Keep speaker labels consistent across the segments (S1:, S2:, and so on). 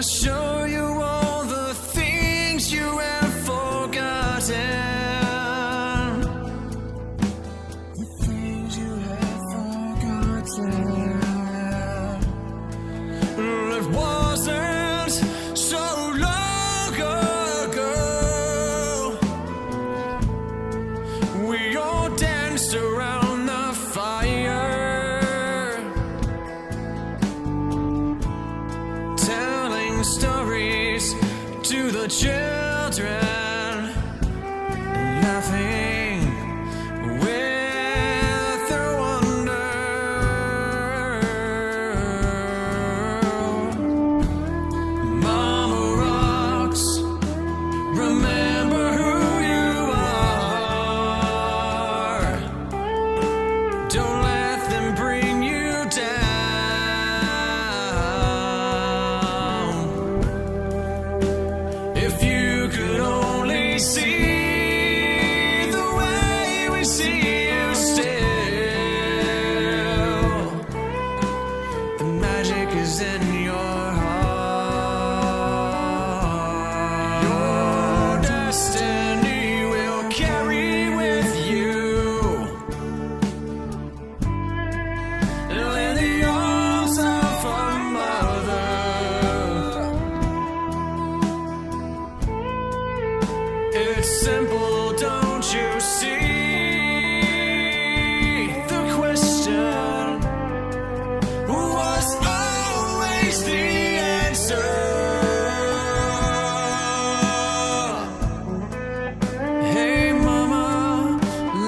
S1: wanna show you all the things you have forgotten. The things you have forgotten. It wasn't so long ago. We all danced around the fire, telling stories to the children, laughing with their wonder. Mama rocks, remember who you are. Don't let them bring you down. If you could only see the way we see you still, the magic is in your heart. Your destiny will carry with you in the arms of a mother. It's simple, don't you see? The question was always the answer. Hey mama,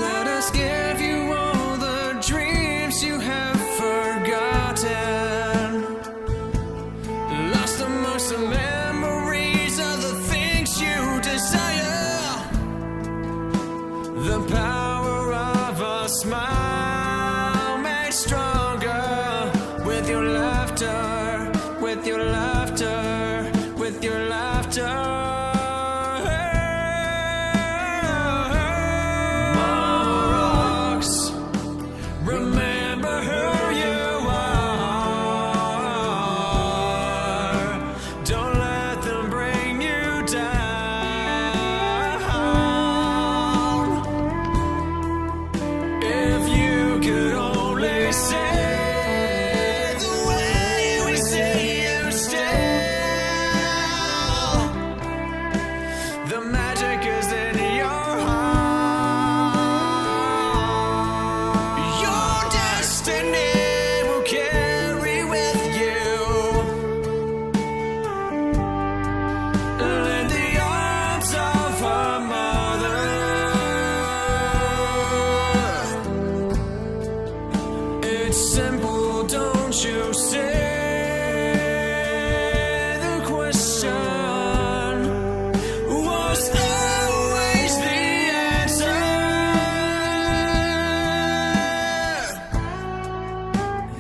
S1: let us give you all the dreams you have forgotten. Lost amongst the memories of the things you desire. The power of a smile made stronger with your laughter, with your laughter, with your laughter. Mama rocks, remember who you are. Don't let them bring you down. If you could only say the way we see you still, the magic is in your heart. Your destiny will carry with you in the arms of a mother. It's simple, don't you see? The question was always the answer.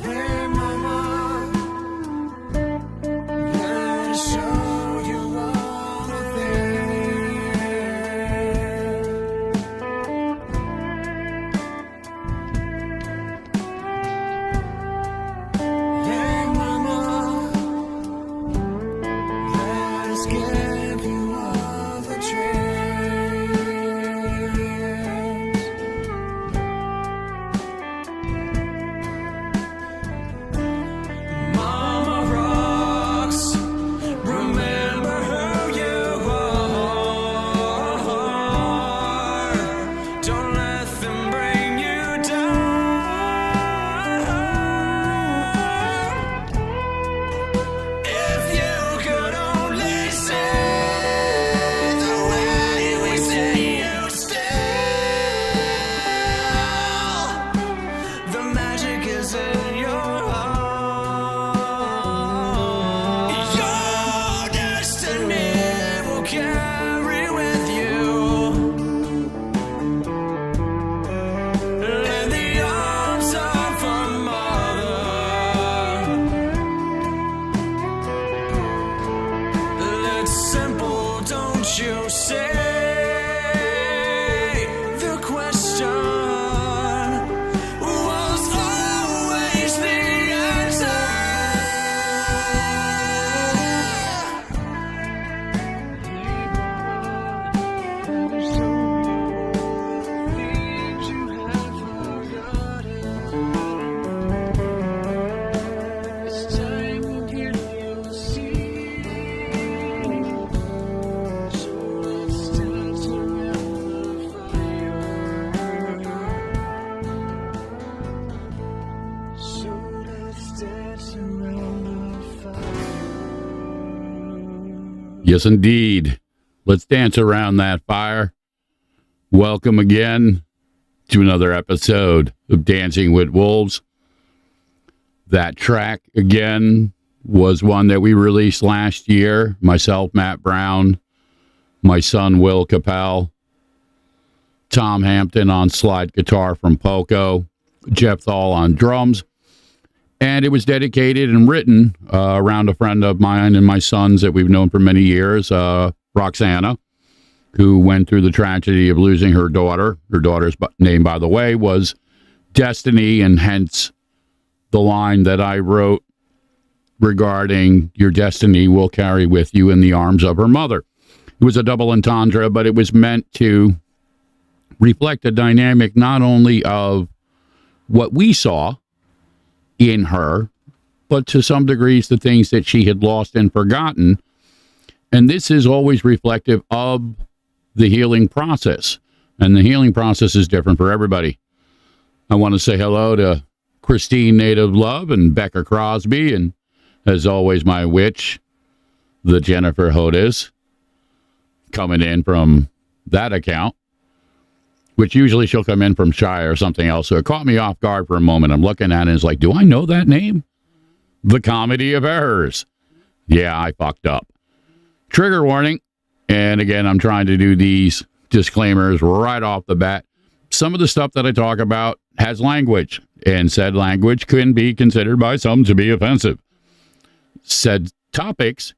S1: Hey mama, let us show you all the things. Hey
S2: Yes, indeed. Let's dance around that fire. Welcome again to another episode of Dancing with Wolves. That track, again, was one that we released last year. Myself, Matt Brown, my son, Will Capel, Tom Hampton on slide guitar from Poco, Jeff Thal on drums. And it was dedicated and written around a friend of mine and my son's that we've known for many years, Roxana, who went through the tragedy of losing her daughter. Her daughter's name, by the way, was Destiny, and hence the line that I wrote regarding your destiny will carry with you in the arms of her mother. It was a double entendre, but it was meant to reflect a dynamic not only of what we saw in her, but to some degrees the things that she had lost and forgotten. And this is always reflective of the healing process. And the healing process is different for everybody. I want to say hello to Christine Native Love and Becca Crosby, and as always, my witch, the Jennifer Hodes, coming in from that account, which usually she'll come in from Shy or something else. So it caught me off guard for a moment. I'm looking at it and it's like, do I know that name? The Comedy of Errors. Yeah, I fucked up. Trigger warning. And again, I'm trying to do these disclaimers right off the bat. Some of the stuff that I talk about has language, and said language can be considered by some to be offensive. Said topics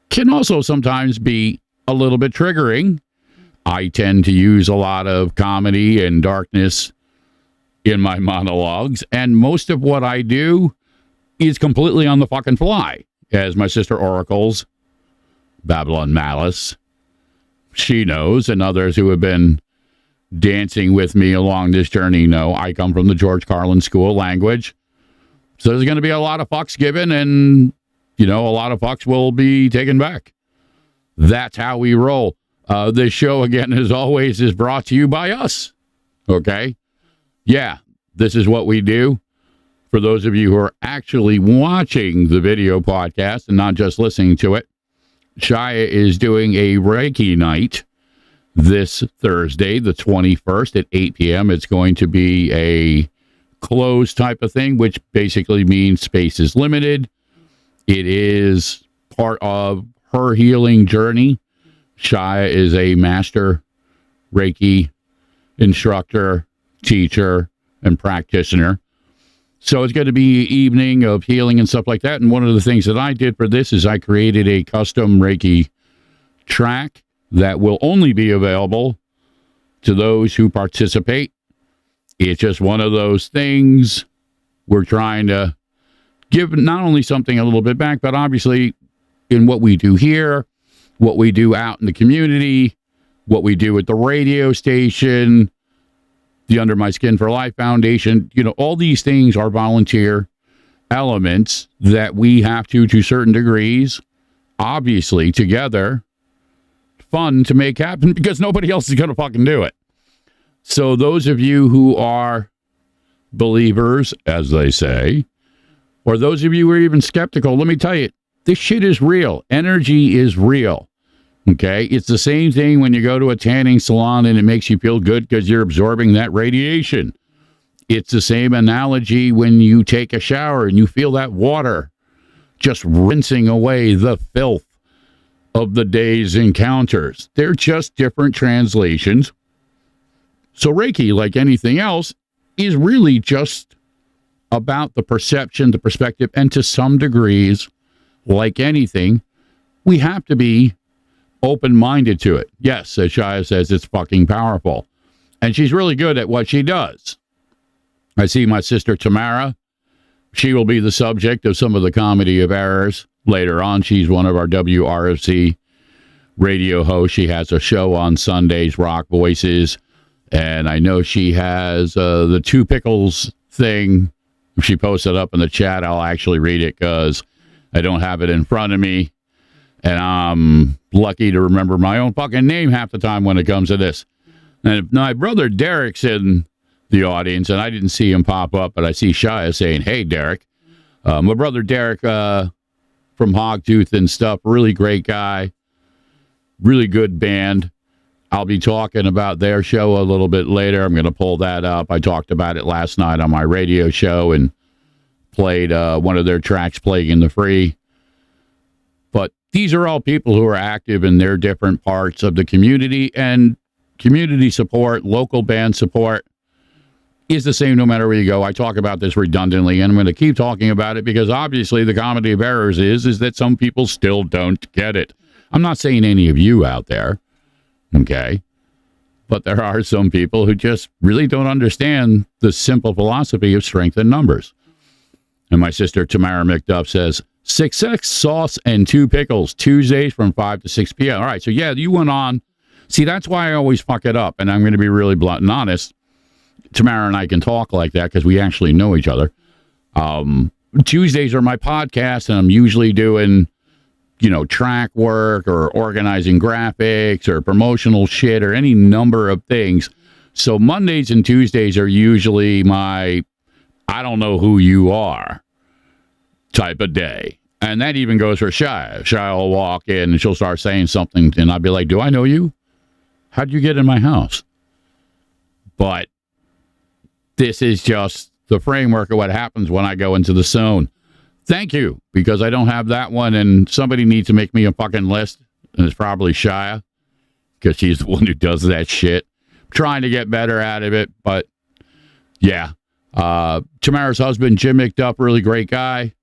S2: can also sometimes be a little bit triggering. I tend to use a lot of comedy and darkness in my monologues, and most of what I do is completely on the fucking fly. As my sister Oracle's Babylon Malice, she knows, and others who have been dancing with me along this journey know, I come from the George Carlin School of Language. So there's going to be a lot of fucks given, and, a lot of fucks will be taken back. That's how we roll. This show, again, as always, is brought to you by us. Okay? Yeah, this is what we do. For those of you who are actually watching the video podcast and not just listening to it, Shia is doing a Reiki night this Thursday, the 21st at 8 p.m. It's going to be a closed type of thing, which basically means space is limited. It is part of her healing journey. Shia is a master Reiki instructor, teacher, and practitioner. So it's going to be an evening of healing and stuff like that. And one of the things that I did for this is I created a custom Reiki track that will only be available to those who participate. It's just one of those things. We're trying to give not only something a little bit back, but obviously in what we do here, what we do out in the community, what we do at the radio station, the Under My Skin for Life Foundation, all these things are volunteer elements that we have to certain degrees, obviously together, fun to make happen because nobody else is going to fucking do it. So those of you who are believers, as they say, or those of you who are even skeptical, let me tell you, this shit is real. Energy is real. Okay? It's the same thing when you go to a tanning salon and it makes you feel good because you're absorbing that radiation. It's the same analogy when you take a shower and you feel that water just rinsing away the filth of the day's encounters. They're just different translations. So Reiki, like anything else, is really just about the perception, the perspective, and to some degrees, like anything, we have to be open-minded to it. Yes, as Shia says, it's fucking powerful. And she's really good at what she does. I see my sister Tamara. She will be the subject of some of the Comedy of Errors later on. She's one of our WRFC radio hosts. She has a show on Sundays, Rock Voices. And I know she has the Two Pickles thing. If she posts it up in the chat, I'll actually read it because I don't have it in front of me. And I'm lucky to remember my own fucking name half the time when it comes to this. And my brother Derek's in the audience, and I didn't see him pop up, but I see Shia saying, hey, Derek. My brother Derek from Hogtooth and stuff, really great guy. Really good band. I'll be talking about their show a little bit later. I'm going to pull that up. I talked about it last night on my radio show and played one of their tracks, Plague in the Free. But these are all people who are active in their different parts of the community, and community support, local band support is the same no matter where you go. I talk about this redundantly, and I'm going to keep talking about it because obviously the comedy of errors is that some people still don't get it. I'm not saying any of you out there, okay? But there are some people who just really don't understand the simple philosophy of strength in numbers. And my sister Tamara McDuff says, 6 sauce and 2 pickles, Tuesdays from 5 to 6 p.m. All right, so yeah, you went on. See, that's why I always fuck it up, and I'm going to be really blunt and honest. Tamara and I can talk like that because we actually know each other. Tuesdays are my podcast, and I'm usually doing, track work or organizing graphics or promotional shit or any number of things. So Mondays and Tuesdays are usually my I don't know who you are type of day. And that even goes for Shia. Shia will walk in and she'll start saying something, and I'll be like, do I know you? How'd you get in my house? But this is just the framework of what happens when I go into the zone. Thank you, because I don't have that one, and somebody needs to make me a fucking list, and it's probably Shia, because she's the one who does that shit. I'm trying to get better out of it, but yeah. Tamara's husband, Jim McDuff, really great guy.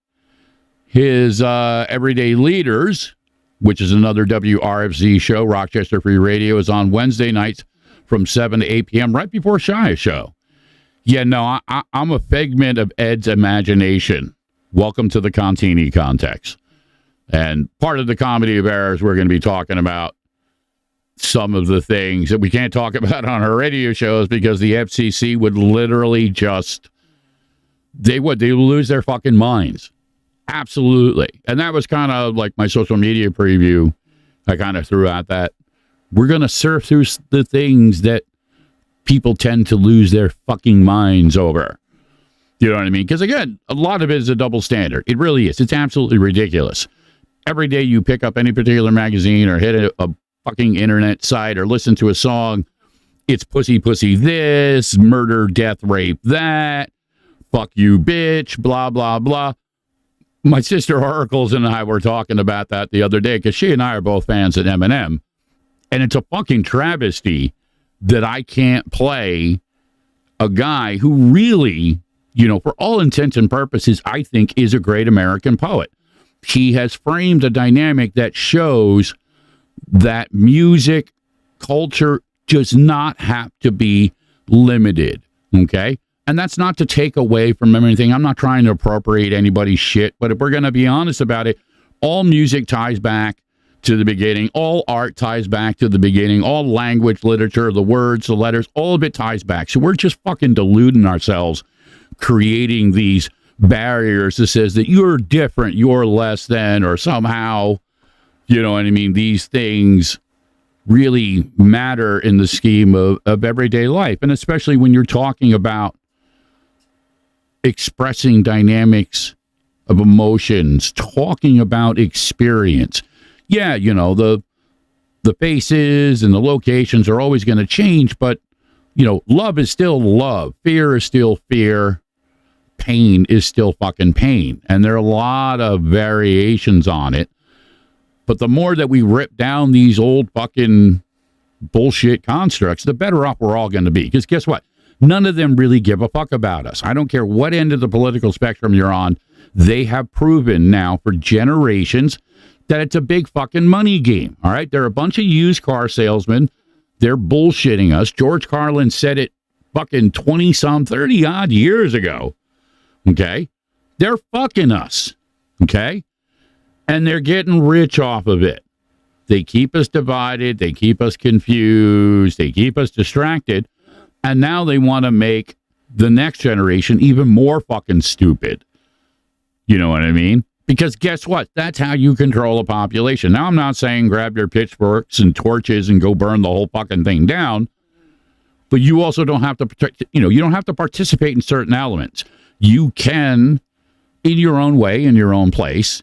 S2: His Everyday Leaders, which is another WRFZ show, Rochester Free Radio, is on Wednesday nights from 7 to 8 p.m., right before Shia's show. Yeah, no, I'm a figment of Ed's imagination. Welcome to the Contini context. And part of the comedy of errors, we're going to be talking about some of the things that we can't talk about on our radio shows because the FCC would literally just, they would lose their fucking minds. Absolutely. And that was kind of like my social media preview. I kind of threw out that we're going to surf through the things that people tend to lose their fucking minds over. You know what I mean? Because again, a lot of it is a double standard. It really is. It's absolutely ridiculous. Every day you pick up any particular magazine or hit a fucking internet site or listen to a song, it's pussy this, murder, death, rape, that, fuck you, bitch, blah, blah, blah. My sister Oracles and I were talking about that the other day because she and I are both fans of Eminem. And it's a fucking travesty that I can't play a guy who really, for all intents and purposes, I think is a great American poet. He has framed a dynamic that shows that music culture does not have to be limited, okay? And that's not to take away from anything. I'm not trying to appropriate anybody's shit, but if we're going to be honest about it, all music ties back to the beginning. All art ties back to the beginning. All language, literature, the words, the letters, all of it ties back. So we're just fucking deluding ourselves, creating these barriers that says that you're different, you're less than, or somehow, you know what I mean? These things really matter in the scheme of everyday life. And especially when you're talking about expressing dynamics of emotions, talking about experience. Yeah, the faces and the locations are always going to change, but, love is still love. Fear is still fear. Pain is still fucking pain. And there are a lot of variations on it. But the more that we rip down these old fucking bullshit constructs, the better off we're all going to be. Because guess what? None of them really give a fuck about us. I don't care what end of the political spectrum you're on. They have proven now for generations that it's a big fucking money game. All right? They're a bunch of used car salesmen. They're bullshitting us. George Carlin said it fucking 30 odd years ago. Okay? They're fucking us. Okay? And they're getting rich off of it. They keep us divided. They keep us confused. They keep us distracted. And now they want to make the next generation even more fucking stupid. You know what I mean? Because guess what? That's how you control a population. Now, I'm not saying grab your pitchforks and torches and go burn the whole fucking thing down. But you also don't have to protect, you don't have to participate in certain elements. You can, in your own way, in your own place,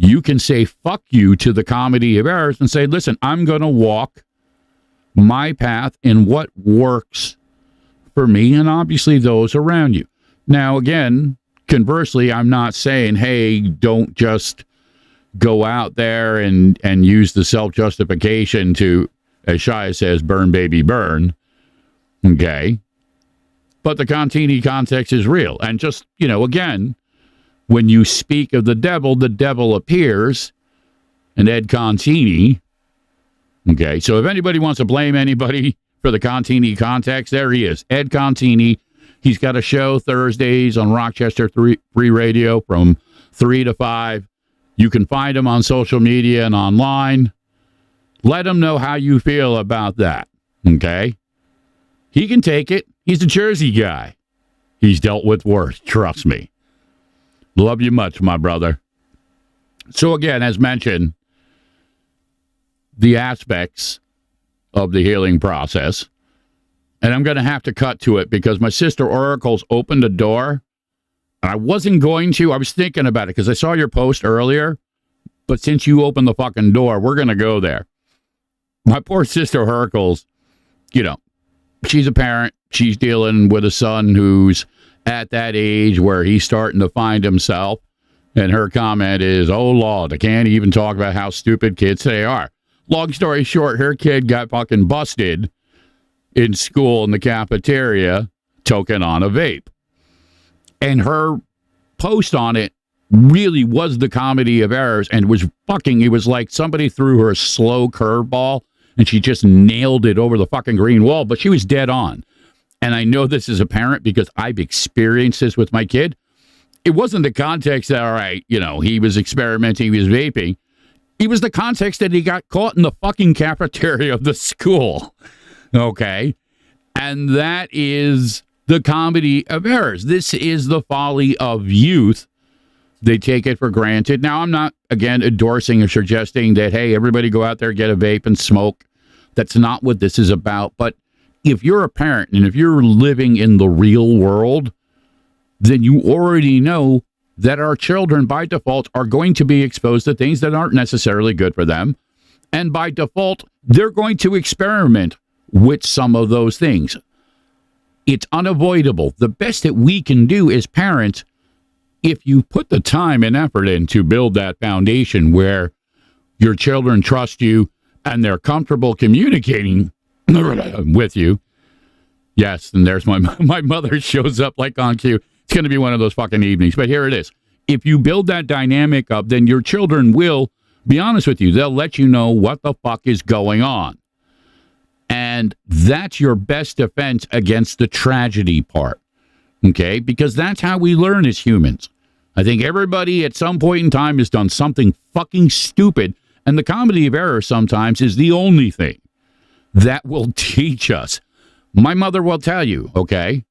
S2: you can say fuck you to the comedy of errors and say, listen, I'm going to walk my path in what works for me and obviously those around you. Now, again, conversely, I'm not saying, hey, don't just go out there and use the self-justification to, as Shia says, burn, baby, burn. Okay? But the Contini context is real. And just, again, when you speak of the devil appears. And Ed Contini. Okay, so if anybody wants to blame anybody for the Contini context, there he is, Ed Contini. He's got a show Thursdays on Rochester Free Radio from 3 to 5. You can find him on social media and online. Let him know how you feel about that, okay? He can take it. He's a Jersey guy. He's dealt with worse, trust me. Love you much, my brother. So again, as mentioned, the aspects of the healing process. And I'm going to have to cut to it because my sister Oracle's opened a door. And I wasn't going to. I was thinking about it because I saw your post earlier. But since you opened the fucking door, we're going to go there. My poor sister Oracle's, she's a parent. She's dealing with a son who's at that age where he's starting to find himself. And her comment is, oh, Lord, I can't even talk about how stupid kids they are. Long story short, her kid got fucking busted in school in the cafeteria toking on a vape. And her post on it really was the comedy of errors and it was like somebody threw her a slow curveball and she just nailed it over the fucking green wall, but she was dead on. And I know this as a parent because I've experienced this with my kid. It wasn't the context that, all right, he was experimenting, he was vaping. It was the context that he got caught in the fucking cafeteria of the school. Okay? And that is the comedy of errors. This is the folly of youth. They take it for granted. Now, I'm not, again, endorsing or suggesting that, hey, everybody go out there, get a vape and smoke. That's not what this is about. But if you're a parent and if you're living in the real world, then you already know that our children, by default, are going to be exposed to things that aren't necessarily good for them. And by default, they're going to experiment with some of those things. It's unavoidable. The best that we can do as parents, if you put the time and effort in to build that foundation where your children trust you and they're comfortable communicating with you. Yes, and there's my mother shows up like on cue. It's going to be one of those fucking evenings, but here it is. If you build that dynamic up, then your children will be honest with you. They'll let you know what the fuck is going on. And that's your best defense against the tragedy part. Okay? Because that's how we learn as humans. I think everybody at some point in time has done something fucking stupid. And the comedy of error sometimes is the only thing that will teach us. My mother will tell you, okay?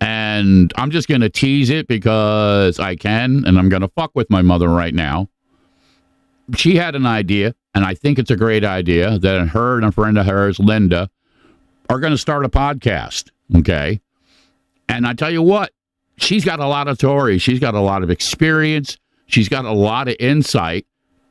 S2: And I'm just going to tease it because I can, and I'm going to fuck with my mother right now. She had an idea, and I think it's a great idea, that her and a friend of hers, Linda, are going to start a podcast, okay? And I tell you what, she's got a lot of stories. She's got a lot of experience. She's got a lot of insight.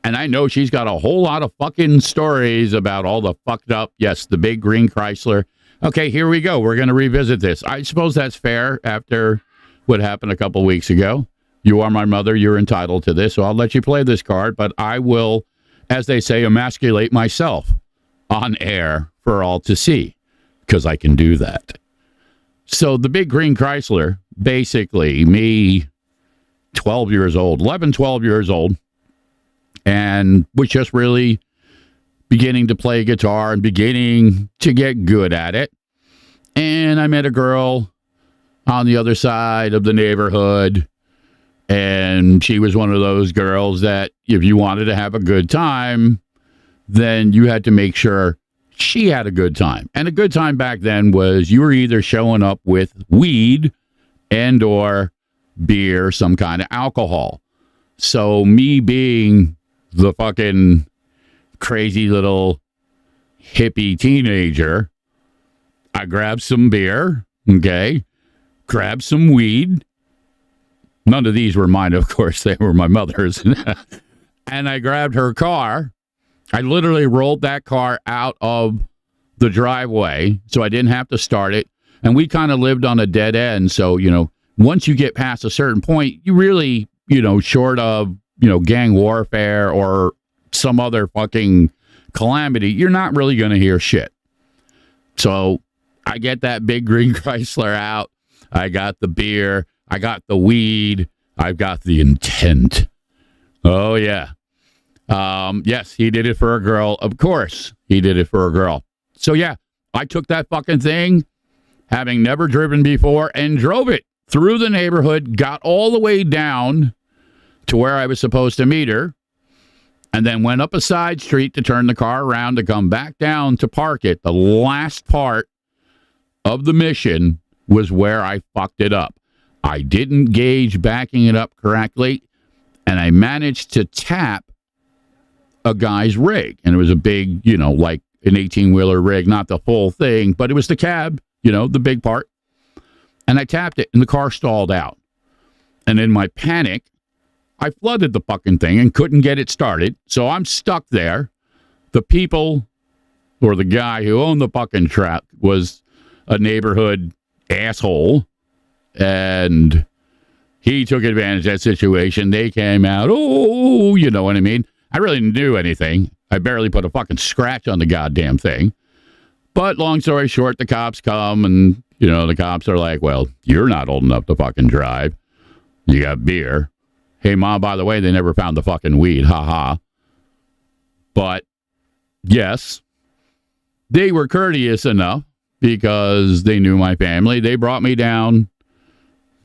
S2: And I know she's got a whole lot of fucking stories about all the fucked up, yes, the big green Chrysler. Okay, here we go. We're going to revisit this. I suppose that's fair after what happened a couple weeks ago. You are my mother. You're entitled to this, so I'll let you play this card. But I will, as they say, emasculate myself on air for all to see, because I can do that. So the big green Chrysler, basically me, 12 years old, 11, 12 years old, and was just really beginning to play guitar and beginning to get good at it. And I met a girl on the other side of the neighborhood, and she was one of those girls that if you wanted to have a good time, then you had to make sure she had a good time. And a good time back then was you were either showing up with weed and or beer, some kind of alcohol. So me being the fucking crazy little hippie teenager, I grabbed some beer, okay, grabbed some weed. None of these were mine, of course. They were my mother's. and I grabbed her car. I literally rolled that car out of the driveway so I didn't have to start it. And we kind of lived on a dead end. So, once you get past a certain point, you really, short of, gang warfare or some other fucking calamity, you're not really going to hear shit. So I get that big green Chrysler out. I got the beer. I got the weed. I've got the intent. Oh, yeah. Yes, he did it for a girl. Of course, he did it for a girl. So, yeah, I took that fucking thing, having never driven before, and drove it through the neighborhood, got all the way down to where I was supposed to meet her, and then went up a side street to turn the car around to come back down to park it. The last part of the mission was where I fucked it up. I didn't gauge backing it up correctly, and I managed to tap a guy's rig. And it was a big, like an 18-wheeler rig, not the full thing, but it was the cab, the big part. And I tapped it, and the car stalled out. And in my panic, I flooded the fucking thing and couldn't get it started. So I'm stuck there. The people, or the guy who owned the fucking truck, was a neighborhood asshole. And he took advantage of that situation. They came out, oh, you know what I mean? I really didn't do anything. I barely put a fucking scratch on the goddamn thing. But long story short, the cops come and, the cops are like, well, you're not old enough to fucking drive. You got beer. Hey, Mom, by the way, they never found the fucking weed. Ha ha. But, yes, they were courteous enough because they knew my family. They brought me down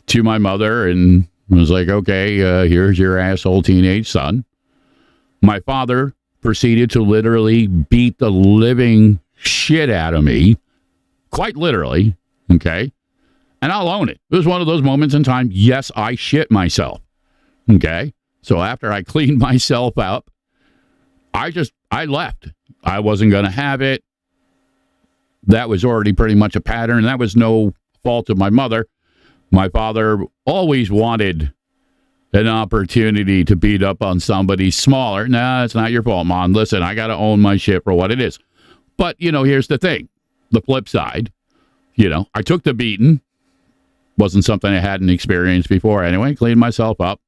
S2: to my mother and was like, okay, here's your asshole teenage son. My father proceeded to literally beat the living shit out of me. Quite literally. Okay. And I'll own it. It was one of those moments in time. Yes, I shit myself. Okay. So after I cleaned myself up, I left. I wasn't going to have it. That was already pretty much a pattern. That was no fault of my mother. My father always wanted an opportunity to beat up on somebody smaller. Nah, it's not your fault, Mom. Listen, I got to own my shit for what it is. But, here's the thing. The flip side, I took the beating. Wasn't something I hadn't experienced before anyway. Cleaned myself up.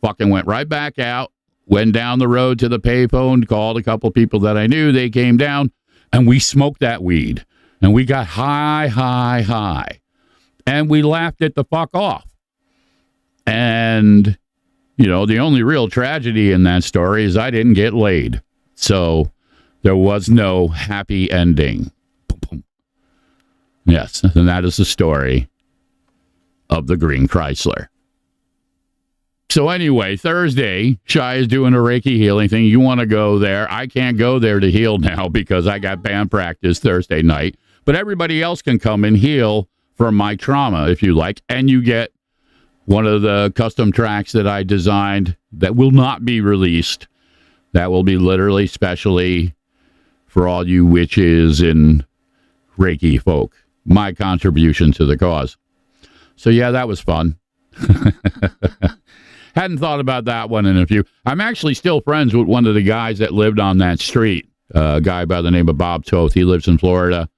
S2: Fucking went right back out. Went down the road to the payphone. Called a couple people that I knew. They came down. And we smoked that weed. And we got high, high, high. And we laughed it the fuck off. And, the only real tragedy in that story is I didn't get laid. So there was no happy ending. Yes, and that is the story of the green Chrysler. So anyway, Thursday, Shai is doing a Reiki healing thing. You want to go there. I can't go there to heal now because I got band practice Thursday night. But everybody else can come and heal from my trauma if you like. And you get one of the custom tracks that I designed that will not be released. That will be literally specially for all you witches and Reiki folk. My contribution to the cause. So yeah, that was fun. Hadn't thought about that one in a few. I'm actually still friends with one of the guys that lived on that street. A guy by the name of Bob Toth. He lives in Florida.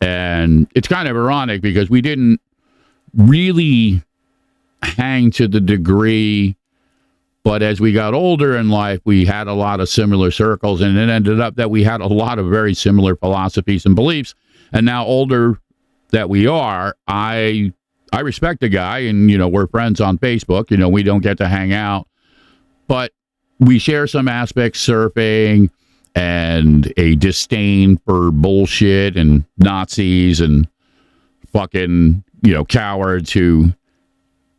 S2: And it's kind of ironic because we didn't really hang to the degree, but as we got older in life, we had a lot of similar circles, and it ended up that we had a lot of very similar philosophies and beliefs. And now older that we are, I respect the guy, and, we're friends on Facebook. We don't get to hang out, but we share some aspects, surfing and a disdain for bullshit and Nazis and fucking, cowards who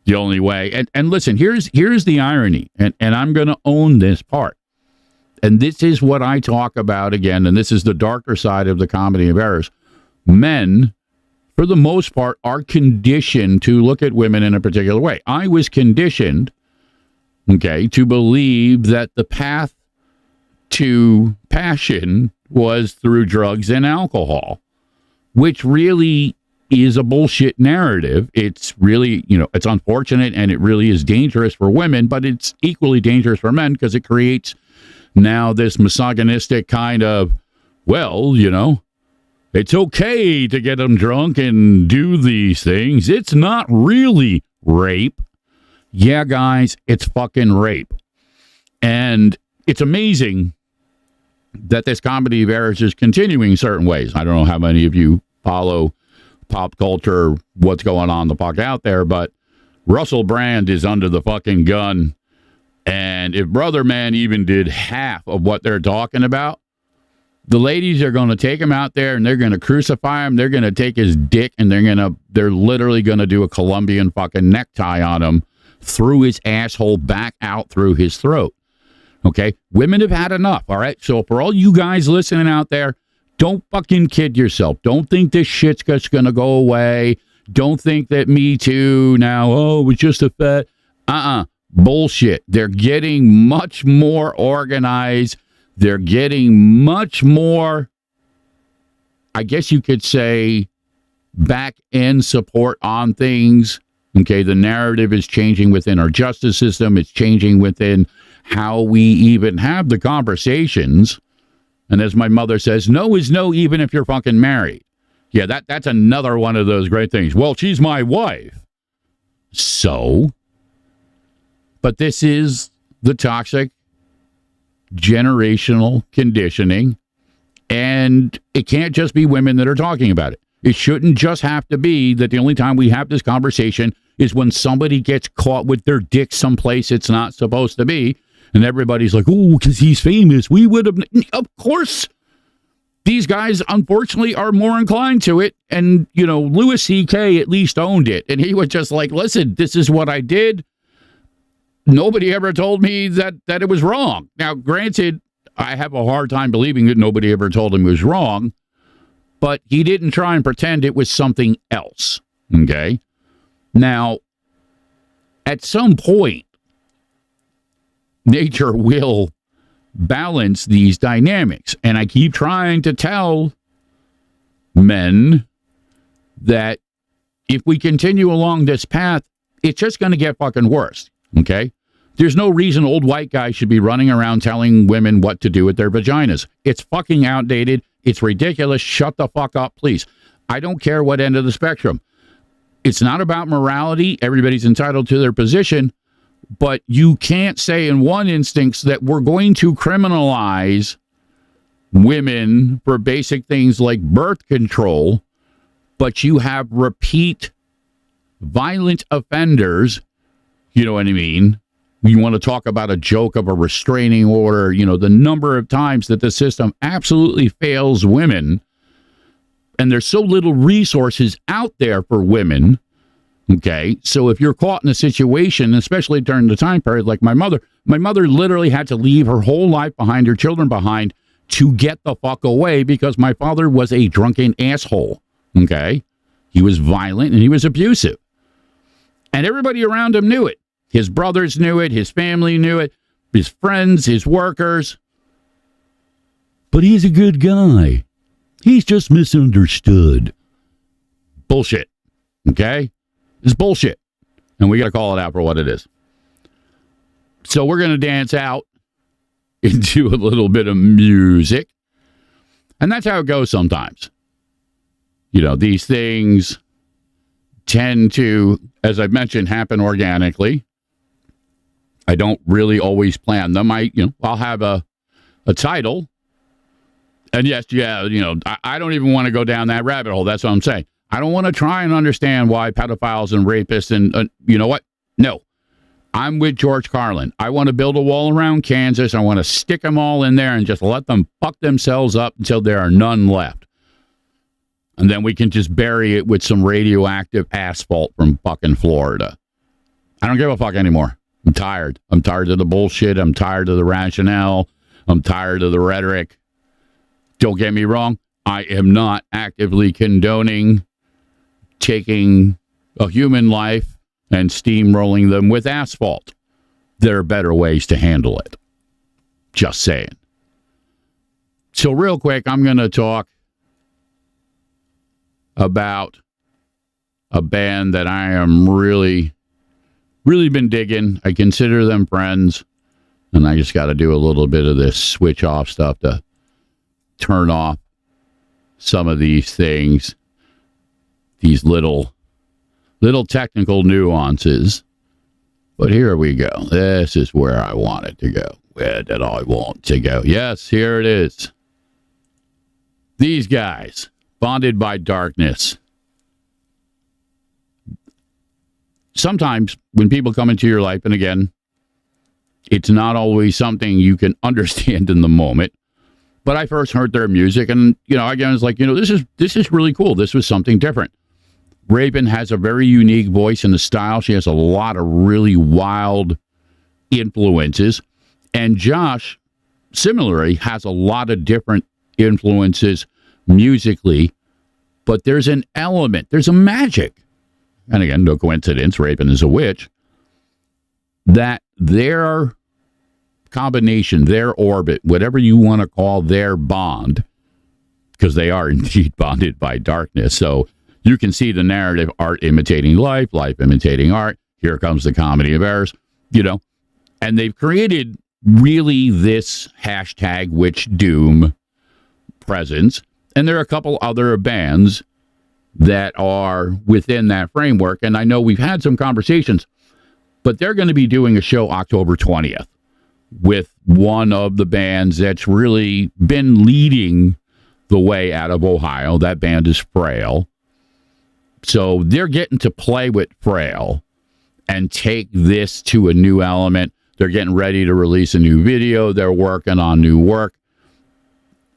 S2: the only way. And listen, here's the irony, and I'm going to own this part. And this is what I talk about again, and this is the darker side of the comedy of errors. Men, for the most part, are conditioned to look at women in a particular way. I was conditioned, to believe that the path to passion was through drugs and alcohol, which really is a bullshit narrative. It's really, it's unfortunate, and it really is dangerous for women, but it's equally dangerous for men because it creates now this misogynistic kind of, well, it's okay to get them drunk and do these things. It's not really rape. Yeah, guys, it's fucking rape. And it's amazing that this comedy of errors is continuing in certain ways. I don't know how many of you follow pop culture, what's going on the fuck out there, but Russell Brand is under the fucking gun. And if Brother Man even did half of what they're talking about, the ladies are going to take him out there and they're going to crucify him. They're going to take his dick and they're literally going to do a Colombian fucking necktie on him through his asshole back out through his throat. Okay? Women have had enough, all right? So for all you guys listening out there, don't fucking kid yourself. Don't think this shit's just going to go away. Don't think that Me Too now, it was just a fat. Bullshit. They're getting much more organized. They're getting much more, I guess you could say, back end support on things. Okay, the narrative is changing within our justice system. It's changing within how we even have the conversations. And as my mother says, no is no, even if you're fucking married. Yeah, that's another one of those great things. Well, she's my wife. So? But this is the toxic generational conditioning, and it can't just be women that are talking about it. It shouldn't just have to be that the only time we have this conversation is when somebody gets caught with their dick someplace it's not supposed to be, and everybody's like, oh, because he's famous, we would have. Of course, these guys, unfortunately, are more inclined to it, and, Louis C.K. at least owned it, and he was just like, listen, this is what I did. Nobody ever told me that it was wrong. Now, granted, I have a hard time believing that nobody ever told him it was wrong, but he didn't try and pretend it was something else, okay? Now, at some point, nature will balance these dynamics, and I keep trying to tell men that if we continue along this path, it's just going to get fucking worse. Okay? There's no reason old white guys should be running around telling women what to do with their vaginas. It's fucking outdated. It's ridiculous. Shut the fuck up, please. I don't care what end of the spectrum. It's not about morality. Everybody's entitled to their position. But you can't say in one instance that we're going to criminalize women for basic things like birth control, but you have repeat violent offenders. You know what I mean? You want to talk about a joke of a restraining order, the number of times that the system absolutely fails women, and there's so little resources out there for women, okay? So if you're caught in a situation, especially during the time period like my mother literally had to leave her whole life behind, her children behind, to get the fuck away because my father was a drunken asshole, okay? He was violent and he was abusive. And everybody around him knew it. His brothers knew it. His family knew it. His friends, his workers. But he's a good guy. He's just misunderstood. Bullshit. Okay? It's bullshit. And we got to call it out for what it is. So we're going to dance out into a little bit of music. And that's how it goes sometimes. These things tend to, as I've mentioned, happen organically. I don't really always plan them. I'll have a title. And yes, I don't even want to go down that rabbit hole. That's what I'm saying. I don't want to try and understand why pedophiles and rapists and you know what? No. I'm with George Carlin. I want to build a wall around Kansas. I want to stick them all in there and just let them fuck themselves up until there are none left. And then we can just bury it with some radioactive asphalt from fucking Florida. I don't give a fuck anymore. I'm tired. I'm tired of the bullshit. I'm tired of the rationale. I'm tired of the rhetoric. Don't get me wrong. I am not actively condoning taking a human life and steamrolling them with asphalt. There are better ways to handle it. Just saying. So real quick, I'm going to talk about a band that I am really been digging. I consider them friends, and I just got to do a little bit of this switch off stuff to turn off some of these things, these little technical nuances. But here we go. This is where I want it to go. Where did I want to go? Yes, here it is. These guys, Bonded by Darkness. Sometimes when people come into your life, and again, it's not always something you can understand in the moment. But I first heard their music, and again, it's like, this is really cool. This was something different. Raven has a very unique voice and a style. She has a lot of really wild influences, and Josh, similarly, has a lot of different influences musically. But there's an element, there's a magic, and again, no coincidence. Raven is a witch. That their combination, their orbit, whatever you want to call their bond, because they are indeed bonded by darkness. So you can see the narrative, art imitating life, life imitating art. Here comes the comedy of errors, and they've created really this hashtag witch doom presence. And there are a couple other bands that are within that framework. And I know we've had some conversations, but they're going to be doing a show October 20th with one of the bands that's really been leading the way out of Ohio. That band is Frail. So they're getting to play with Frail and take this to a new element. They're getting ready to release a new video. They're working on new work.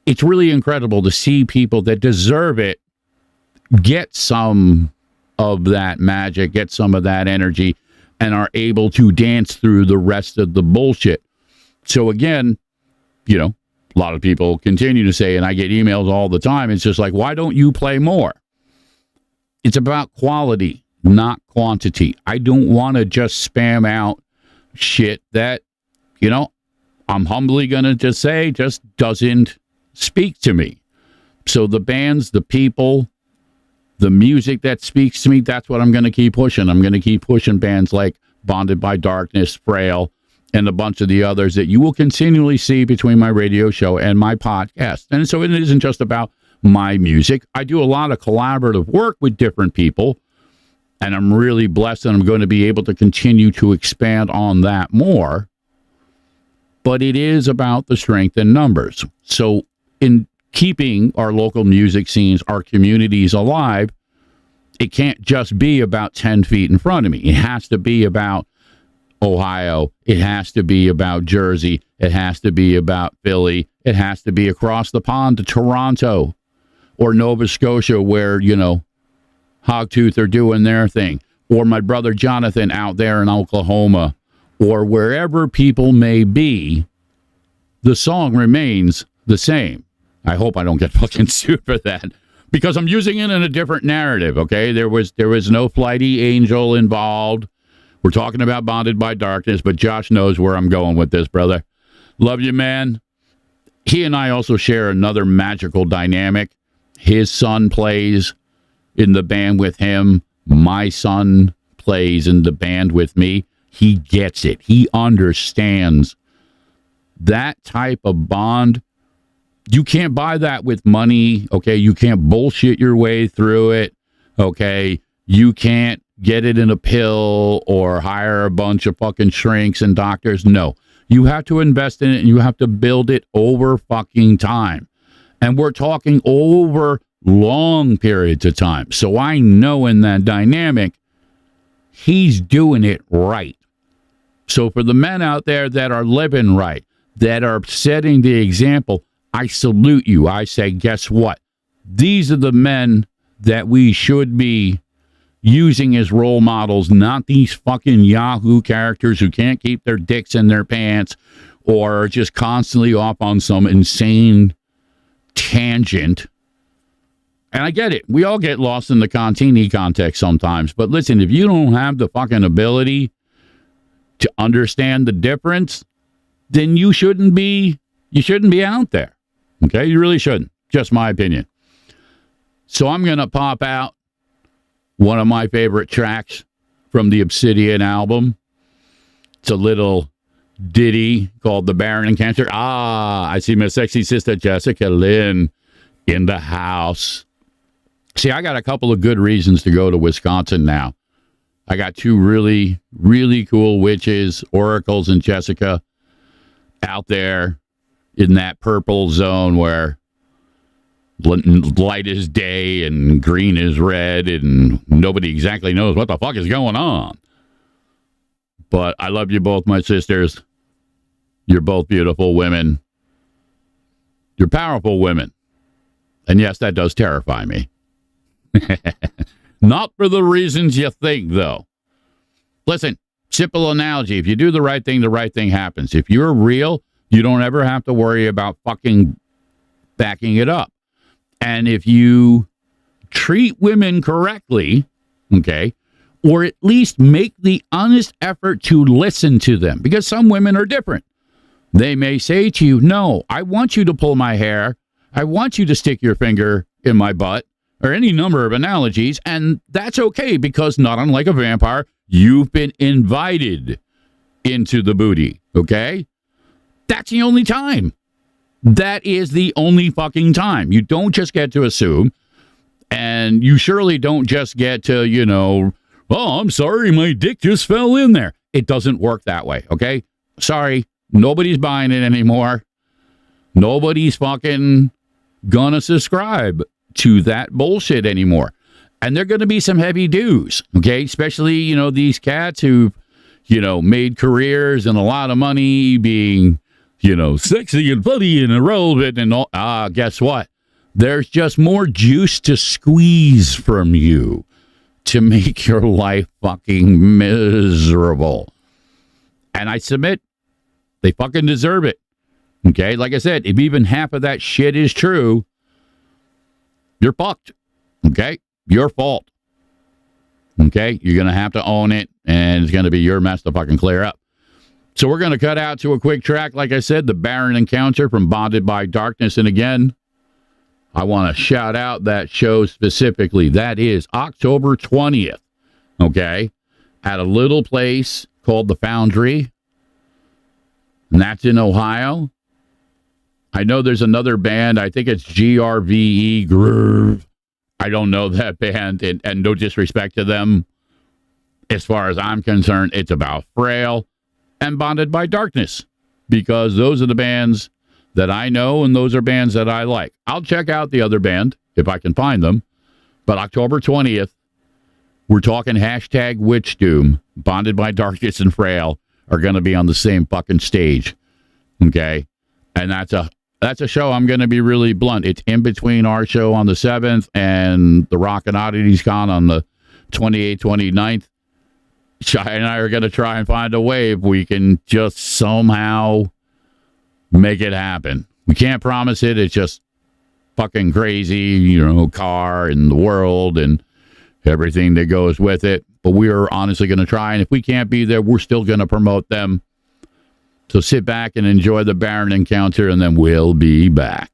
S2: It's really incredible to see people that deserve it get some of that magic, get some of that energy, and are able to dance through the rest of the bullshit. So again, a lot of people continue to say, and I get emails all the time, it's just like, why don't you play more? It's about quality, not quantity. I don't want to just spam out shit that, I'm humbly going to just say just doesn't speak to me. So the bands, the people, the music that speaks to me, that's what I'm going to keep pushing. I'm going to keep pushing bands like Bonded by Darkness, Frail, and a bunch of the others that you will continually see between my radio show and my podcast. And so it isn't just about my music. I do a lot of collaborative work with different people, and I'm really blessed, and I'm going to be able to continue to expand on that more. But it is about the strength in numbers. So in keeping our local music scenes, our communities alive, it can't just be about 10 feet in front of me. It has to be about Ohio. It has to be about Jersey. It has to be about Philly. It has to be across the pond to Toronto or Nova Scotia, where, Hogtooth are doing their thing, or my brother Jonathan out there in Oklahoma, or wherever people may be. The song remains the same. I hope I don't get fucking sued for that, because I'm using it in a different narrative, okay? There was no flighty angel involved. We're talking about Bonded by Darkness, but Josh knows where I'm going with this, brother. Love you, man. He and I also share another magical dynamic. His son plays in the band with him. My son plays in the band with me. He gets it. He understands that type of bond. You can't buy that with money, okay? You can't bullshit your way through it, okay? You can't get it in a pill or hire a bunch of fucking shrinks and doctors. No. You have to invest in it, and you have to build it over fucking time. And we're talking over long periods of time. So I know in that dynamic, he's doing it right. So for the men out there that are living right, that are setting the example, I salute you. I say, guess what? These are the men that we should be using as role models, not these fucking Yahoo characters who can't keep their dicks in their pants or are just constantly off on some insane tangent. And I get it. We all get lost in the Contini context sometimes. But listen, if you don't have the fucking ability to understand the difference, then you shouldn't be out there. Okay? You really shouldn't. Just my opinion. So I'm going to pop out one of my favorite tracks from the Obsidian album. It's a little ditty called The Baron Encounter. I see my sexy sister Jessica Lynn in the house. See, I got a couple of good reasons to go to Wisconsin now. I got two really, really cool witches, oracles, and Jessica out there in that purple zone where light is day and green is red and nobody exactly knows what the fuck is going on. But I love you both, my sisters. You're both beautiful women. You're powerful women. And yes, that does terrify me. Not for the reasons you think, though. Listen, simple analogy. If you do the right thing happens. If you're real, you don't ever have to worry about fucking backing it up. And if you treat women correctly, okay, or at least make the honest effort to listen to them, because some women are different. They may say to you, no, I want you to pull my hair. I want you to stick your finger in my butt, or any number of analogies, and that's okay because not unlike a vampire, you've been invited into the booty, okay? That's the only time. That is the only fucking time. You don't just get to assume, and you surely don't just get to, oh, I'm sorry, my dick just fell in there. It doesn't work that way, okay? Sorry, nobody's buying it anymore. Nobody's fucking gonna subscribe to that bullshit anymore. And they're going to be some heavy dues, okay? Especially, these cats who've, made careers and a lot of money being, sexy and funny and irrelevant and all. Guess what? There's just more juice to squeeze from you to make your life fucking miserable. And I submit, they fucking deserve it, okay? Like I said, if even half of that shit is true, you're fucked, okay? Your fault, okay? You're going to have to own it, and it's going to be your mess to fucking clear up. So we're going to cut out to a quick track. Like I said, The Baron Encounter from Bonded by Darkness. And again, I want to shout out that show specifically. That is October 20th, okay? At a little place called The Foundry, and that's in Ohio. I know there's another band. I think it's GRVE, Groove. I don't know that band, and no disrespect to them. As far as I'm concerned, it's about Frail and Bonded by Darkness, because those are the bands that I know, and those are bands that I like. I'll check out the other band if I can find them. But October 20th, we're talking hashtag Witch Doom. Bonded by Darkness and Frail are going to be on the same fucking stage, okay? And that's a show. I'm going to be really blunt. It's in between our show on the 7th and the Rock and Oddities Con on the 28th, 29th. Shai and I are going to try and find a way if we can just somehow make it happen. We can't promise it. It's just fucking crazy, car and the world and everything that goes with it. But we are honestly going to try. And if we can't be there, we're still going to promote them. So sit back and enjoy The Baron Encounter, and then we'll be back.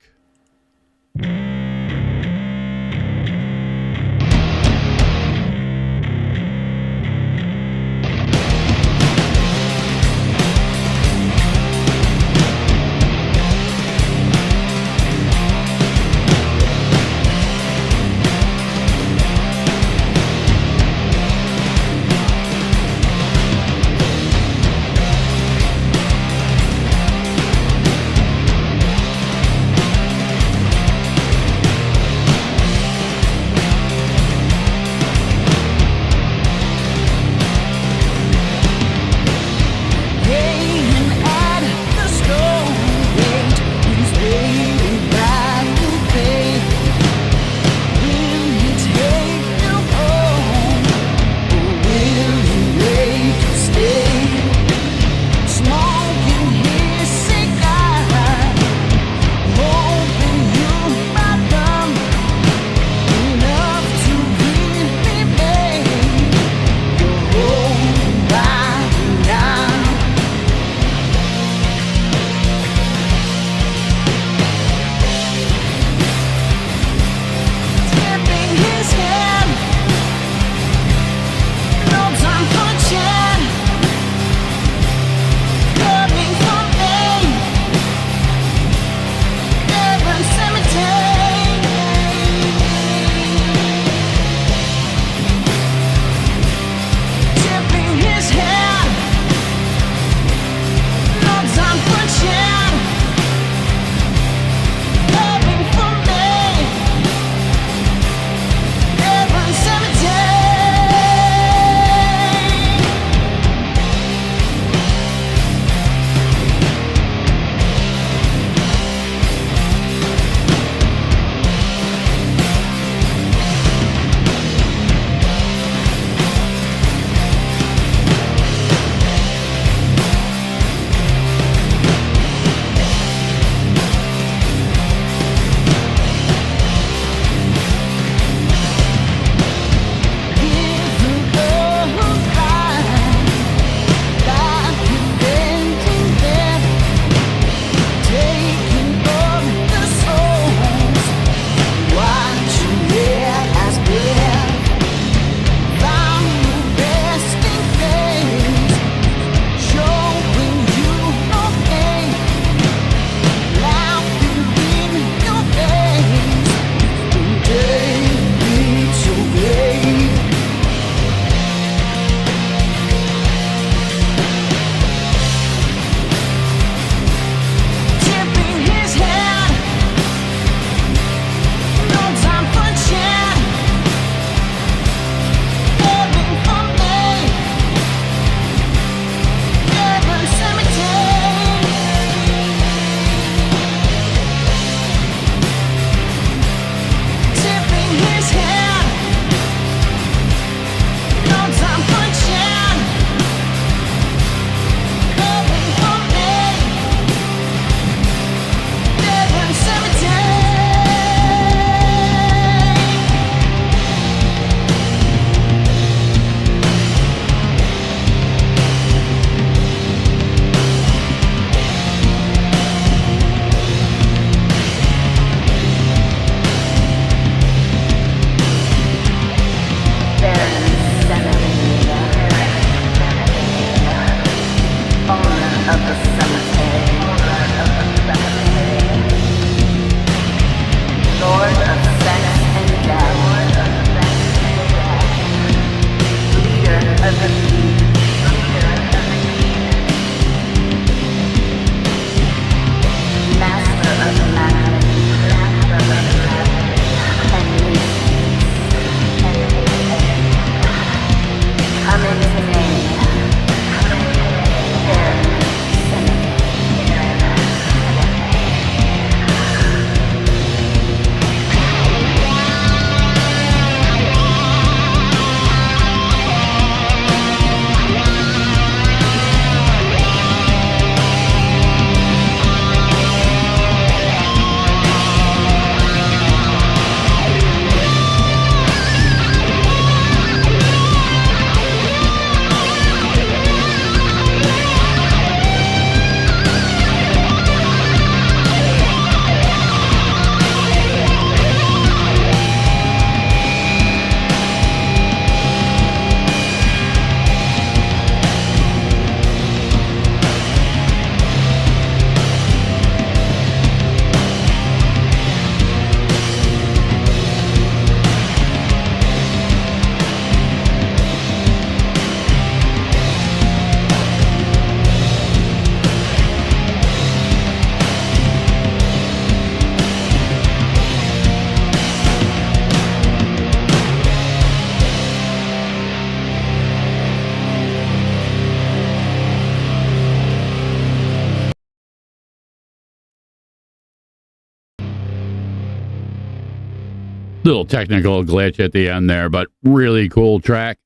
S2: Little technical glitch at the end there, but really cool track.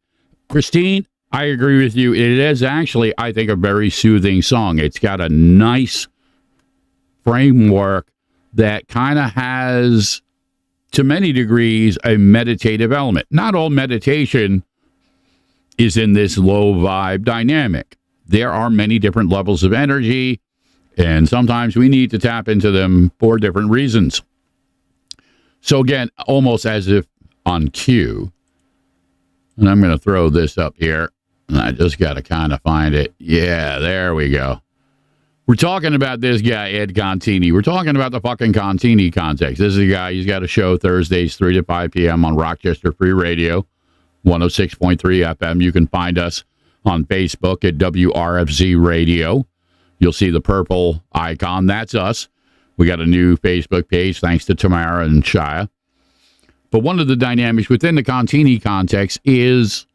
S2: Christine, I agree with you. It is actually, I think, a very soothing song. It's got a nice framework that kind of has, to many degrees, a meditative element. Not all meditation is in this low vibe dynamic. There are many different levels of energy, and sometimes we need to tap into them for different reasons. So again, almost as if on cue, and I'm going to throw this up here, and I just got to kind of find it. Yeah, there we go. We're talking about this guy, Ed Contini. We're talking about the fucking Contini context. This is a guy, he's got a show Thursdays, 3 to 5 p.m. on Rochester Free Radio, 106.3 FM. You can find us on Facebook at WRFZ Radio. You'll see the purple icon. That's us. We got a new Facebook page, thanks to Tamara and Shia. But one of the dynamics within the Contini context is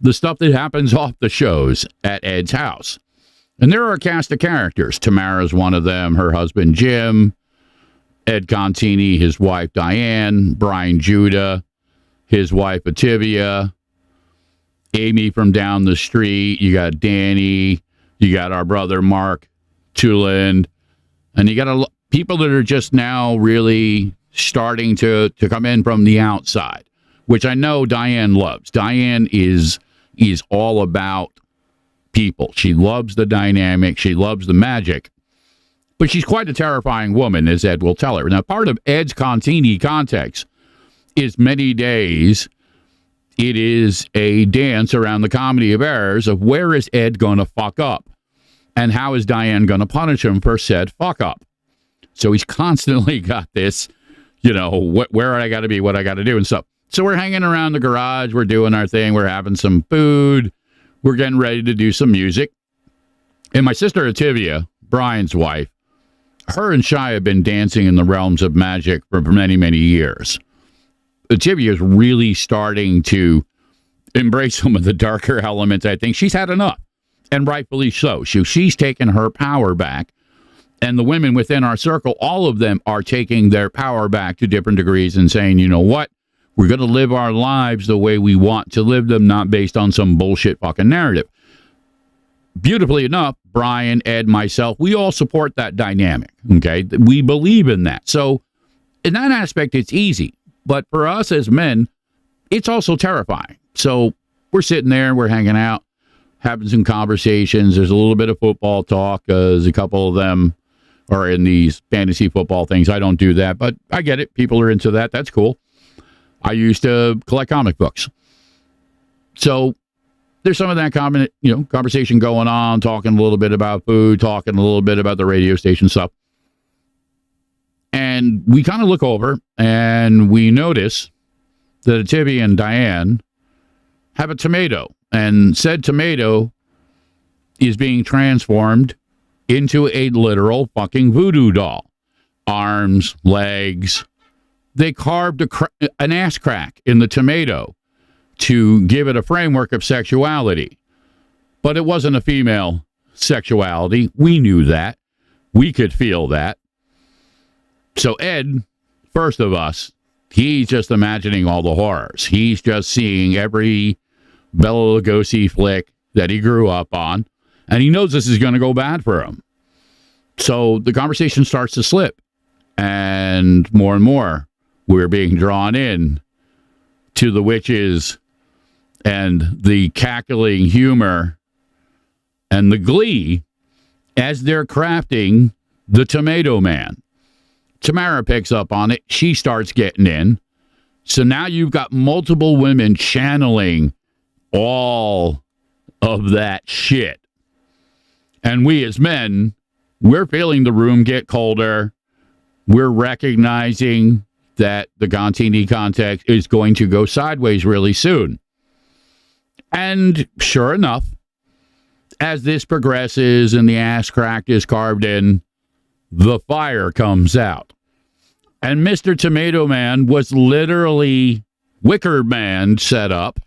S2: the stuff that happens off the shows at Ed's house. And there are a cast of characters. Tamara's one of them, her husband Jim, Ed Contini, his wife Diane, Brian Judah, his wife Ativia, Amy from down the street, you got Danny, you got our brother Mark Tuland, and you got people that are just now really starting to come in from the outside, which I know Diane loves. Diane is all about people. She loves the dynamic. She loves the magic. But she's quite a terrifying woman, as Ed will tell her. Now, part of Ed's Contini context is many days it is a dance around the comedy of errors of where is Ed going to fuck up and how is Diane going to punish him for said fuck up. So he's constantly got this, where I got to be, what I got to do and stuff. So we're hanging around the garage. We're doing our thing. We're having some food. We're getting ready to do some music. And my sister Ativia, Brian's wife, her and Shia have been dancing in the realms of magic for many, many years. Ativia is really starting to embrace some of the darker elements. I think she's had enough, and rightfully so. She's taken her power back, and the women within our circle, all of them are taking their power back to different degrees and saying, you know what? We're going to live our lives the way we want to live them, not based on some bullshit fucking narrative. Beautifully enough, Brian, Ed, myself, we all support that dynamic, okay? We believe in that. So in that aspect, it's easy. But for us as men, it's also terrifying. So we're sitting there, we're hanging out, having some conversations. There's a little bit of football talk. There's a couple of them are in these fantasy football things. I don't do that, but I get it. People are into that. That's cool. I used to collect comic books. So there's some of that conversation going on, talking a little bit about food, talking a little bit about the radio station stuff. And we kind of look over and we notice that Ativia and Diane have a tomato, and said tomato is being transformed into a literal fucking voodoo doll. Arms, legs. They carved an ass crack in the tomato to give it a framework of sexuality. But it wasn't a female sexuality. We knew that. We could feel that. So Ed, first of us, he's just imagining all the horrors. He's just seeing every Bela Lugosi flick that he grew up on, and he knows this is going to go bad for him. So the conversation starts to slip, and more we're being drawn in to the witches and the cackling humor and the glee as they're crafting the Tomato Man. Tamara picks up on it. She starts getting in. So now you've got multiple women channeling all of that shit. And we as men, we're feeling the room get colder. We're recognizing that the Contini context is going to go sideways really soon. And sure enough, as this progresses and the ass crack is carved in, the fire comes out. And Mr. Tomato Man was literally Wicker Man set up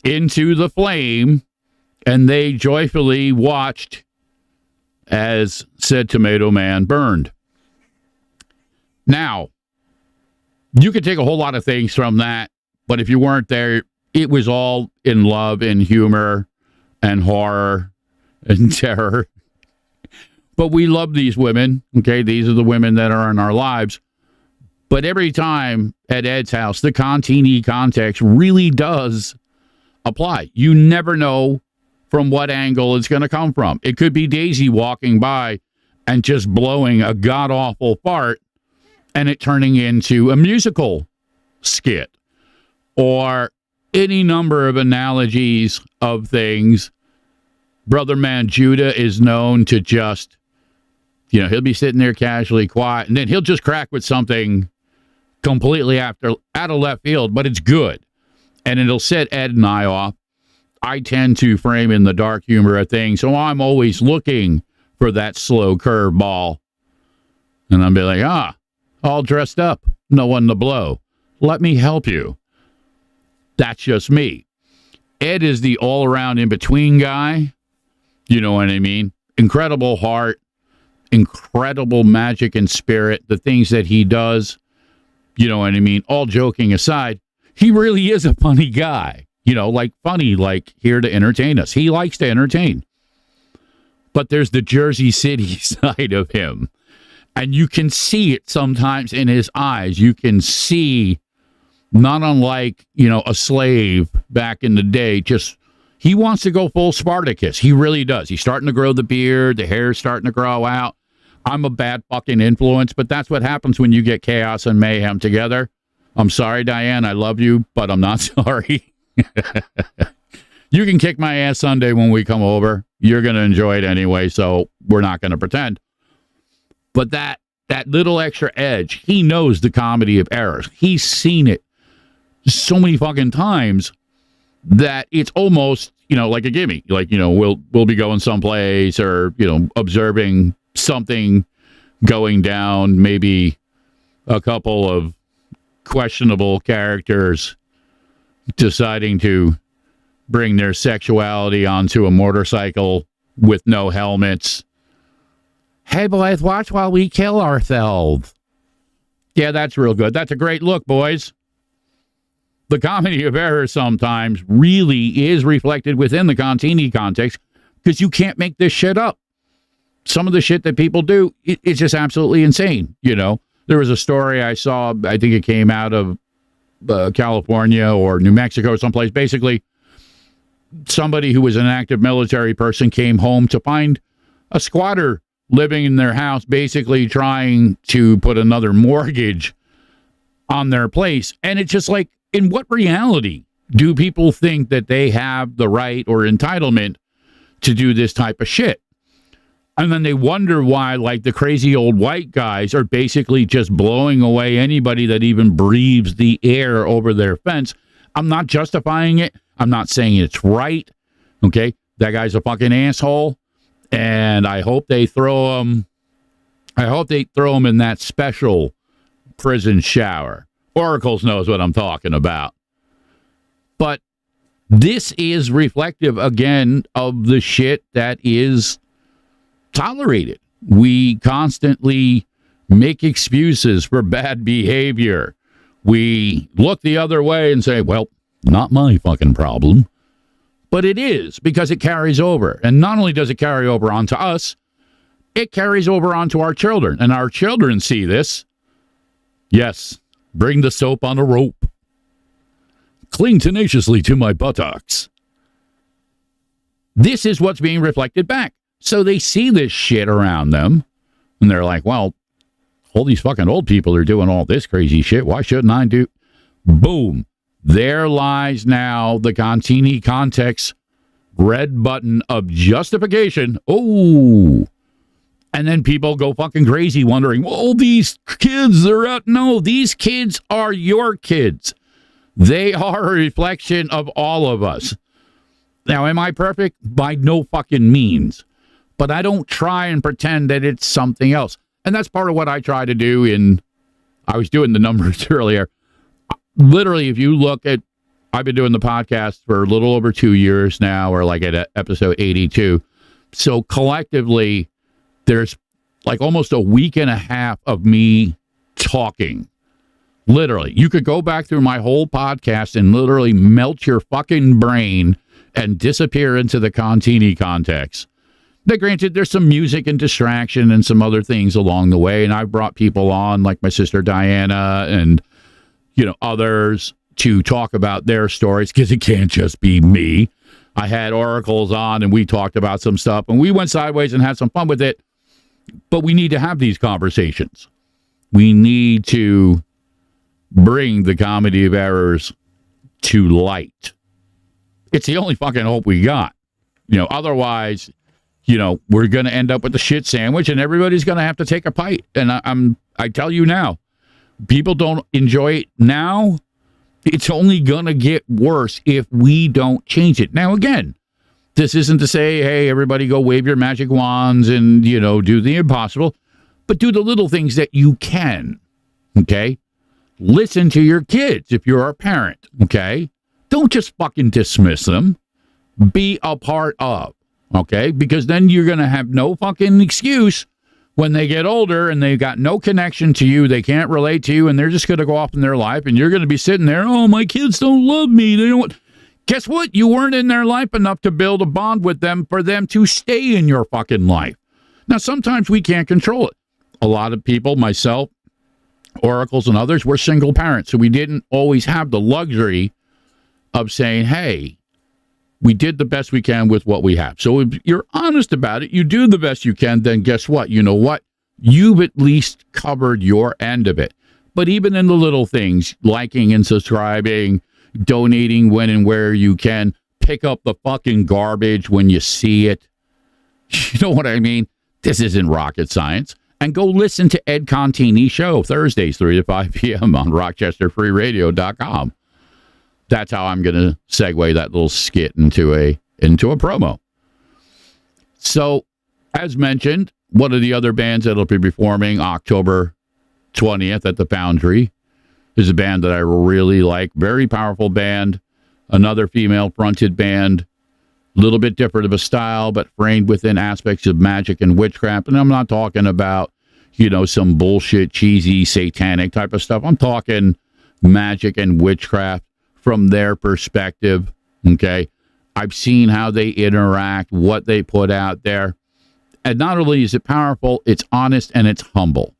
S2: into the flame, and they joyfully watched as said Tomato Man burned. Now, You could take a whole lot of things from that, but if you weren't there, it was all in love and humor and horror and terror. But we love these women, okay? These are the women that are in our lives. But every time at Ed's house, the Contini context really does apply. You never know from what angle it's going to come from. It could be Daisy walking by and just blowing a god-awful fart and it turning into a musical skit, or any number of analogies of things. Brother man Judah is known to just, he'll be sitting there casually quiet, and then he'll just crack with something completely out of left field, but it's good. And it'll set Ed and I off. I tend to frame in the dark humor of things, so I'm always looking for that slow curveball. And I'll be like, all dressed up, no one to blow. Let me help you. That's just me. Ed is the all-around in-between guy. You know what I mean? Incredible heart, incredible magic and spirit, the things that he does. You know what I mean? All joking aside, he really is a funny guy. Funny, like here to entertain us. He likes to entertain. But there's the Jersey City side of him. And you can see it sometimes in his eyes. You can see, not unlike, a slave back in the day, just he wants to go full Spartacus. He really does. He's starting to grow the beard. The hair's starting to grow out. I'm a bad fucking influence, but that's what happens when you get chaos and mayhem together. I'm sorry, Diane. I love you, but I'm not sorry. You can kick my ass Sunday when we come over. You're going to enjoy it anyway, so we're not going to pretend. But that little extra edge, he knows the comedy of errors. He's seen it so many fucking times that it's almost, like a gimme. Like, we'll be going someplace or, observing something going down, maybe a couple of questionable characters deciding to bring their sexuality onto a motorcycle with no helmets. Hey, boys, watch while we kill ourselves. Yeah, that's real good. That's a great look, boys. The comedy of errors sometimes really is reflected within the Contini context because you can't make this shit up. Some of the shit that people do, it's just absolutely insane. There was a story I saw, I think it came out of California or New Mexico or someplace. Basically, somebody who was an active military person came home to find a squatter living in their house, basically trying to put another mortgage on their place. And it's just like, in what reality do people think that they have the right or entitlement to do this type of shit? And then they wonder why, like, the crazy old white guys are basically just blowing away anybody that even breathes the air over their fence. I'm not justifying it. I'm not saying it's right. Okay? That guy's a fucking asshole. And I hope they throw him. I hope they throw him in that special prison shower. Oracles knows what I'm talking about. But this is reflective, again, of the shit that is tolerated. We constantly make excuses for bad behavior. We look the other way and say, well, not my fucking problem. But it is, because it carries over. And not only does it carry over onto us, it carries over onto our children. And our children see this. Yes, bring the soap on a rope. Cling tenaciously to my buttocks. This is what's being reflected back. So they see this shit around them, and they're like, well, all these fucking old people are doing all this crazy shit. Why shouldn't I do? Boom. There lies now the Contini context red button of justification. Oh. And then people go fucking crazy wondering, well, these kids are out. No, these kids are your kids. They are a reflection of all of us. Now, am I perfect? By no fucking means. But I don't try and pretend that it's something else. And that's part of what I try to do I was doing the numbers earlier. Literally, if you look at, I've been doing the podcast for a little over 2 years now, or like at episode 82. So collectively, there's like almost a week and a half of me talking. Literally. You could go back through my whole podcast and literally melt your fucking brain and disappear into the Contini context. Now, granted, there's some music and distraction and some other things along the way, and I've brought people on, like my sister Diana and, others, to talk about their stories, because it can't just be me. I had oracles on, and we talked about some stuff, and we went sideways and had some fun with it, but we need to have these conversations. We need to bring the comedy of errors to light. It's the only fucking hope we got. Otherwise, we're going to end up with the shit sandwich, and everybody's going to have to take a bite. And I tell you now, people don't enjoy it now. It's only going to get worse if we don't change it. Now, again, this isn't to say, hey, everybody go wave your magic wands and, do the impossible, but do the little things that you can, okay? Listen to your kids if you're a parent, okay? Don't just fucking dismiss them. Be a part of, okay? Because then you're going to have no fucking excuse when they get older and they've got no connection to you, they can't relate to you, and they're just going to go off in their life, and you're going to be sitting there, oh, my kids don't love me. They don't. Guess what? You weren't in their life enough to build a bond with them for them to stay in your fucking life. Now, sometimes we can't control it. A lot of people, myself, oracles and others, were single parents, so we didn't always have the luxury of saying, hey, we did the best we can with what we have. So if you're honest about it, you do the best you can, then guess what? You know what? You've at least covered your end of it. But even in the little things, liking and subscribing, donating when and where you can, pick up the fucking garbage when you see it. You know what I mean? This isn't rocket science. And go listen to Ed Contini's show, Thursdays, 3 to 5 p.m. on RochesterFreeRadio.com. That's how I'm going to segue that little skit into a promo. So, as mentioned, one of the other bands that'll be performing October 20th at the Foundry is a band that I really like. Very powerful band. Another female-fronted band. A little bit different of a style, but framed within aspects of magic and witchcraft. And I'm not talking about, some bullshit, cheesy, satanic type of stuff. I'm talking magic and witchcraft from their perspective, okay? I've seen how they interact, what they put out there. And not only is it powerful, it's honest and it's humble.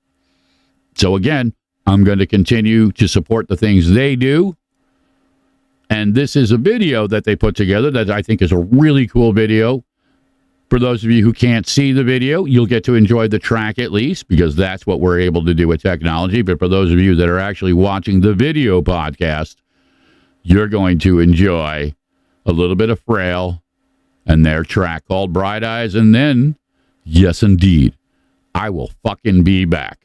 S2: So again, I'm going to continue to support the things they do. And this is a video that they put together that I think is a really cool video. For those of you who can't see the video, you'll get to enjoy the track at least, because that's what we're able to do with technology. But for those of you that are actually watching the video podcast, you're going to enjoy a little bit of Frail and their track called Bright Eyes. And then, yes, indeed, I will fucking be back.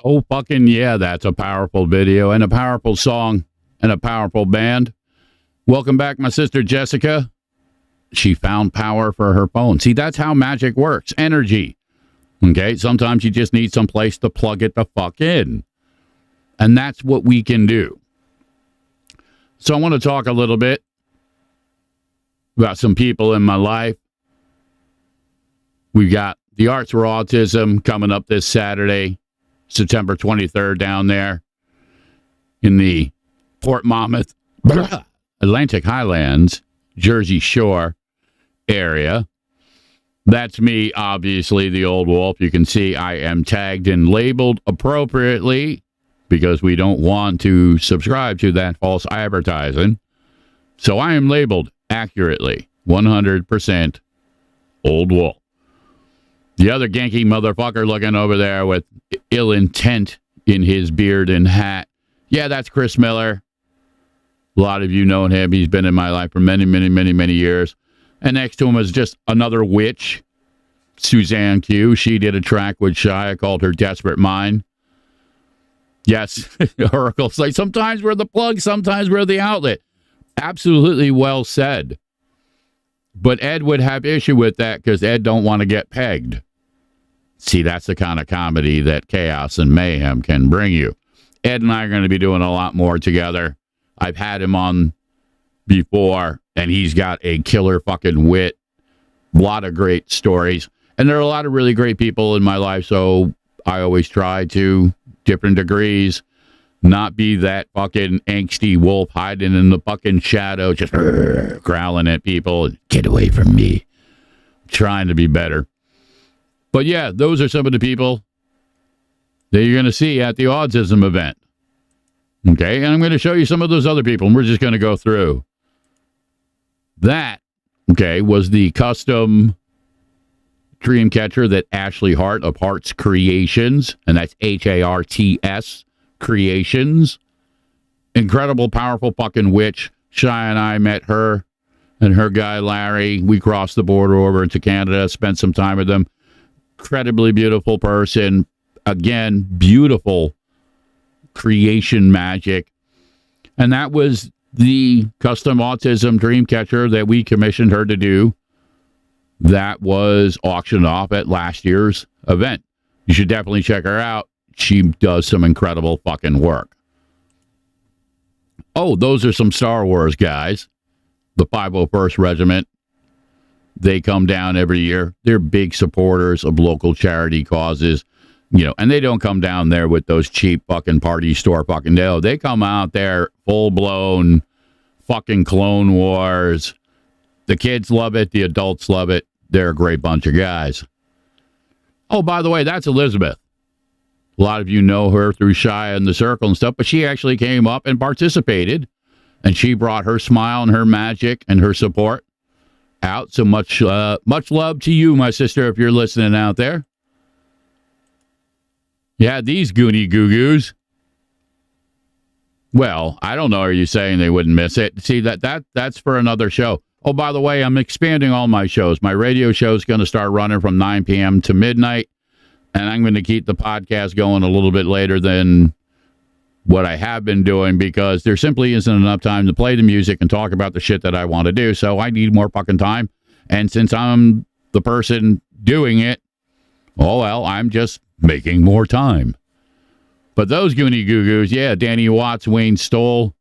S2: Oh, fucking yeah, that's a powerful video and a powerful song and a powerful band. Welcome back, my sister Jessica. She found power for her phone. See, that's how magic works. Energy. Okay, sometimes you just need some place to plug it the fuck in. And that's what we can do. So I want to talk a little bit about some people in my life. We've got the Arts for Autism coming up this Saturday, September 23rd, down there in the Port Monmouth, Atlantic Highlands, Jersey Shore area. That's me, obviously, the old wolf. You can see I am tagged and labeled appropriately because we don't want to subscribe to that false advertising. So I am labeled accurately, 100% old wolf. The other ganky motherfucker looking over there with ill intent in his beard and hat. Yeah, that's Chris Miller. A lot of you know him. He's been in my life for many, many, many, many years. And next to him is just another witch, Suzanne Q. She did a track with Shia called Her Desperate Mind. Yes, Oracle's like, sometimes we're the plug, sometimes we're the outlet. Absolutely well said. But Ed would have issue with that because Ed don't want to get pegged. See, that's the kind of comedy that chaos and mayhem can bring you. Ed and I are going to be doing a lot more together. I've had him on before, and he's got a killer fucking wit. A lot of great stories. And there are a lot of really great people in my life, so I always try to, different degrees, not be that fucking angsty wolf hiding in the fucking shadow, just growling at people. Get away from me. Trying to be better. But yeah, those are some of the people that you're going to see at the autism event. Okay, and I'm going to show you some of those other people, and we're just going to go through. That, okay, was the custom dream catcher that Ashley Hart of Hart's Creations, and that's Harts Creations. Incredible, powerful fucking witch. Shia and I met her and her guy Larry. We crossed the border over into Canada, spent some time with them. Incredibly beautiful person. Again, beautiful creation magic. And that was the custom autism dream catcher that we commissioned her to do. That was auctioned off at last year's event. You should definitely check her out. She does some incredible fucking work. Oh, those are some Star Wars guys. The 501st Regiment. They come down every year. They're big supporters of local charity causes. You know, and they don't come down there with those cheap fucking party store fucking deal. They come out there full-blown fucking Clone Wars. The kids love it. The adults love it. They're a great bunch of guys. Oh, by the way, that's Elizabeth. A lot of you know her through Shia and the Circle and stuff, but she actually came up and participated, and she brought her smile and her magic and her support out. So much love to you, my sister, if you're listening out there. Yeah, these goony goo-goos. Well, I don't know. Are you saying they wouldn't miss it? See, that's for another show. Oh, by the way, I'm expanding all my shows. My radio show is going to start running from 9 p.m. to midnight, and I'm going to keep the podcast going a little bit later than what I have been doing because there simply isn't enough time to play the music and talk about the shit that I want to do. So I need more fucking time. And since I'm the person doing it, oh, well, I'm just making more time. But those goony goo-goos, yeah, Danny Watts, Wayne Stoll,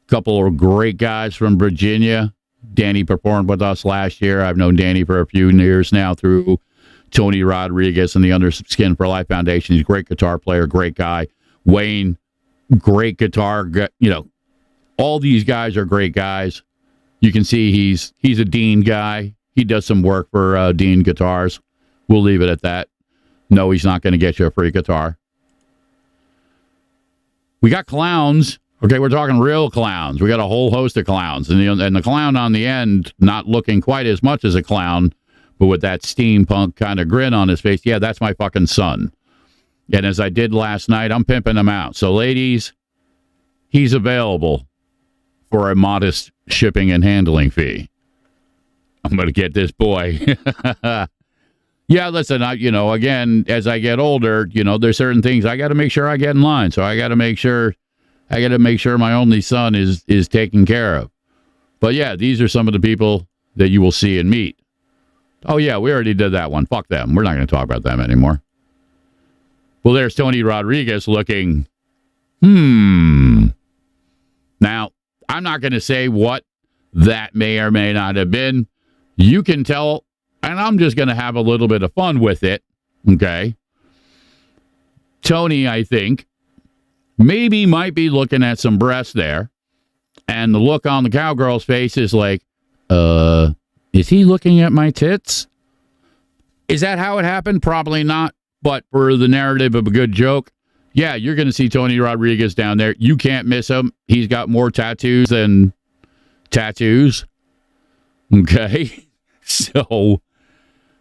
S2: a couple of great guys from Virginia. Danny performed with us last year. I've known Danny for a few years now through Tony Rodriguez and the Underskin for Life Foundation. He's a great guitar player, great guy. Wayne, great guitar. You know, all these guys are great guys. You can see he's a Dean guy. He does some work for Dean Guitars. We'll leave it at that. No, he's not going to get you a free guitar. We got clowns. Okay, we're talking real clowns. We got a whole host of clowns. And the clown on the end, not looking quite as much as a clown, but with that steampunk kind of grin on his face. Yeah, that's my fucking son. And as I did last night, I'm pimping him out. So, ladies, he's available for a modest shipping and handling fee. I'm going to get this boy. Yeah, listen, again, as I get older, there's certain things I got to make sure I get in line. So I got to make sure my only son is taken care of. But yeah, these are some of the people that you will see and meet. Oh yeah, we already did that one. Fuck them. We're not going to talk about them anymore. Well, there's Tony Rodriguez looking, Now, I'm not going to say what that may or may not have been. You can tell, and I'm just going to have a little bit of fun with it, okay? Tony, I think, maybe might be looking at some breasts there, and the look on the cowgirl's face is like, is he looking at my tits? Is that how it happened? Probably not, but for the narrative of a good joke, yeah, you're going to see Tony Rodriguez down there. You can't miss him. He's got more tattoos than tattoos, okay? So,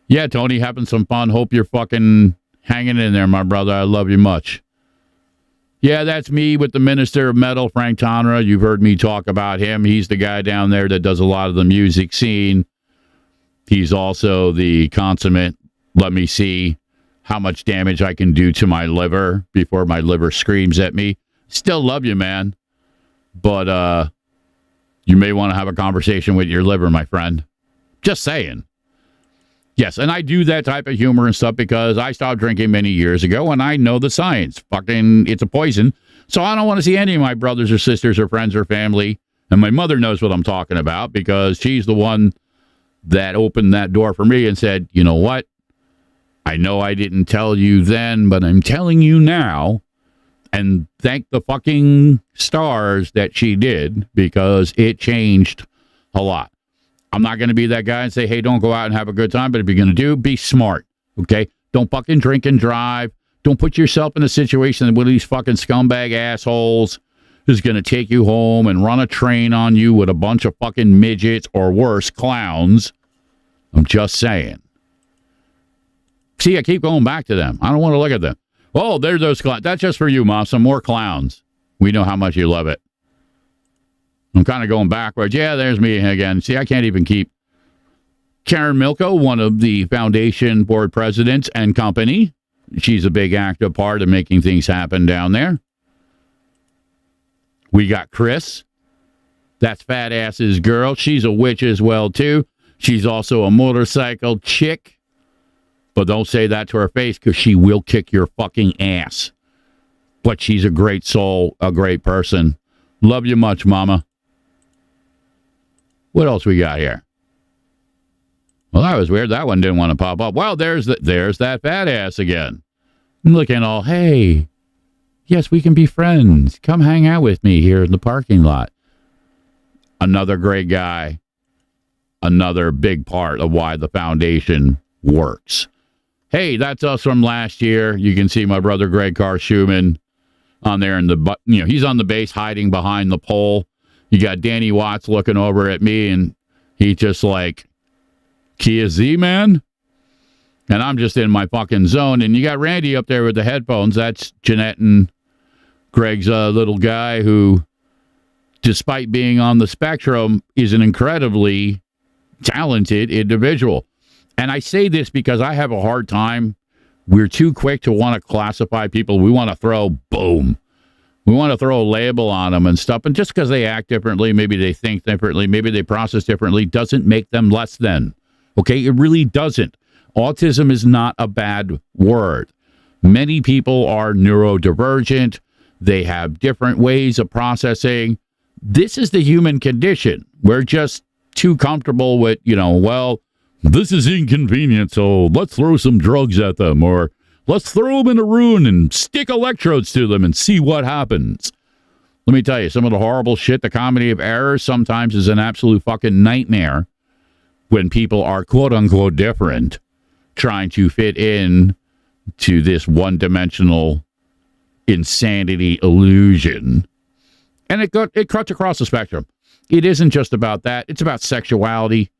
S2: yeah, Tony, having some fun. Hope you're fucking hanging in there, my brother. I love you much. Yeah, that's me with the Minister of Metal, Frank Tonra. You've heard me talk about him. He's the guy down there that does a lot of the music scene. He's also the consummate, let me see how much damage I can do to my liver before my liver screams at me. Still love you, man. But you may want to have a conversation with your liver, my friend. Just saying. Yes, and I do that type of humor and stuff because I stopped drinking many years ago, and I know the science. Fucking, it's a poison. So I don't want to see any of my brothers or sisters or friends or family. And my mother knows what I'm talking about because she's the one that opened that door for me and said, you know what? I know I didn't tell you then, but I'm telling you now. And thank the fucking stars that she did because it changed a lot. I'm not going to be that guy and say, hey, don't go out and have a good time. But if you're going to do, be smart, okay? Don't fucking drink and drive. Don't put yourself in a situation with these fucking scumbag assholes who's going to take you home and run a train on you with a bunch of fucking midgets or worse, clowns. I'm just saying. See, I keep going back to them. I don't want to look at them. Oh, there's those clowns. That's just for you, Mom. Some more clowns. We know how much you love it. I'm kind of going backwards. Yeah, there's me again. See, I can't even keep. Karen Milko, one of the foundation board presidents and company. She's a big active part of making things happen down there. We got Chris. That's Fat Ass's girl. She's a witch as well, too. She's also a motorcycle chick. But don't say that to her face because she will kick your fucking ass. But she's a great soul, a great person. Love you much, Mama. What else we got here? Well, that was weird. That one didn't want to pop up. Well, there's that fat ass again. I'm looking all, hey, yes, we can be friends. Come hang out with me here in the parking lot. Another great guy. Another big part of why the foundation works. Hey, that's us from last year. You can see my brother Greg Carr Schumann on there in the, he's on the base hiding behind the pole. You got Danny Watts looking over at me, and he's just like, Kia Z, man? And I'm just in my fucking zone. And you got Randy up there with the headphones. That's Jeanette and Greg's little guy who, despite being on the spectrum, is an incredibly talented individual. And I say this because I have a hard time. We're too quick to want to classify people. We want to throw, boom. We want to throw a label on them and stuff. And just because they act differently, maybe they think differently, maybe they process differently, doesn't make them less than. Okay? It really doesn't. Autism is not a bad word. Many people are neurodivergent. They have different ways of processing. This is the human condition. We're just too comfortable with, well, this is inconvenient, so let's throw some drugs at them, or let's throw them in a room and stick electrodes to them and see what happens. Let me tell you, some of the horrible shit, the comedy of errors sometimes is an absolute fucking nightmare when people are quote-unquote different, trying to fit in to this one-dimensional insanity illusion. And it cuts across the spectrum. It isn't just about that. It's about sexuality.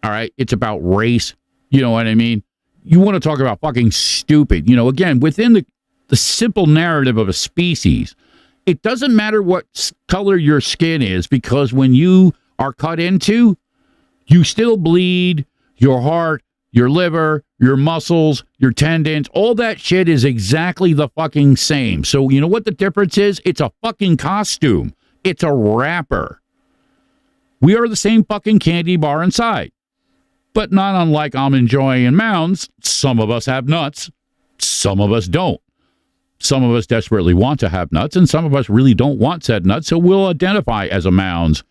S2: All right? It's about race. You know what I mean? You want to talk about fucking stupid. Again, within the simple narrative of a species, it doesn't matter what color your skin is, because when you are cut into, you still bleed, your heart, your liver, your muscles, your tendons, all that shit is exactly the fucking same. So you know what the difference is? It's a fucking costume. It's a wrapper. We are the same fucking candy bar inside. But not unlike almond joy and mounds, some of us have nuts, some of us don't. Some of us desperately want to have nuts, and some of us really don't want said nuts, so we'll identify as a mounds.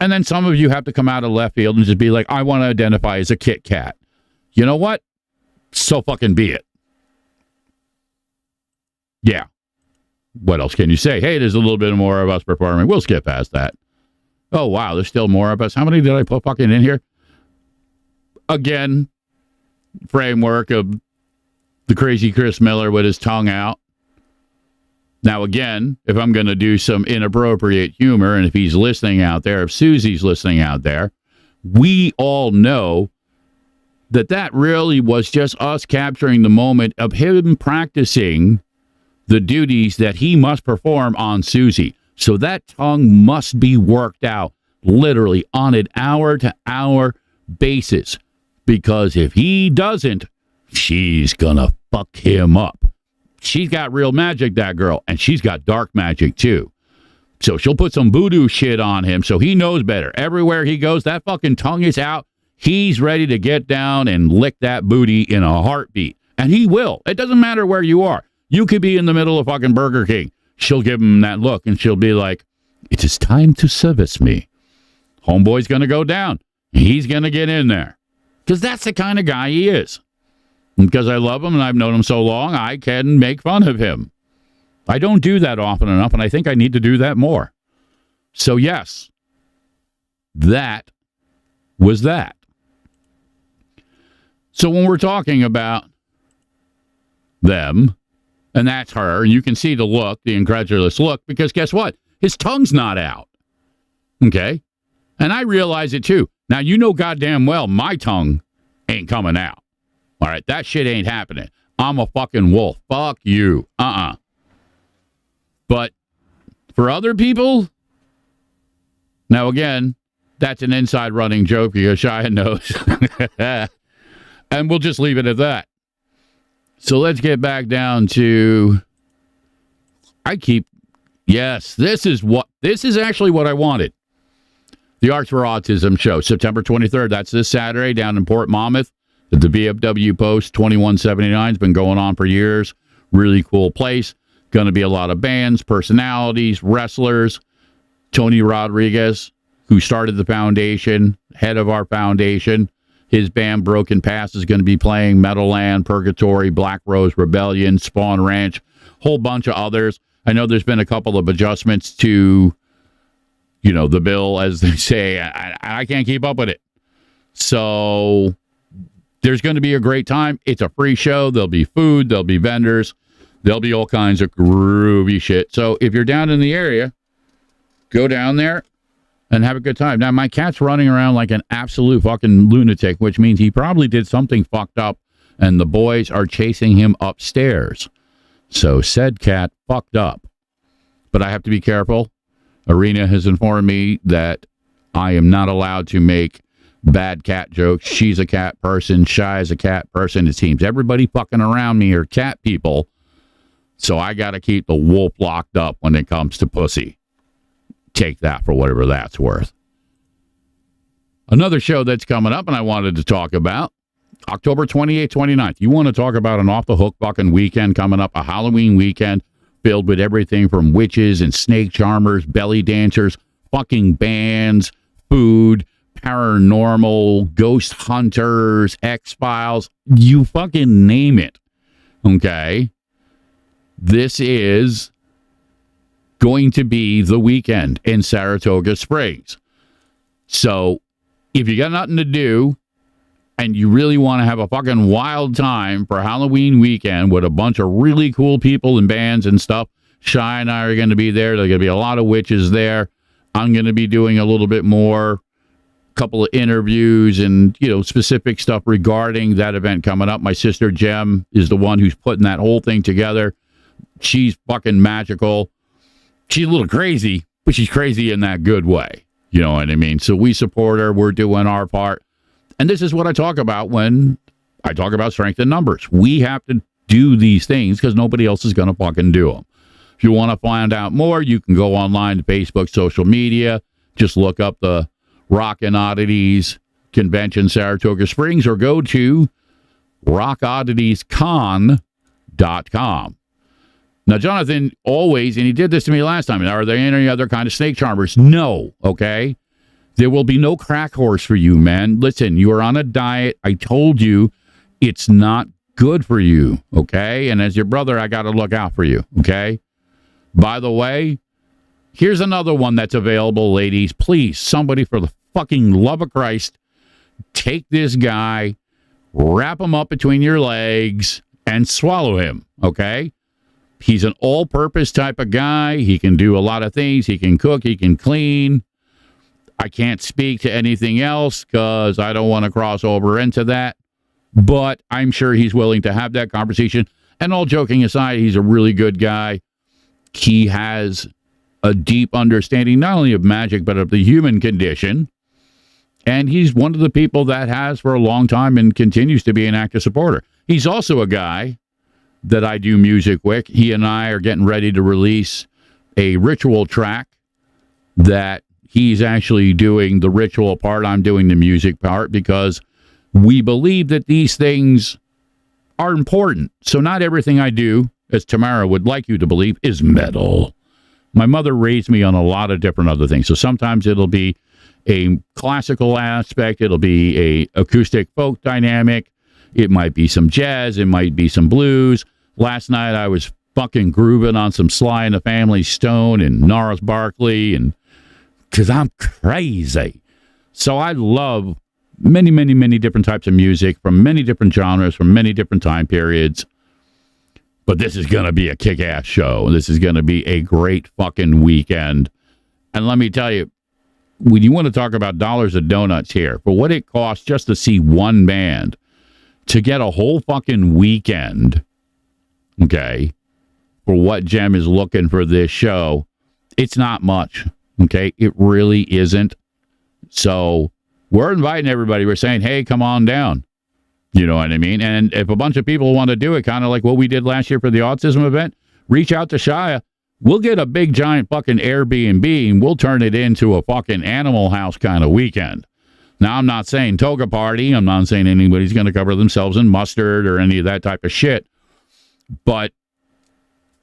S2: And then some of you have to come out of left field and just be like, I want to identify as a Kit Kat. You know what? So fucking be it. Yeah. What else can you say? Hey, there's a little bit more of us performing. We'll skip past that. Oh, wow, there's still more of us. How many did I put fucking in here? Again, framework of the crazy Chris Miller with his tongue out. Now, again, if I'm going to do some inappropriate humor, and if he's listening out there, if Susie's listening out there, we all know that really was just us capturing the moment of him practicing the duties that he must perform on Susie. So that tongue must be worked out literally on an hour-to-hour basis. Because if he doesn't, she's going to fuck him up. She's got real magic, that girl, and she's got dark magic, too. So she'll put some voodoo shit on him so he knows better. Everywhere he goes, that fucking tongue is out. He's ready to get down and lick that booty in a heartbeat. And he will. It doesn't matter where you are. You could be in the middle of fucking Burger King. She'll give him that look, and she'll be like, it is time to service me. Homeboy's going to go down. He's going to get in there. Because that's the kind of guy he is. And because I love him and I've known him so long, I can make fun of him. I don't do that often enough, and I think I need to do that more. So, yes, that was that. So when we're talking about them, and that's her, and you can see the look, the incredulous look, because guess what? His tongue's not out. Okay? And I realize it too. Now, you know goddamn well my tongue ain't coming out. All right? That shit ain't happening. I'm a fucking wolf. Fuck you. But for other people, now again, that's an inside running joke because Cheyenne knows. And we'll just leave it at that. So let's get back down to, this is actually what I wanted. The Arts for Autism show, September 23rd. That's this Saturday down in Port Monmouth at the VFW Post 2179. It's been going on for years. Really cool place. Going to be a lot of bands, personalities, wrestlers. Tony Rodriguez, who started the foundation, head of our foundation. His band Broken Past is going to be playing Meadowland, Purgatory, Black Rose Rebellion, Spawn Ranch, whole bunch of others. I know there's been a couple of adjustments to, the bill, as they say. I can't keep up with it. So there's going to be a great time. It's a free show. There'll be food. There'll be vendors. There'll be all kinds of groovy shit. So if you're down in the area, go down there and have a good time. Now, my cat's running around like an absolute fucking lunatic, which means he probably did something fucked up, and the boys are chasing him upstairs. So said cat fucked up. But I have to be careful. Arena has informed me that I am not allowed to make bad cat jokes. She's a cat person. Shy is a cat person. It seems everybody fucking around me are cat people. So I got to keep the wolf locked up when it comes to pussy. Take that for whatever that's worth. Another show that's coming up and I wanted to talk about, October 28th, 29th. You want to talk about an off-the-hook fucking weekend coming up, a Halloween weekend filled with everything from witches and snake charmers, belly dancers, fucking bands, food, paranormal, ghost hunters, X-Files, you fucking name it. Okay? This is going to be the weekend in Saratoga Springs. So if you got nothing to do and you really want to have a fucking wild time for Halloween weekend with a bunch of really cool people and bands and stuff, Shy and I are going to be there. There's going to be a lot of witches there. I'm going to be doing a little bit more, couple of interviews and, specific stuff regarding that event coming up. My sister Jem is the one who's putting that whole thing together. She's fucking magical. She's a little crazy, but she's crazy in that good way. You know what I mean? So we support her. We're doing our part. And this is what I talk about when I talk about strength in numbers. We have to do these things because nobody else is going to fucking do them. If you want to find out more, you can go online to Facebook, social media. Just look up the Rockin' Oddities Convention, Saratoga Springs, or go to rockodditiescon.com. Now, Jonathan always, and he did this to me last time, are there any other kind of snake charmers? No, okay? There will be no crack horse for you, man. Listen, you are on a diet. I told you it's not good for you, okay? And as your brother, I got to look out for you, okay? By the way, here's another one that's available, ladies. Please, somebody, for the fucking love of Christ, take this guy, wrap him up between your legs, and swallow him, okay? He's an all-purpose type of guy. He can do a lot of things. He can cook. He can clean. I can't speak to anything else because I don't want to cross over into that. But I'm sure he's willing to have that conversation. And all joking aside, he's a really good guy. He has a deep understanding not only of magic, but of the human condition. And he's one of the people that has for a long time and continues to be an active supporter. He's also a guy that I do music with. He and I are getting ready to release a ritual track that he's actually doing the ritual part. I'm doing the music part because we believe that these things are important. So not everything I do, as Tamara would like you to believe, is metal. My mother raised me on a lot of different other things. So sometimes it'll be a classical aspect. It'll be a acoustic folk dynamic. It might be some jazz. It might be some blues. Last night I was fucking grooving on some Sly and the Family Stone and Gnarls Barkley, and because I'm crazy. So I love many, many, many different types of music from many different genres, from many different time periods. But this is going to be a kick-ass show. This is going to be a great fucking weekend. And let me tell you, when you want to talk about dollars of donuts here, for what it costs just to see one band, to get a whole fucking weekend, okay, for what Jem is looking for this show, it's not much, okay? It really isn't. So we're inviting everybody. We're saying, hey, come on down. You know what I mean? And if a bunch of people want to do it, kind of like what we did last year for the autism event, reach out to Shia. We'll get a big, giant fucking Airbnb, and we'll turn it into a fucking Animal House kind of weekend. Now, I'm not saying toga party. I'm not saying anybody's going to cover themselves in mustard or any of that type of shit. But,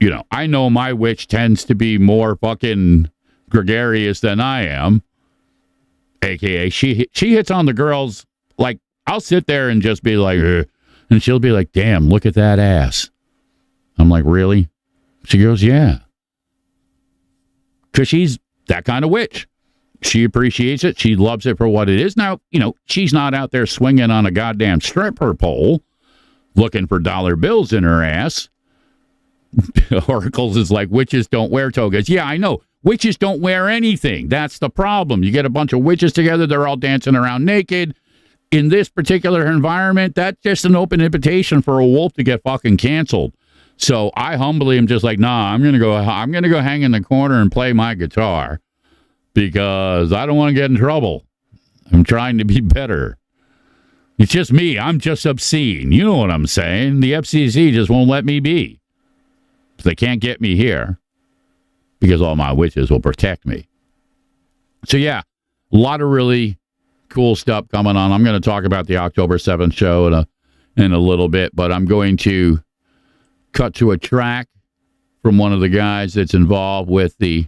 S2: you know, I know my witch tends to be more fucking gregarious than I am. AKA, she hits on the girls. Like, I'll sit there and just be like, ugh. And she'll be like, damn, look at that ass. I'm like, really? She goes, yeah. Because she's that kind of witch. She appreciates it. She loves it for what it is. Now, you know, she's not out there swinging on a goddamn stripper pole looking for dollar bills in her ass. Oracles is like, witches don't wear togas. Yeah, I know. Witches don't wear anything. That's the problem. You get a bunch of witches together. They're all dancing around naked. In this particular environment, that's just an open invitation for a wolf to get fucking canceled. So I humbly am just like, nah, I'm gonna go hang in the corner and play my guitar because I don't want to get in trouble. I'm trying to be better. It's just me. I'm just obscene. You know what I'm saying? The FCC just won't let me be. They can't get me here because all my witches will protect me. So yeah, a lot of really cool stuff coming on. I'm going to talk about the October 7th show in a little bit, but I'm going to cut to a track from one of the guys that's involved with the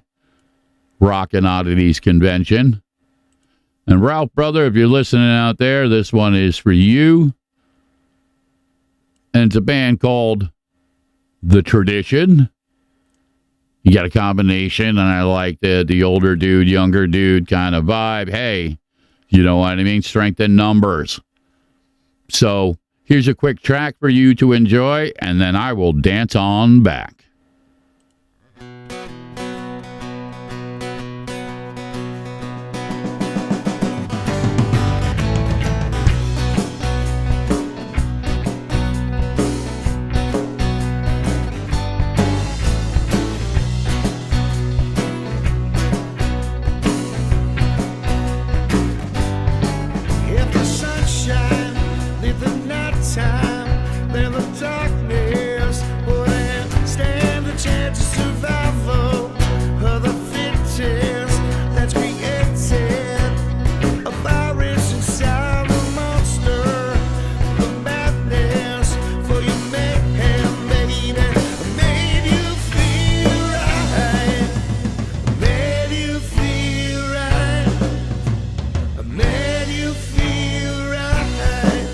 S2: Rockin' Oddities convention. And Ralph, brother, if you're listening out there, this one is for you. And it's a band called The Tradition. You got a combination, and I like the older dude, younger dude kind of vibe. Hey, you know what I mean? Strength in numbers. So here's a quick track for you to enjoy, and then I will dance on back.
S3: If the sunshine leave the night
S1: time, then the darkness wouldn't stand a chance of survival of the fittest that's created a virus inside the monster, the madness for your mayhem, baby. Made you feel right, made you feel right, made you feel right,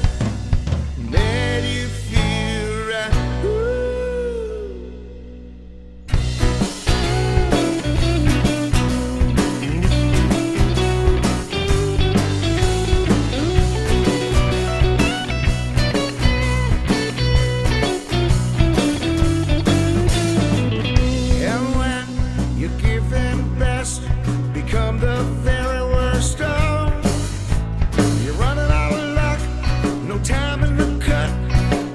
S1: made you feel right. Ooh. And when you give them best, become the very worst of. You're running out of luck, no time in the cut.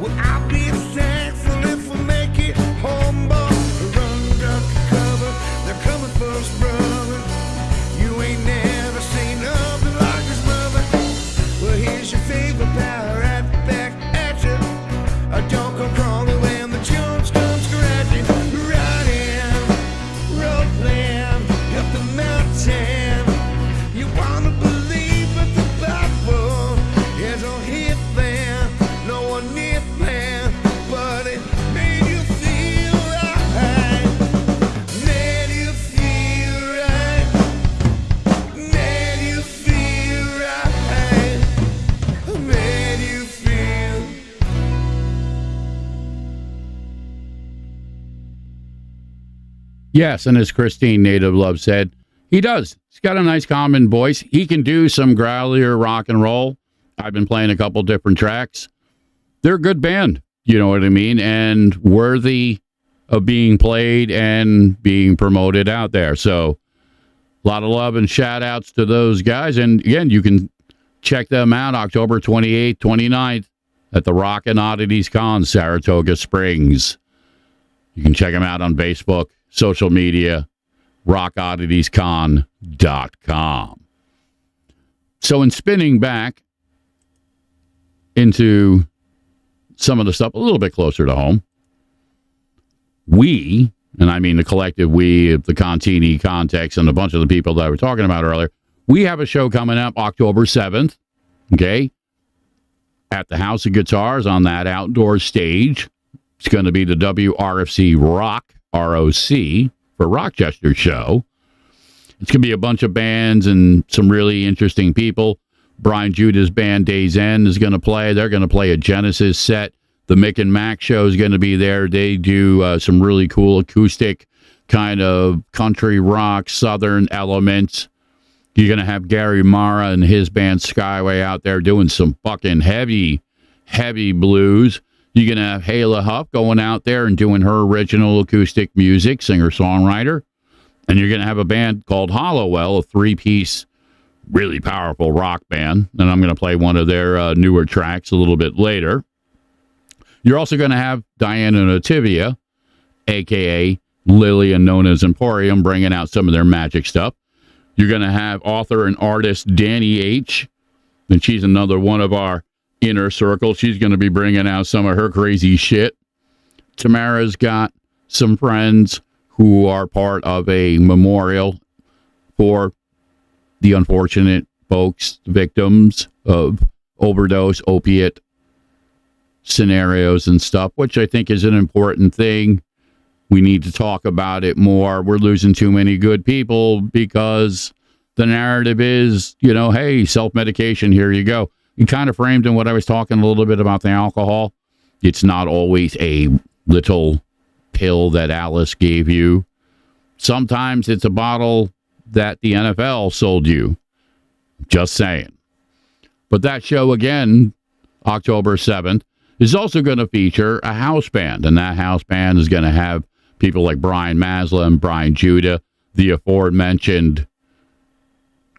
S1: Well, I'll be thankful if we make it home, but run duck cover, they're coming for us, brother. You ain't never seen nothing like this, brother. Well, here's your favorite power right back at you. Don't come crawling when the Jones comes scratching. Riding, rolling up the mountain. You wanna believe, but the Bible is on hit there. No one near there, but it made you feel right. Made you feel right. Made you feel right. Made you feel.
S2: Yes, and as Christine Native Love said, he does. He's got a nice common voice. He can do some growlier rock and roll. I've been playing a couple different tracks. They're a good band, you know what I mean, and worthy of being played and being promoted out there. So a lot of love and shout outs to those guys. And again, you can check them out October 28th, 29th at the Rock and Oddities Con, Saratoga Springs. You can check them out on Facebook, social media, rockodditiescon.com. So in spinning back into some of the stuff a little bit closer to home, we, and I mean the collective we of the Contini context and a bunch of the people that I was talking about earlier, we have a show coming up October 7th, okay, at the House of Guitars on that outdoor stage. It's going to be the WRFC Rock, ROC, for Rochester show. It's going to be a bunch of bands and some really interesting people. Brian Judah's band Days End is going to play. They're going to play a Genesis set. The Mick and Mac show is going to be there. They do some really cool acoustic kind of country rock, southern elements. You're going to have Gary Mara and his band Skyway out there doing some fucking heavy, heavy blues. You're going to have Hayla Huff going out there and doing her original acoustic music, singer-songwriter. And you're going to have a band called Hollowell, a three-piece, really powerful rock band. And I'm going to play one of their newer tracks a little bit later. You're also going to have Diana Nativia, a.k.a. Lillian, known as Emporium, bringing out some of their magic stuff. You're going to have author and artist Danny H., and she's another one of our inner circle. She's going to be bringing out some of her crazy shit. Tamara's got some friends who are part of a memorial for the unfortunate folks, victims of overdose, opiate scenarios and stuff, which I think is an important thing. We need to talk about it more. We're losing too many good people because the narrative is, you know, hey, self-medication, here you go. You kind of framed in what I was talking a little bit about the alcohol. It's not always a little pill that Alice gave you. Sometimes it's a bottle that the NFL sold you. Just saying. But that show, again, October 7th, is also going to feature a house band. And that house band is going to have people like Brian Masla and Brian Judah, the aforementioned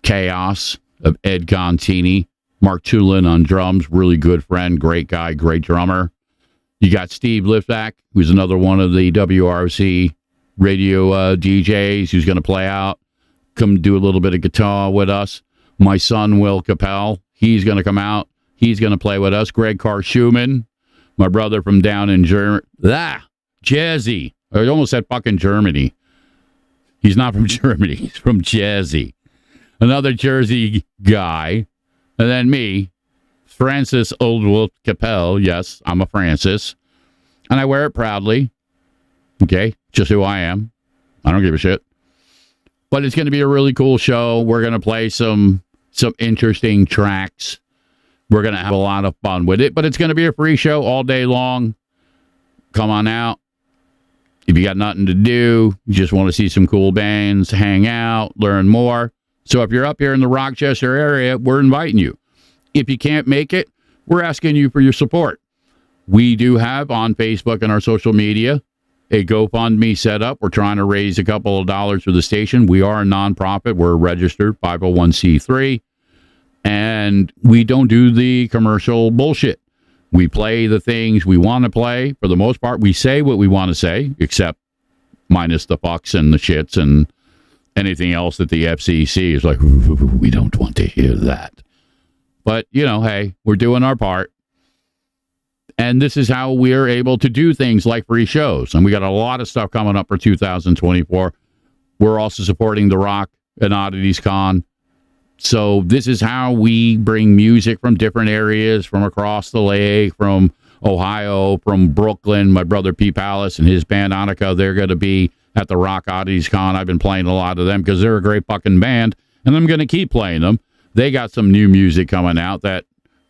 S2: Chaos of Ed Contini, Mark Tulin on drums, really good friend, great guy, great drummer. You got Steve Litvak, who's another one of the WRC radio DJs who's going to play out, come do a little bit of guitar with us. My son, Will Capel, he's going to come out He's going to play with us. Greg Schumann, my brother from down in Jersey. I almost said fucking Germany. He's not from Germany. He's from Jersey. Another Jersey guy. And then me, Francis Oldwolf Capel. Yes, I'm a Francis. And I wear it proudly. Okay, just who I am. I don't give a shit. But it's going to be a really cool show. We're going to play some interesting tracks. We're going to have a lot of fun with it. But it's going to be a free show all day long. Come on out. If you got nothing to do, you just want to see some cool bands, hang out, learn more. So if you're up here in the Rochester area, we're inviting you. If you can't make it, we're asking you for your support. We do have on Facebook and our social media a GoFundMe set up. We're trying to raise a couple of dollars for the station. We are a nonprofit. We're registered 501c3. And we don't do the commercial bullshit. We play the things we want to play. For the most part, we say what we want to say, except minus the fucks and the shits and anything else that the FCC is like, we don't want to hear that. But, hey, we're doing our part. And this is how we're able to do things like free shows. And we got a lot of stuff coming up for 2024. We're also supporting the Rock and Oddities Con. So this is how we bring music from different areas, from across the lake, from Ohio, from Brooklyn. My brother P. Palace and his band Annika, they're going to be at the Rock Oddities Con. I've been playing a lot of them because they're a great fucking band. And I'm going to keep playing them. They got some new music coming out that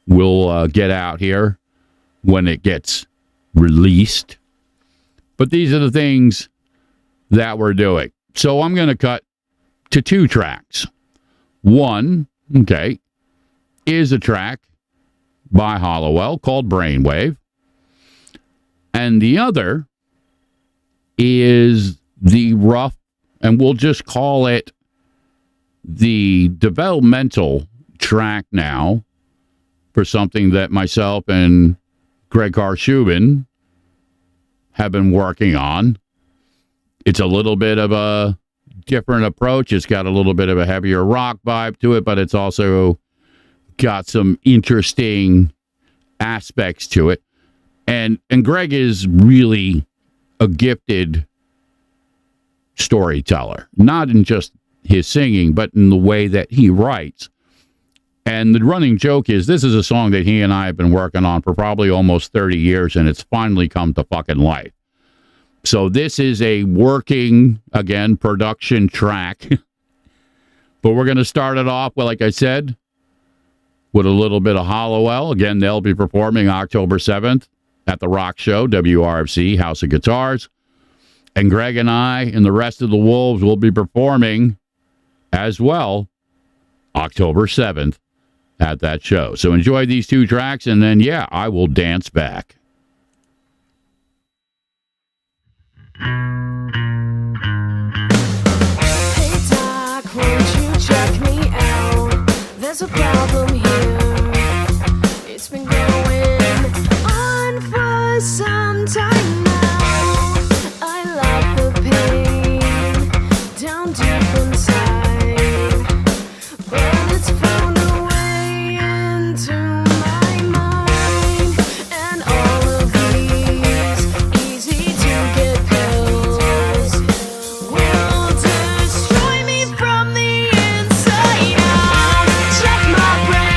S2: will get out here when it gets released. But these are the things that we're doing. So I'm going to cut to two tracks. One, is a track by Hollowell called Brainwave. And the other is the rough, and we'll just call it the developmental track now for something that myself and Greg Schumann have been working on. It's a little bit of a different approach. It's got a little bit of a heavier rock vibe to it, but it's also got some interesting aspects to it. And Greg is really a gifted storyteller, not in just his singing, but in the way that he writes. And the running joke is this is a song that he and I have been working on for probably almost 30 years, and it's finally come to fucking life. So this is a working, again, production track. But we're going to start it off, well, like I said, with a little bit of Hollowell. Again, they'll be performing October 7th at the Rock Show, WRFC, House of Guitars. And Greg and I and the rest of the Wolves will be performing as well October 7th at that show. So enjoy these two tracks, and then, I will dance back.
S3: Hey Doc, won't you check me out? There's a problem here. It's been going on for some time now. I like the pain down deep inside, but it's found a way into my mind. And all of these easy to get pills will destroy me from the inside out. Check my brain.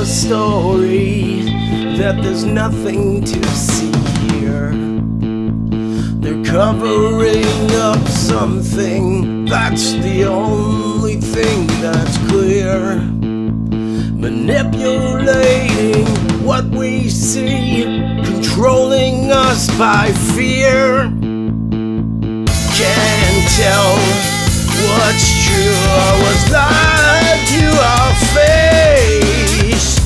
S4: Story that there's nothing to see here. They're covering up something, that's the only thing that's clear. Manipulating what we see, controlling us by fear. Can't tell what's true or what's lied to our face.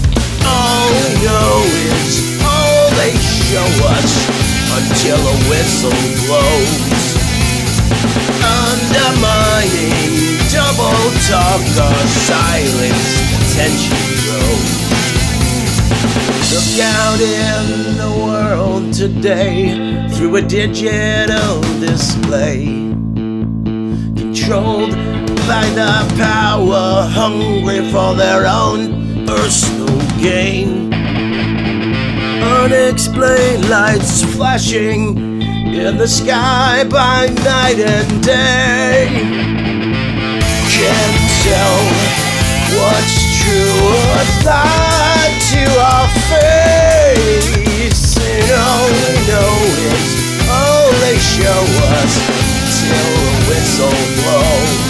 S4: All we know is all they show us until a whistle blows. Undermining, double talk or silence, the tension grows. Look out in the world today through a digital display, controlled by the power, hungry for their own personal gain. Unexplained lights flashing in the sky by night and day. Can't tell what's true or lied to our face. And all we know is all they show us till the whistle blows.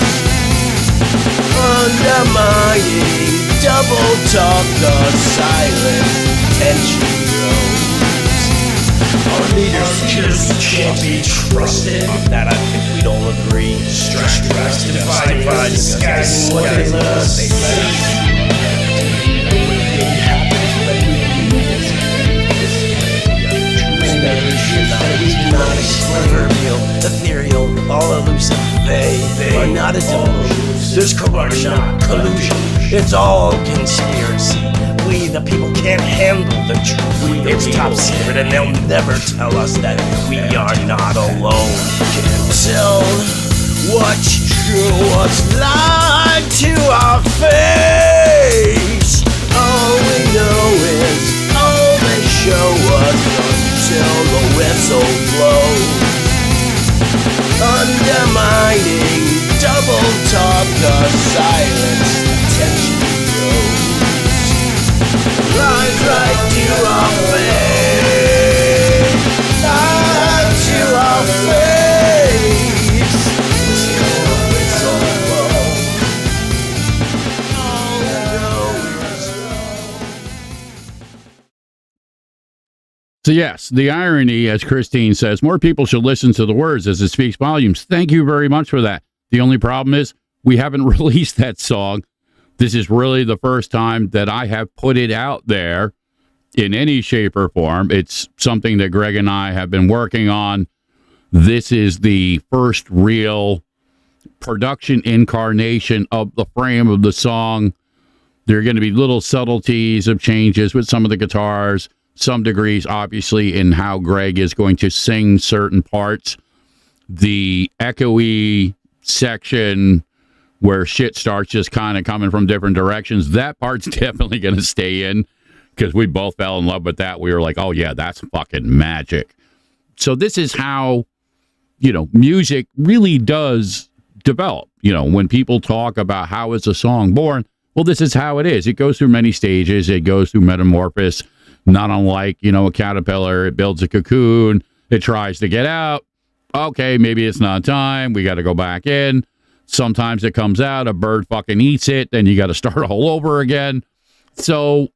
S4: Undermining, double talk or silence, tension grows. Our leaders just can't be trusted. That I think we'd all agree. Stressed, divided, disguising what they love, they say. Proverbial, ethereal, all elusive. They are not a delusion. There's corruption, collusion. It's all conspiracy. We, the people, can't handle the truth. It's top secret, and they'll never tell us that we are not alone. Can't tell what's true, what's lied to our face. All we know is all they show us until the whistle blows. Undermining, double talk or silence, tension grows. Lies right to our face, lies to our face, till the whistle blows. All we know is
S2: So yes, the irony, as Christine says, more people should listen to the words as it speaks volumes. Thank you very much for that. The only problem is we haven't released that song. This is really the first time that I have put it out there in any shape or form. It's something that Greg and I have been working on. This is the first real production incarnation of the frame of the song. There are going to be little subtleties of changes with some of the guitars, some degrees, obviously, in how Greg is going to sing certain parts. The echoey section where shit starts just kind of coming from different directions, that part's definitely going to stay in because we both fell in love with that. We were like, oh, yeah, that's fucking magic. So this is how, music really does develop. When people talk about how is a song born, well, this is how it is. It goes through many stages. It goes through metamorphosis. Not unlike, a caterpillar, it builds a cocoon, it tries to get out. Okay, maybe it's not time. We got to go back in. Sometimes it comes out, a bird fucking eats it, then you got to start all over again. So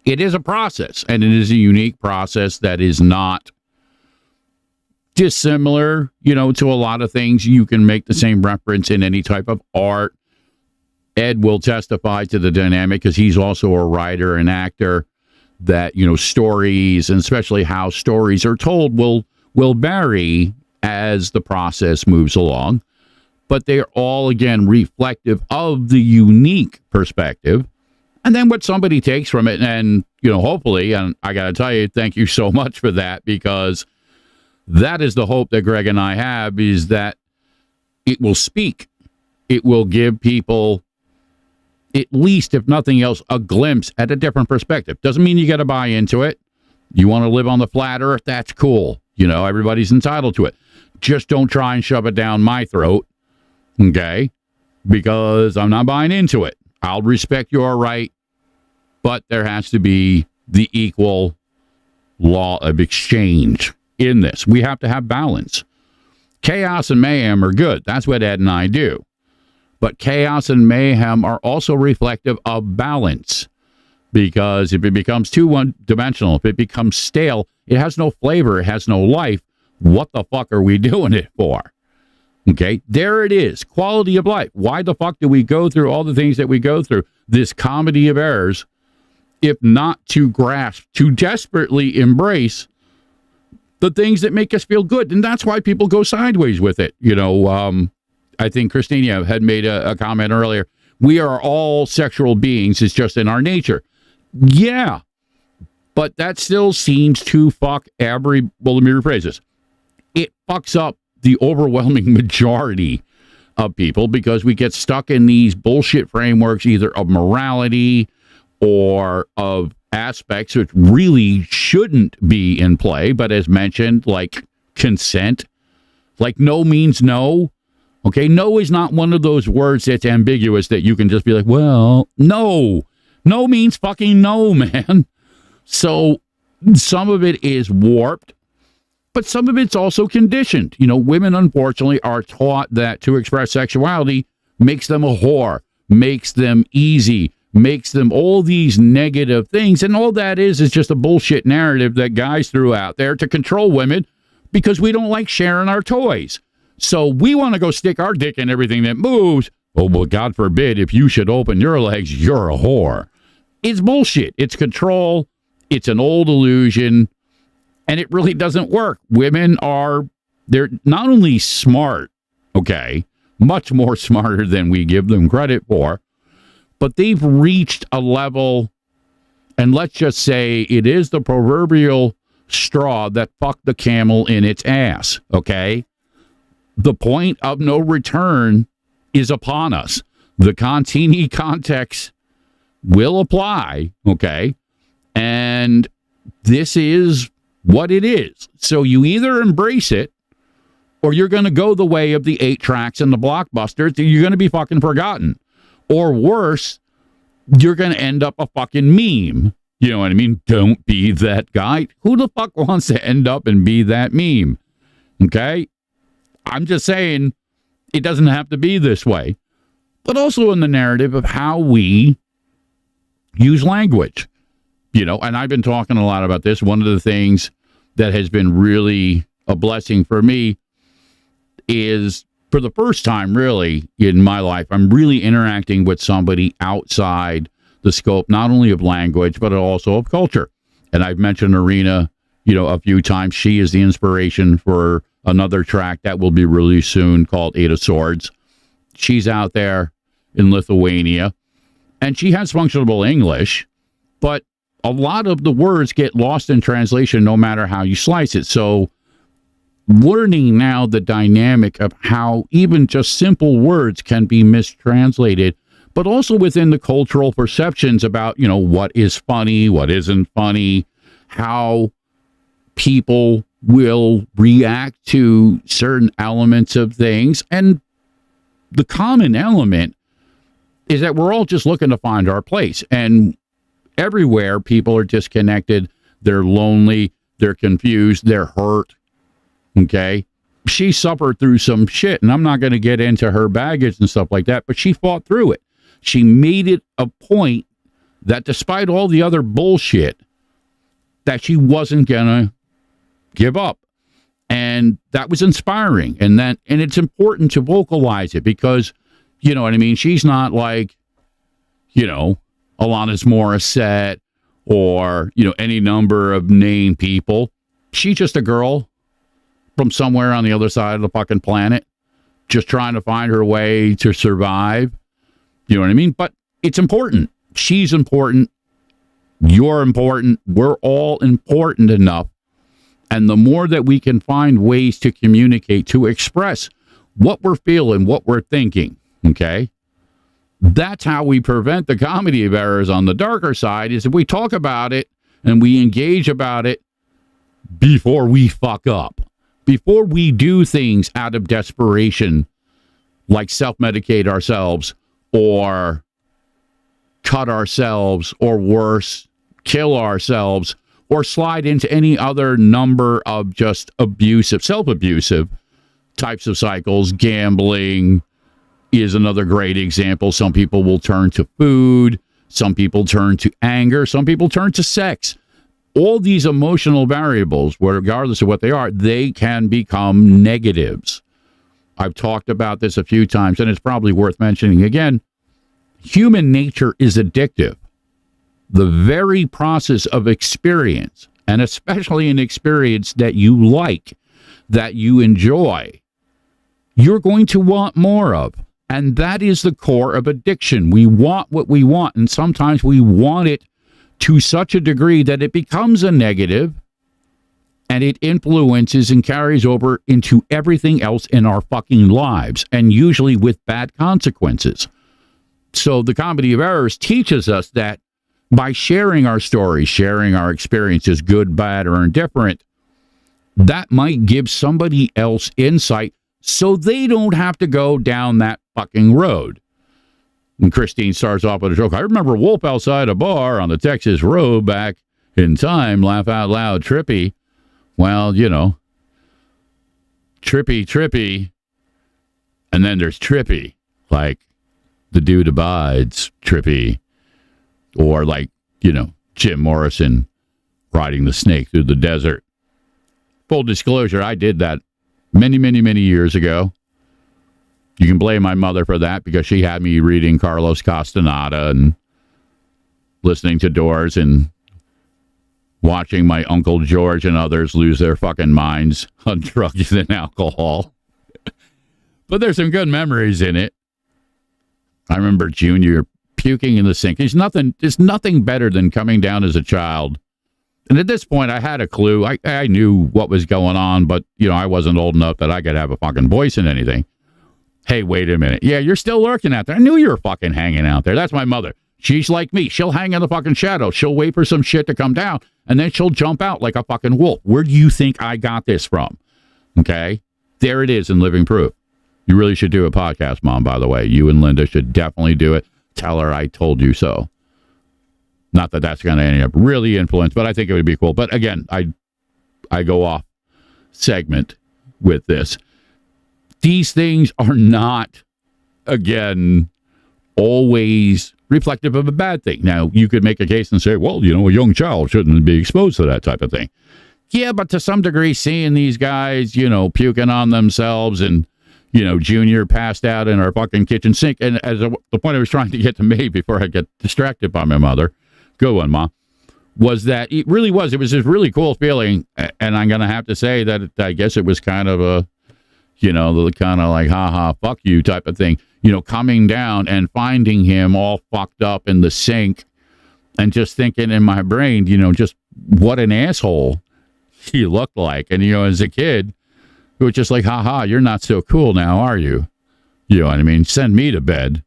S2: it is a process, and it is a unique process that is not dissimilar, to a lot of things. You can make the same reference in any type of art. Ed will testify to the dynamic because he's also a writer and actor. that, stories, and especially how stories are told, will vary as the process moves along. But they're all, again, reflective of the unique perspective. And then what somebody takes from it, and, hopefully, and I got to tell you, thank you so much for that, because that is the hope that Greg and I have, is that it will speak. It will give people, at least, if nothing else, a glimpse at a different perspective. Doesn't mean you got to buy into it. You want to live on the flat earth? That's cool. Everybody's entitled to it. Just don't try and shove it down my throat, okay? Because I'm not buying into it. I'll respect your right, but there has to be the equal law of exchange in this. We have to have balance. Chaos and mayhem are good. That's what Ed and I do. But chaos and mayhem are also reflective of balance, because if it becomes too one-dimensional, if it becomes stale, it has no flavor, it has no life. What the fuck are we doing it for? Okay, there it is. Quality of life. Why the fuck do we go through all the things that we go through? This comedy of errors, if not to grasp, to desperately embrace the things that make us feel good. And that's why people go sideways with it. I think Christina had made a comment earlier. We are all sexual beings. It's just in our nature. Yeah. But that still seems to fuck let me rephrase this. It fucks up the overwhelming majority of people, because we get stuck in these bullshit frameworks, either of morality or of aspects which really shouldn't be in play. But as mentioned, like consent, like no means no. Okay, no is not one of those words that's ambiguous that you can just be like, well, no. No means fucking no, man. So some of it is warped, but some of it's also conditioned. Women, unfortunately, are taught that to express sexuality makes them a whore, makes them easy, makes them all these negative things. And all that is just a bullshit narrative that guys threw out there to control women, because we don't like sharing our toys. So we want to go stick our dick in everything that moves. Oh, well, God forbid, if you should open your legs, you're a whore. It's bullshit. It's control. It's an old illusion. And it really doesn't work. Women they're not only smart, okay, much more smarter than we give them credit for, but they've reached a level, and let's just say it is the proverbial straw that fucked the camel in its ass, okay? The point of no return is upon us. The Contini context will apply, okay? And this is what it is. So you either embrace it, or you're going to go the way of the 8 tracks and the blockbusters. You're going to be fucking forgotten. Or worse, you're going to end up a fucking meme. You know what I mean? Don't be that guy. Who the fuck wants to end up and be that meme? Okay? I'm just saying it doesn't have to be this way. But also in the narrative of how we use language. And I've been talking a lot about this. One of the things that has been really a blessing for me is, for the first time really in my life, I'm really interacting with somebody outside the scope, not only of language, but also of culture. And I've mentioned Arena, a few times. She is the inspiration for another track that will be released soon called 8 of Swords. She's out there in Lithuania, and she has functional English, but a lot of the words get lost in translation no matter how you slice it. So learning now the dynamic of how even just simple words can be mistranslated, but also within the cultural perceptions about, what is funny, what isn't funny, how people will react to certain elements of things. And the common element is that we're all just looking to find our place. And everywhere, people are disconnected, they're lonely, they're confused, they're hurt. Okay? She suffered through some shit, and I'm not going to get into her baggage and stuff like that, but she fought through it. She made it a point that despite all the other bullshit, that she wasn't going to give up. And that was inspiring. And it's important to vocalize it, because, you know what I mean? She's not like, Alanis Morissette or, any number of named people. She's just a girl from somewhere on the other side of the fucking planet, just trying to find her way to survive. You know what I mean? But it's important. She's important. You're important. We're all important enough. And the more that we can find ways to communicate, to express what we're feeling, what we're thinking, okay? That's how we prevent the comedy of errors on the darker side, is if we talk about it and we engage about it before we fuck up, before we do things out of desperation, like self-medicate ourselves or cut ourselves, or worse, kill ourselves, or slide into any other number of just abusive, self-abusive types of cycles. Gambling is another great example. Some people will turn to food. Some people turn to anger. Some people turn to sex. All these emotional variables, regardless of what they are, they can become negatives. I've talked about this a few times, and it's probably worth mentioning again. Human nature is addictive. The very process of experience, and especially an experience that you like, that you enjoy, you're going to want more of. And that is the core of addiction. We want what we want, and sometimes we want it to such a degree that it becomes a negative, and it influences and carries over into everything else in our fucking lives, and usually with bad consequences. So the comedy of errors teaches us that by sharing our stories, sharing our experiences, good, bad, or indifferent, that might give somebody else insight so they don't have to go down that fucking road. And Christine starts off with a joke. I remember a wolf outside a bar on the Texas Road back in time. Laugh out loud, trippy. Well, trippy. And then there's trippy, like the dude abides, trippy. Or like, Jim Morrison riding the snake through the desert. Full disclosure, I did that many, many, many years ago. You can blame my mother for that, because she had me reading Carlos Castaneda and listening to Doors and watching my Uncle George and others lose their fucking minds on drugs and alcohol. But there's some good memories in it. I remember Junior puking in the sink. There's nothing better than coming down as a child. And at this point, I had a clue. I knew what was going on, but, I wasn't old enough that I could have a fucking voice in anything. Hey, wait a minute. Yeah, you're still lurking out there. I knew you were fucking hanging out there. That's my mother. She's like me. She'll hang in the fucking shadow. She'll wait for some shit to come down, and then she'll jump out like a fucking wolf. Where do you think I got this from? Okay? There it is in living proof. You really should do a podcast, Mom, by the way. You and Linda should definitely do it. Tell her I told you so. Not that that's going to end up really influence, but I think it would be cool. But again, I go off segment with this. These things are not, again, always reflective of a bad thing. Now, you could make a case and say, well, a young child shouldn't be exposed to that type of thing. Yeah, but to some degree, seeing these guys, puking on themselves and, Junior passed out in our fucking kitchen sink. And the point I was trying to get to me before I get distracted by my mother, go on, Ma, was that it was this really cool feeling. And I'm going to have to say that I guess it was kind of a, the kind of like, ha, fuck you type of thing, coming down and finding him all fucked up in the sink and just thinking in my brain, just what an asshole he looked like. And, as a kid, it was just like, ha, you're not so cool now, are you? You know what I mean? Send me to bed.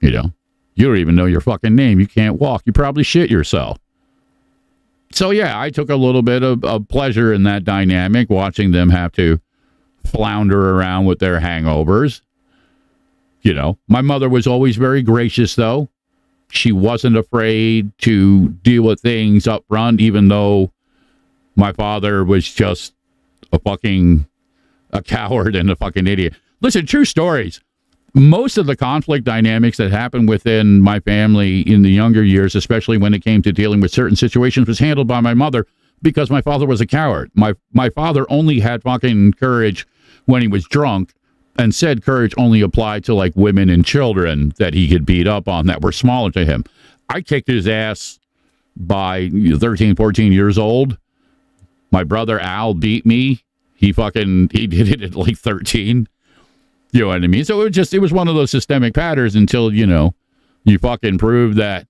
S2: You don't even know your fucking name. You can't walk. You probably shit yourself. So, yeah, I took a little bit of pleasure in that dynamic, watching them have to flounder around with their hangovers. My mother was always very gracious, though. She wasn't afraid to deal with things up front, even though my father was just a coward and a fucking idiot. Listen, true stories. Most of the conflict dynamics that happened within my family in the younger years, especially when it came to dealing with certain situations, was handled by my mother because my father was a coward. My father only had fucking courage when he was drunk, and said courage only applied to like women and children that he could beat up on that were smaller to him. I kicked his ass by 13, 14 years old. My brother Al beat me. He did it at like 13. You know what I mean? So it was one of those systemic patterns until, you fucking prove that,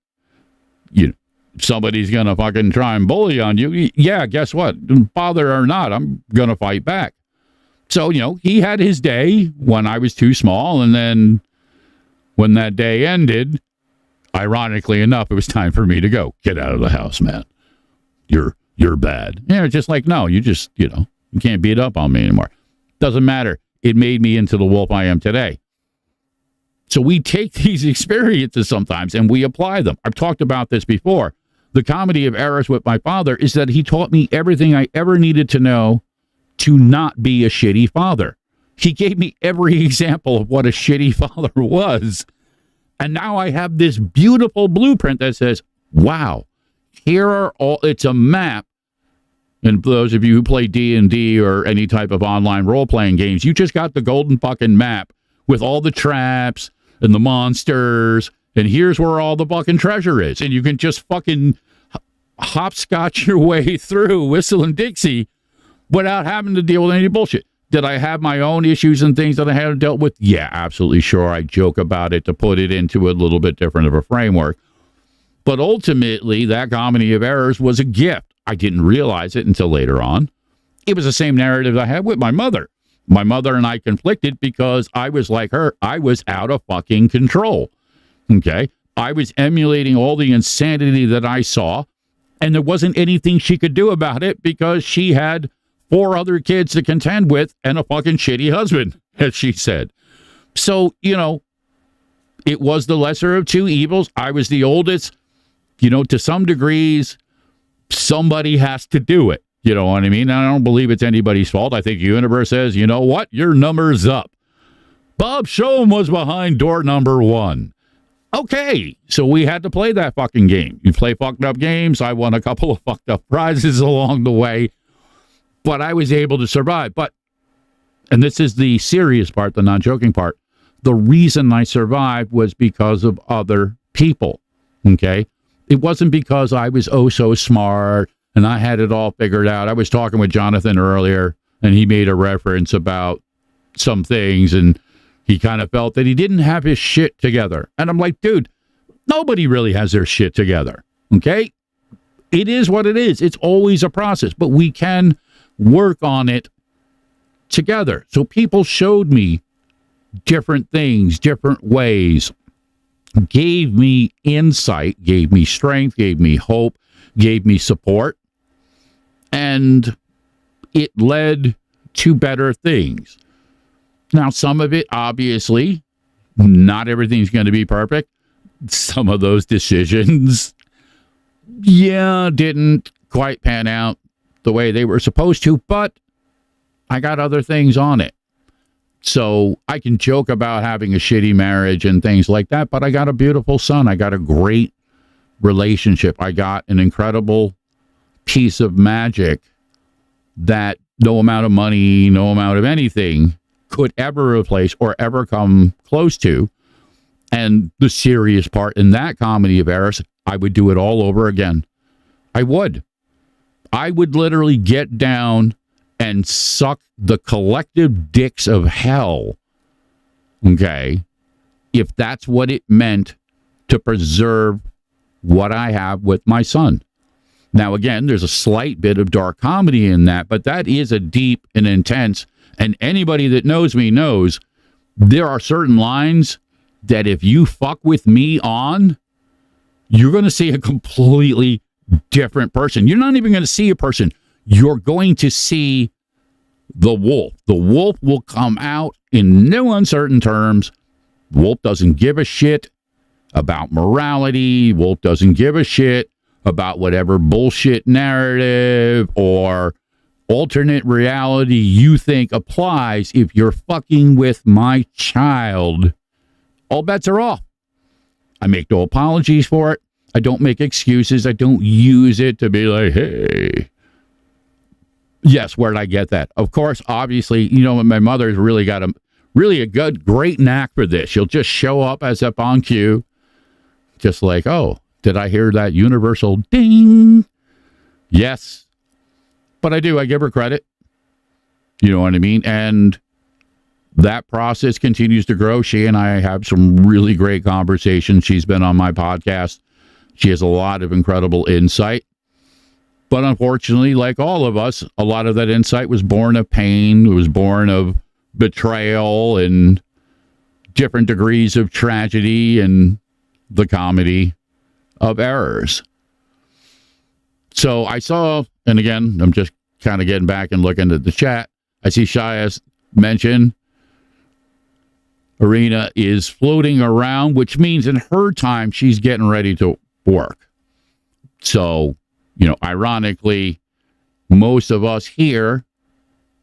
S2: somebody's going to fucking try and bully on you. Yeah, guess what? Father or not, I'm going to fight back. So, he had his day when I was too small. And then when that day ended, ironically enough, it was time for me to go. Get out of the house, man. You're bad. Yeah, just like, no, you just, you can't beat up on me anymore. Doesn't matter. It made me into the wolf I am today. So we take these experiences sometimes and we apply them. I've talked about this before. The comedy of errors with my father is that he taught me everything I ever needed to know to not be a shitty father. He gave me every example of what a shitty father was. And now I have this beautiful blueprint that says, wow, it's a map. And for those of you who play D&D or any type of online role-playing games, you just got the golden fucking map with all the traps and the monsters, and here's where all the fucking treasure is. And you can just fucking hopscotch your way through Whistling Dixie without having to deal with any bullshit. Did I have my own issues and things that I had dealt with? Yeah, absolutely sure. I joke about it to put it into a little bit different of a framework. But ultimately, that comedy of errors was a gift. I didn't realize it until later on. It was the same narrative I had with my mother. My mother and I conflicted because I was like her. I was out of fucking control. Okay? I was emulating all the insanity that I saw, and there wasn't anything she could do about it because she had 4 other kids to contend with and a fucking shitty husband, as she said. So, it was the lesser of two evils. I was the oldest. To some degrees, somebody has to do it. You know what I mean? I don't believe it's anybody's fault. I think the universe says, you know what? Your number's up. Bob Shom was behind door number 1. Okay, so we had to play that fucking game. You play fucked up games. I won a couple of fucked up prizes along the way, but I was able to survive. And this is the serious part, the non-joking part. The reason I survived was because of other people. Okay? It wasn't because I was so smart and I had it all figured out. I was talking with Jonathan earlier, and he made a reference about some things, and he kind of felt that he didn't have his shit together. And I'm like, dude, nobody really has their shit together. Okay? It is what it is. It's always a process, but we can work on it together. So people showed me different things, different ways, gave me insight, gave me strength, gave me hope, gave me support, and it led to better things. Now, some of it, obviously, not everything's going to be perfect. Some of those decisions, didn't quite pan out the way they were supposed to, but I got other things on it. So I can joke about having a shitty marriage and things like that, but I got a beautiful son. I got a great relationship. I got an incredible piece of magic that no amount of money, no amount of anything could ever replace or ever come close to. And the serious part in that comedy of errors, I would do it all over again. I would literally get down and suck the collective dicks of hell, okay, if that's what it meant to preserve what I have with my son. Now, again, there's a slight bit of dark comedy in that, but that is a deep and intense, and anybody that knows me knows there are certain lines that if you fuck with me on, you're going to see a completely different person. You're not even going to see a person. You're going to see the wolf. The wolf will come out in no uncertain terms. Wolf doesn't give a shit about morality. Wolf doesn't give a shit about whatever bullshit narrative or alternate reality you think applies. If you're fucking with my child, all bets are off. I make no apologies for it. I don't make excuses. I don't use it to be like, hey. Yes, where did I get that? Of course, obviously, my mother's really got a great knack for this. She'll just show up as up on cue, just like, oh, Did I hear that universal ding? Yes. But I do. I give her credit. You know what I mean? And that process continues to grow. She and I have some really great conversations. She's been on my podcast. She has a lot of incredible insight. But unfortunately, like all of us, a lot of that insight was born of pain. It was born of betrayal and different degrees of tragedy and the comedy of errors. So I saw, and again, I'm just kind of getting back and looking at the chat. I see Shia mention Arena is floating around, which means in her time, she's getting ready to work. So, you know, ironically, most of us here,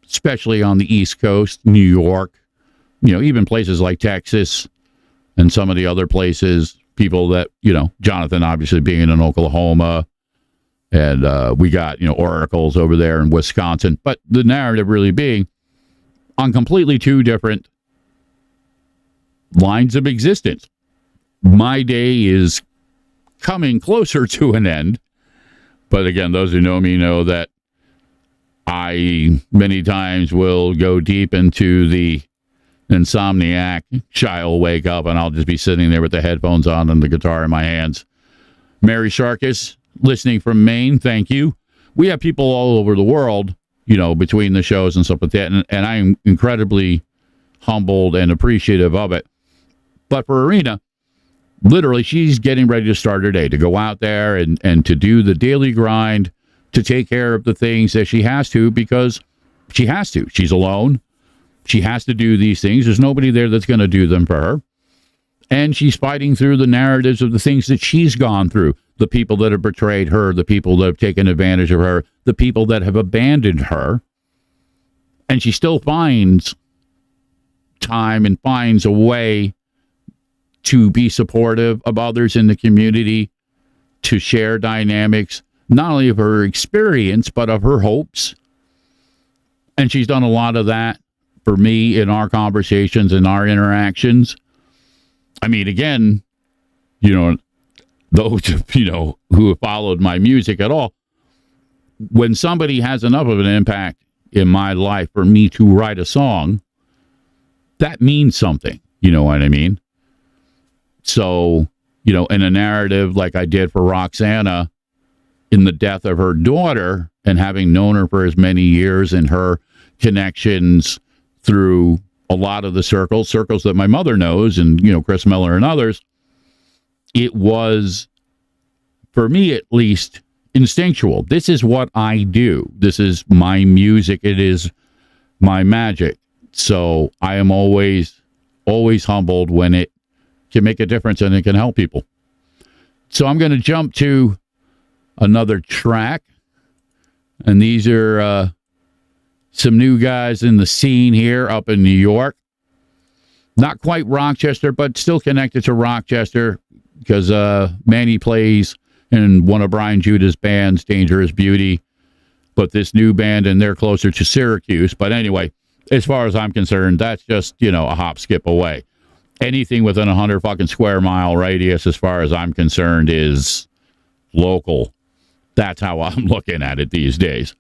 S2: especially on the East Coast, New York, you know, even places like Texas and some of the other places, people that, you know, Jonathan obviously being in Oklahoma, and we got, you know, oracles over there in Wisconsin. But the narrative really being on completely two different lines of existence. My day is coming closer to an end. But again, those who know me know that I many times will go deep into the insomniac. Shy will wake up and I'll just be sitting there with the headphones on and the guitar in my hands. Mary Sharkus, listening from Maine, thank you. We have people all over the world, you know, between the shows and stuff like that. And I'm incredibly humbled and appreciative of it. But for Arena, literally, she's getting ready to start her day, to go out there and to do the daily grind, to take care of the things that she has to, because she has to. She's alone. She has to do these things. There's nobody there that's going to do them for her. And she's fighting through the narratives of the things that she's gone through, the people that have betrayed her, the people that have taken advantage of her, the people that have abandoned her. And she still finds time and finds a way to be supportive of others in the community, to share dynamics, not only of her experience, but of her hopes. And she's done a lot of that for me in our conversations and our interactions. I mean, again, you know, those, you know, who have followed my music at all, when somebody has enough of an impact in my life for me to write a song, that means something. You know what I mean? So, you know, in a narrative like I did for Roxana, in the death of her daughter, and having known her for as many years, and her connections through a lot of the circles that my mother knows, and, you know, Chris Miller and others, it was, for me at least, instinctual. This is what I do. This is my music. It is my magic. So I am always humbled when it can make a difference and it can help people. So I'm going to jump to another track. And these are some new guys in the scene here up in New York. Not quite Rochester, but still connected to Rochester, because Manny plays in one of Brian Judah's bands, Dangerous Beauty. But this new band, and they're closer to Syracuse. But anyway, as far as I'm concerned, that's just, you know, a hop, skip away. Anything within 100 fucking square mile radius, as far as I'm concerned, is local. That's how I'm looking at it these days.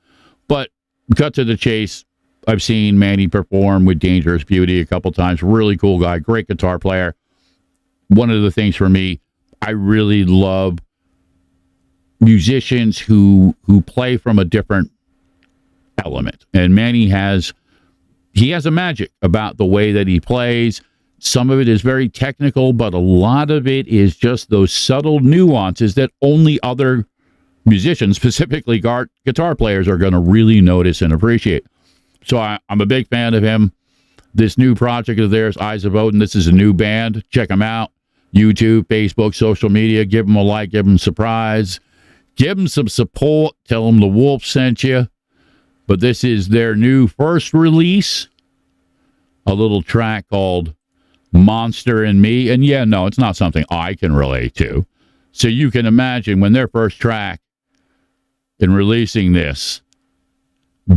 S2: But cut to the chase, I've seen Manny perform with Dangerous Beauty a couple times. Really cool guy, great guitar player. One of the things for me, I really love musicians who play from a different element. And Manny has a magic about the way that he plays. Some of it is very technical, but a lot of it is just those subtle nuances that only other musicians, specifically guitar players, are going to really notice and appreciate. So I'm a big fan of him. This new project of theirs, Eyes of Odin, this is a new band. Check them out. YouTube, Facebook, social media. Give them a like. Give them a surprise. Give them some support. Tell them the Wolf sent you. But this is their new first release. A little track called Monster in Me. And yeah, no, it's not something I can relate to. So you can imagine when their first track in releasing this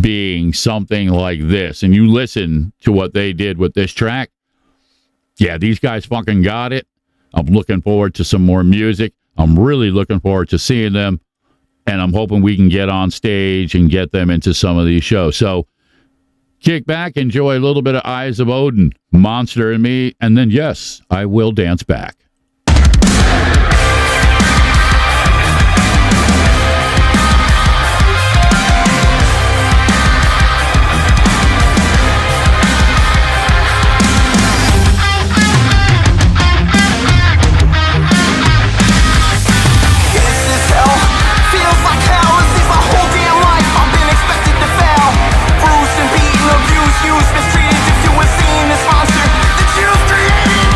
S2: being something like this, and you listen to what they did with this track, yeah, these guys fucking got it. I'm looking forward to some more music. I'm really looking forward to seeing them, and I'm hoping we can get on stage and get them into some of these shows. So kick back, enjoy a little bit of Eyes of Odin, Monster and Me, and then, yes, I will dance back.
S5: Mistreated, if you were seen as monster that you've created.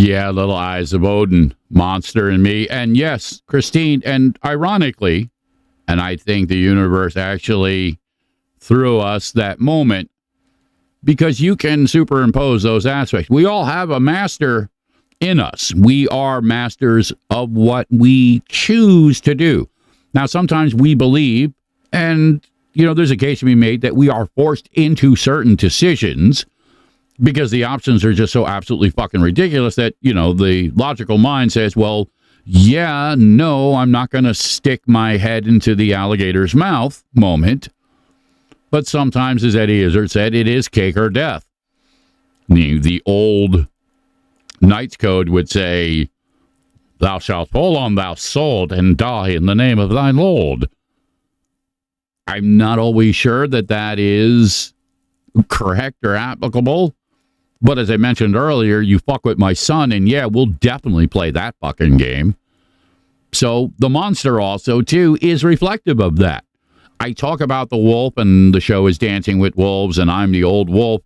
S2: Yeah, Little Eyes of Odin, Monster and Me. And yes, Christine, and ironically, and I think the universe actually threw us that moment because you can superimpose those aspects. We all have a master in us. We are masters of what we choose to do. Now, sometimes we believe, and, there's a case to be made that we are forced into certain decisions because the options are just so absolutely fucking ridiculous that, the logical mind says, well, yeah, no, I'm not going to stick my head into the alligator's mouth moment. But sometimes, as Eddie Izzard said, it is cake or death. The old Knight's Code would say, thou shalt fall on thy sword and die in the name of thy Lord. I'm not always sure that is correct or applicable. But as I mentioned earlier, you fuck with my son, and yeah, we'll definitely play that fucking game. So the monster also, too, is reflective of that. I talk about the wolf, and the show is Dancing with Wolves, and I'm the old wolf.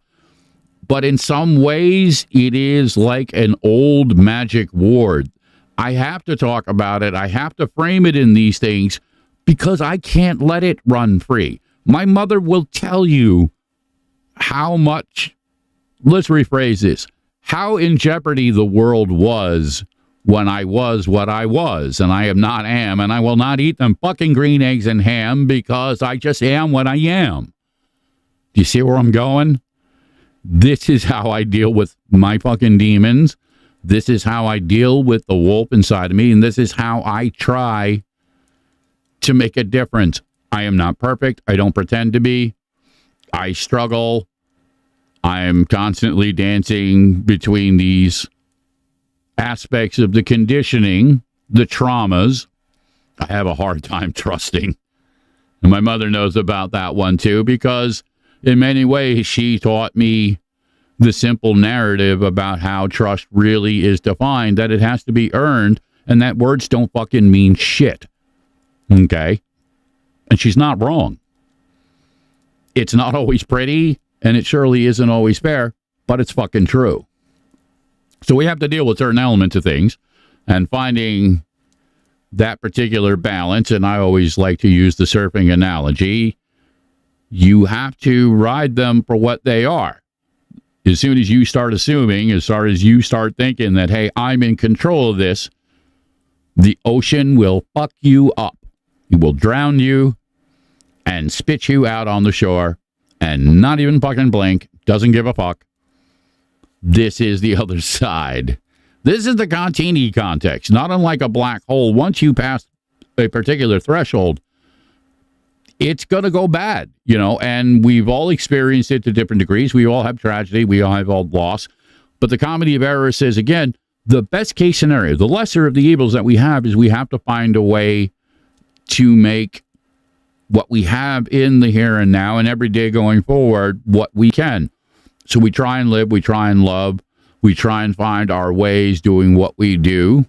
S2: But in some ways, it is like an old magic ward. I have to talk about it. I have to frame it in these things because I can't let it run free. My mother will tell you how much, let's rephrase this, how in jeopardy the world was when I was what I was, and I am not am, and I will not eat them fucking green eggs and ham because I just am what I am. Do you see where I'm going? This is how I deal with my fucking demons. This is how I deal with the wolf inside of me, and this is how I try to make a difference. I am not perfect. I don't pretend to be. I struggle. I'm constantly dancing between these aspects of the conditioning, the traumas. I have a hard time trusting. And my mother knows about that one too, because in many ways she taught me the simple narrative about how trust really is defined, that it has to be earned, and that words don't fucking mean shit. Okay? And she's not wrong. It's not always pretty, and it surely isn't always fair, but it's fucking true. So we have to deal with certain elements of things, and finding that particular balance, and I always like to use the surfing analogy, you have to ride them for what they are. As soon as you start assuming, as far as you start thinking that, hey, I'm in control of this, the ocean will fuck you up. It will drown you and spit you out on the shore and not even fucking blink, doesn't give a fuck. This is the other side. This is the Contini context, not unlike a black hole. Once you pass a particular threshold, it's going to go bad, and we've all experienced it to different degrees. We all have tragedy. We all have all loss. But the comedy of errors says, again, the best case scenario, the lesser of the evils that we have is we have to find a way to make what we have in the here and now and every day going forward what we can. So we try and live, we try and love, we try and find our ways doing what we do.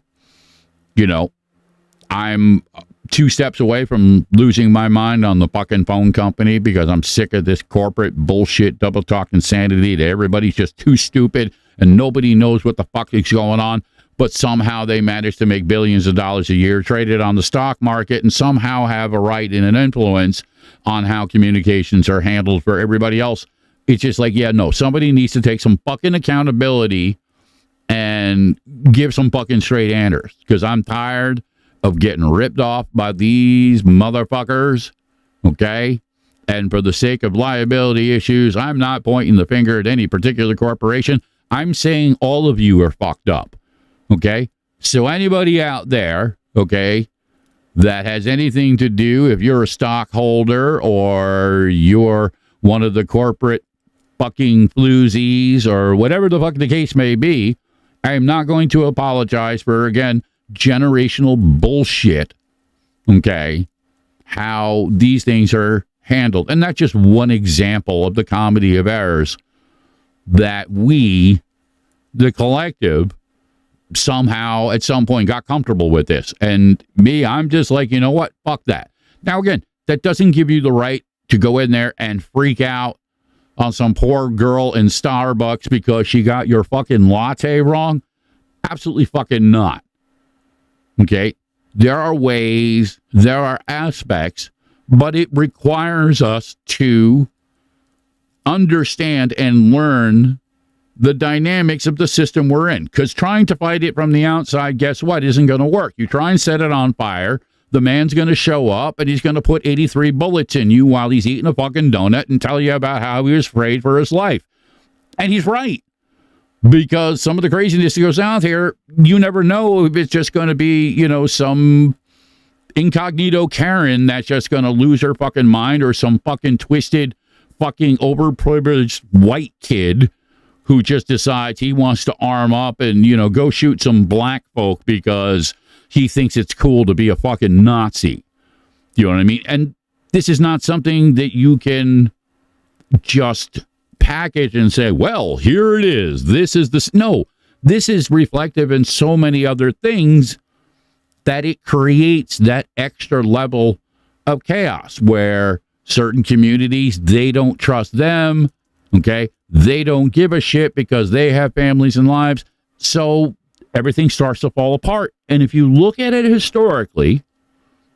S2: I'm 2 steps away from losing my mind on the fucking phone company because I'm sick of this corporate bullshit, double talk insanity that everybody's just too stupid and nobody knows what the fuck is going on, but somehow they manage to make billions of dollars a year, trade it on the stock market, and somehow have a right and an influence on how communications are handled for everybody else. It's just like, yeah, no, somebody needs to take some fucking accountability and give some fucking straight answers because I'm tired of getting ripped off by these motherfuckers, okay? And for the sake of liability issues, I'm not pointing the finger at any particular corporation. I'm saying all of you are fucked up, okay? So anybody out there, okay, that has anything to do, if you're a stockholder or you're one of the corporate fucking floozies or whatever the fuck the case may be, I am not going to apologize for, again, generational bullshit, okay, how these things are handled. And that's just one example of the comedy of errors that we, the collective, somehow at some point got comfortable with this. And me, I'm just like, you know what? Fuck that. Now, again, that doesn't give you the right to go in there and freak out on some poor girl in Starbucks because she got your fucking latte wrong. Absolutely fucking not. Okay? There are ways, there are aspects, but it requires us to understand and learn the dynamics of the system we're in. Because trying to fight it from the outside, guess what, isn't going to work. You try and set it on fire, the man's going to show up and he's going to put 83 bullets in you while he's eating a fucking donut and tell you about how he was afraid for his life. And he's right. Because some of the craziness that goes out here, you never know if it's just going to be, you know, some incognito Karen that's just going to lose her fucking mind, or some fucking twisted, fucking overprivileged white kid who just decides he wants to arm up and, you know, go shoot some black folk because he thinks it's cool to be a fucking Nazi. You know what I mean? And this is not something that you can just package and say, well, here it is. This is the... No, this is reflective in so many other things that it creates that extra level of chaos where certain communities, they don't trust them, okay? They don't give a shit because they have families and lives. So everything starts to fall apart. And if you look at it historically,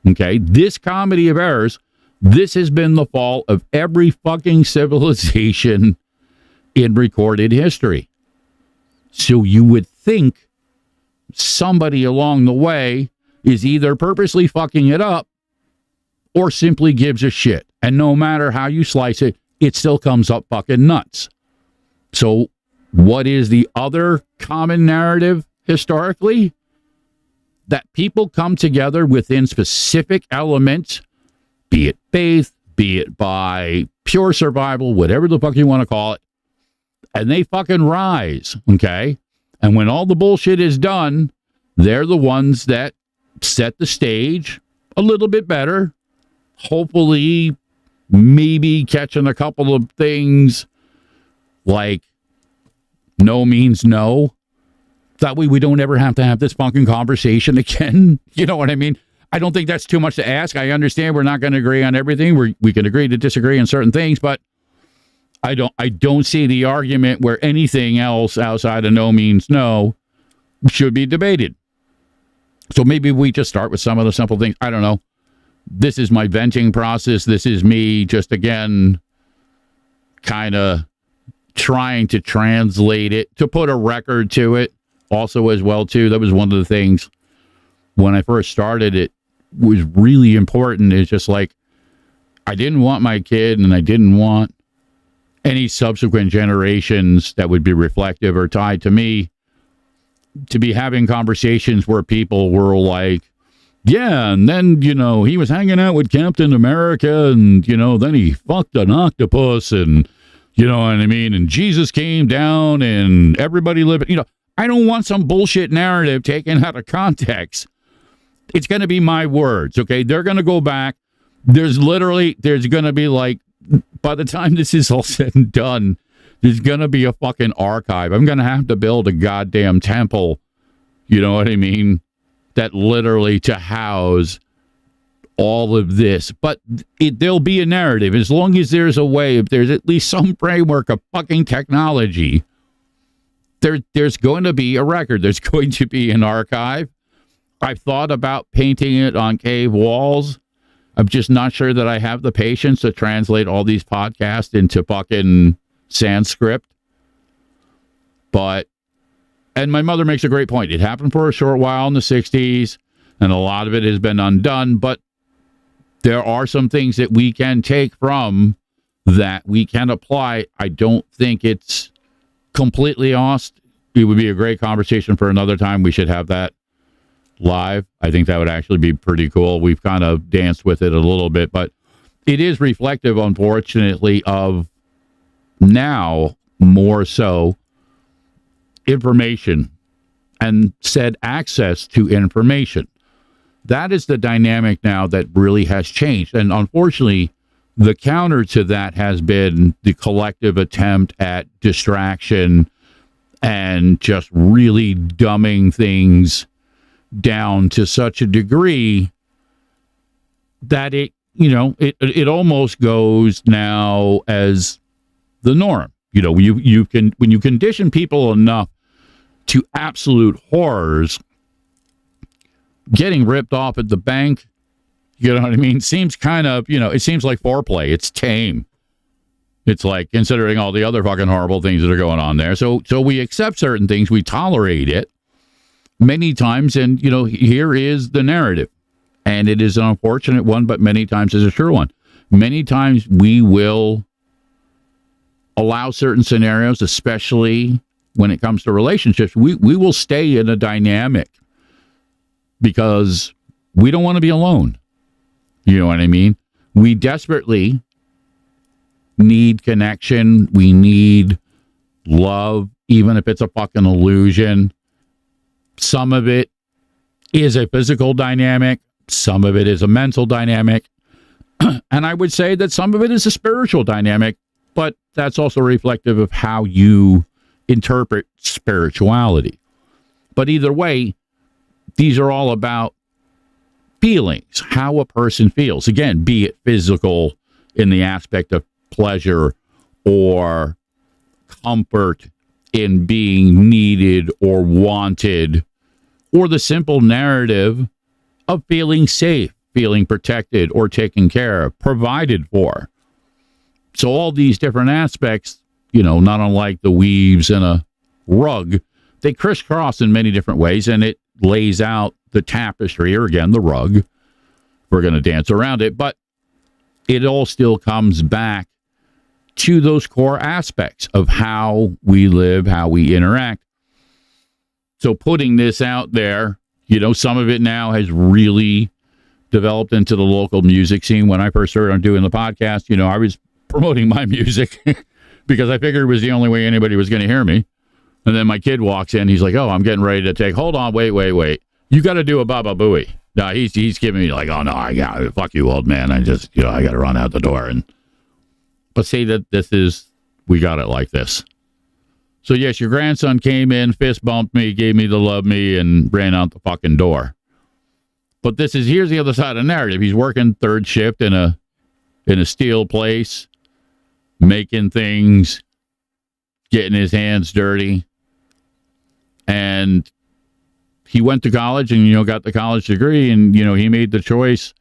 S2: okay, this comedy of errors, this has been the fall of every fucking civilization in recorded history. So you would think somebody along the way is either purposely fucking it up or simply gives a shit. And no matter how you slice it, it still comes up fucking nuts. So what is the other common narrative historically? That people come together within specific elements, be it faith, be it by pure survival, whatever the fuck you want to call it, and they fucking rise, okay? And when all the bullshit is done, they're the ones that set the stage a little bit better, hopefully maybe catching a couple of things like no means no. That way we don't ever have to have this fucking conversation again. You know what I mean? I don't think that's too much to ask. I understand we're not going to agree on everything. We can agree to disagree on certain things, but I don't see the argument where anything else outside of no means no should be debated. So maybe we just start with some of the simple things. I don't know. This is my venting process. This is me just, again, kind of trying to translate it, to put a record to it also as well, too. That was one of the things when I first started, it was really important. It's just like, I didn't want my kid and I didn't want any subsequent generations that would be reflective or tied to me to be having conversations where people were like, yeah, and then, you know, he was hanging out with Captain America and, you know, then he fucked an octopus and, you know what I mean? And Jesus came down and everybody lived, you know, I don't want some bullshit narrative taken out of context. It's going to be my words, okay? They're going to go back. There's going to be like, by the time this is all said and done, there's going to be a fucking archive. I'm going to have to build a goddamn temple, you know what I mean, that literally to house all of this. But there'll be a narrative. As long as there's a way, if there's at least some framework of fucking technology, there's going to be a record. There's going to be an archive. I've thought about painting it on cave walls. I'm just not sure that I have the patience to translate all these podcasts into fucking Sanskrit. And my mother makes a great point. It happened for a short while in the 60s, and a lot of it has been undone, but there are some things that we can take from that we can apply. I don't think it's completely lost. It would be a great conversation for another time. We should have that live. I think that would actually be pretty cool. We've kind of danced with it a little bit, but it is reflective, unfortunately, of now more so information and said access to information. That is the dynamic now that really has changed. And unfortunately, the counter to that has been the collective attempt at distraction and just really dumbing things down to such a degree that it almost goes now as the norm. You know, when you condition people enough to absolute horrors. Getting ripped off at the bank, you know what I mean? Seems kind of, it seems like foreplay. It's tame. It's like, considering all the other fucking horrible things that are going on there. So we accept certain things. We tolerate it many times. And, here is the narrative. And it is an unfortunate one, but many times is a true one. Many times we will allow certain scenarios, especially when it comes to relationships. We will stay in a dynamic because we don't want to be alone. You know what I mean? We desperately need connection. We need love, even if it's a fucking illusion. Some of it is a physical dynamic. Some of it is a mental dynamic. And I would say that some of it is a spiritual dynamic, but that's also reflective of how you interpret spirituality. But either way, these are all about feelings, how a person feels. Again, be it physical in the aspect of pleasure or comfort in being needed or wanted, or the simple narrative of feeling safe, feeling protected or taken care of, provided for. So all these different aspects, not unlike the weaves in a rug, they crisscross in many different ways, and it lays out the tapestry, or again, the rug. We're going to dance around it, but it all still comes back to those core aspects of how we live, how we interact. So putting this out there, some of it now has really developed into the local music scene. When I first started doing the podcast, I was promoting my music because I figured it was the only way anybody was going to hear me. And then my kid walks in. He's like, "Oh, I'm getting ready to take. Hold on, wait. You got to do a Baba Booey." No, he's giving me like, "Oh no, I got fuck you, old man. I just I got to run out the door." But say that we got it like this. So yes, your grandson came in, fist bumped me, gave me the love me, and ran out the fucking door. But here's the other side of the narrative. He's working third shift in a steel place, making things, getting his hands dirty. And he went to college and, got the college degree, and, he made the choice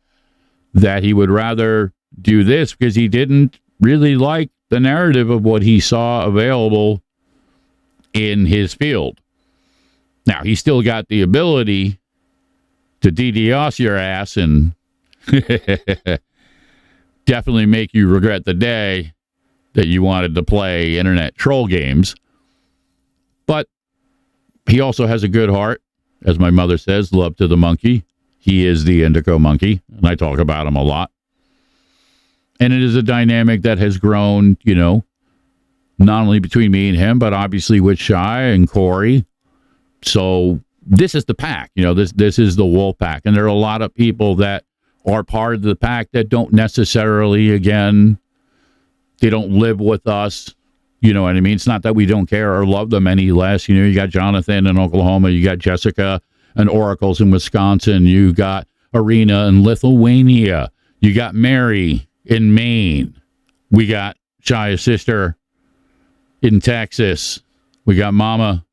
S2: that he would rather do this because he didn't really like the narrative of what he saw available in his field. Now, he still got the ability to DDoS your ass and definitely make you regret the day that you wanted to play internet troll games. But he also has a good heart. As my mother says, love to the monkey. He is the indigo monkey, and I talk about him a lot. And it is a dynamic that has grown, not only between me and him, but obviously with Shy and Corey. So this is the pack, this is the wolf pack. And there are a lot of people that are part of the pack that don't necessarily, again, they don't live with us. You know what I mean? It's not that we don't care or love them any less. You got Jonathan in Oklahoma. You got Jessica and Oracles in Wisconsin. You got Arena in Lithuania. You got Mary in Maine. We got Shaya's sister in Texas. We got Mama.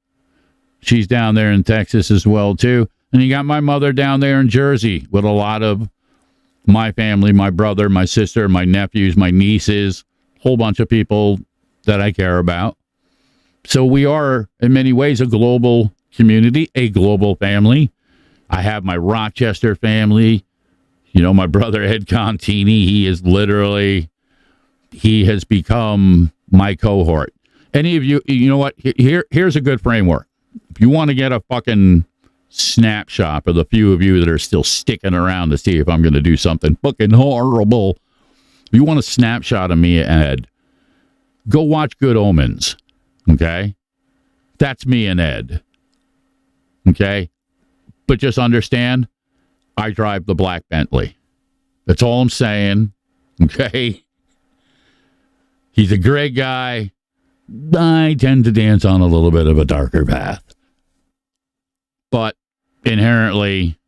S2: She's down there in Texas as well, too. And you got my mother down there in Jersey with a lot of my family, my brother, my sister, my nephews, my nieces, whole bunch of people that I care about. So we are, in many ways, a global community, a global family. I have my Rochester family. My brother Ed Contini, he has become my cohort. Any of you, you know what? Here's a good framework. If you want to get a fucking snapshot of the few of you that are still sticking around to see if I'm going to do something fucking horrible, if you want a snapshot of me, Ed, go watch Good Omens, okay? That's me and Ed, okay? But just understand, I drive the black Bentley. That's all I'm saying, okay? He's a great guy. I tend to dance on a little bit of a darker path. But inherently,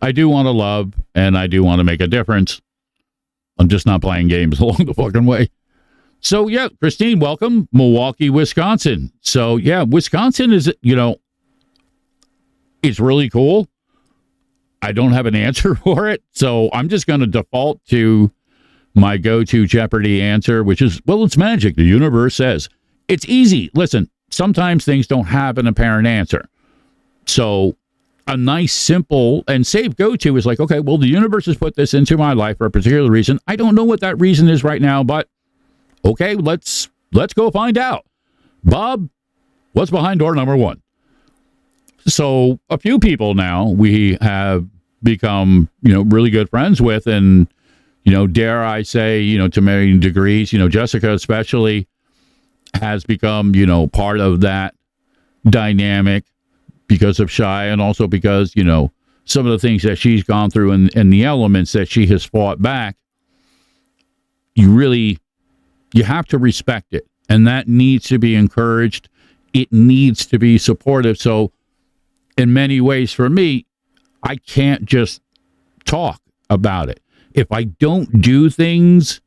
S2: I do want to love, and I do want to make a difference. I'm just not playing games along the fucking way. So, yeah, Christine, welcome. Milwaukee, Wisconsin. So, yeah, Wisconsin is, It's really cool. I don't have an answer for it, so I'm just going to default to my go-to Jeopardy answer, which is, well, it's magic. The universe says. It's easy. Listen, sometimes things don't have an apparent answer. So a nice, simple, and safe go-to is like, okay, well, the universe has put this into my life for a particular reason. I don't know what that reason is right now, but okay, let's go find out. Bob, what's behind door number 1? So a few people now we have become, really good friends with, and, dare I say, to varying degrees, Jessica especially has become, part of that dynamic because of Shy, and also because, some of the things that she's gone through and the elements that she has fought back. You have to respect it, and that needs to be encouraged. It needs to be supportive. So in many ways, for me, I can't just talk about it. If I don't do things,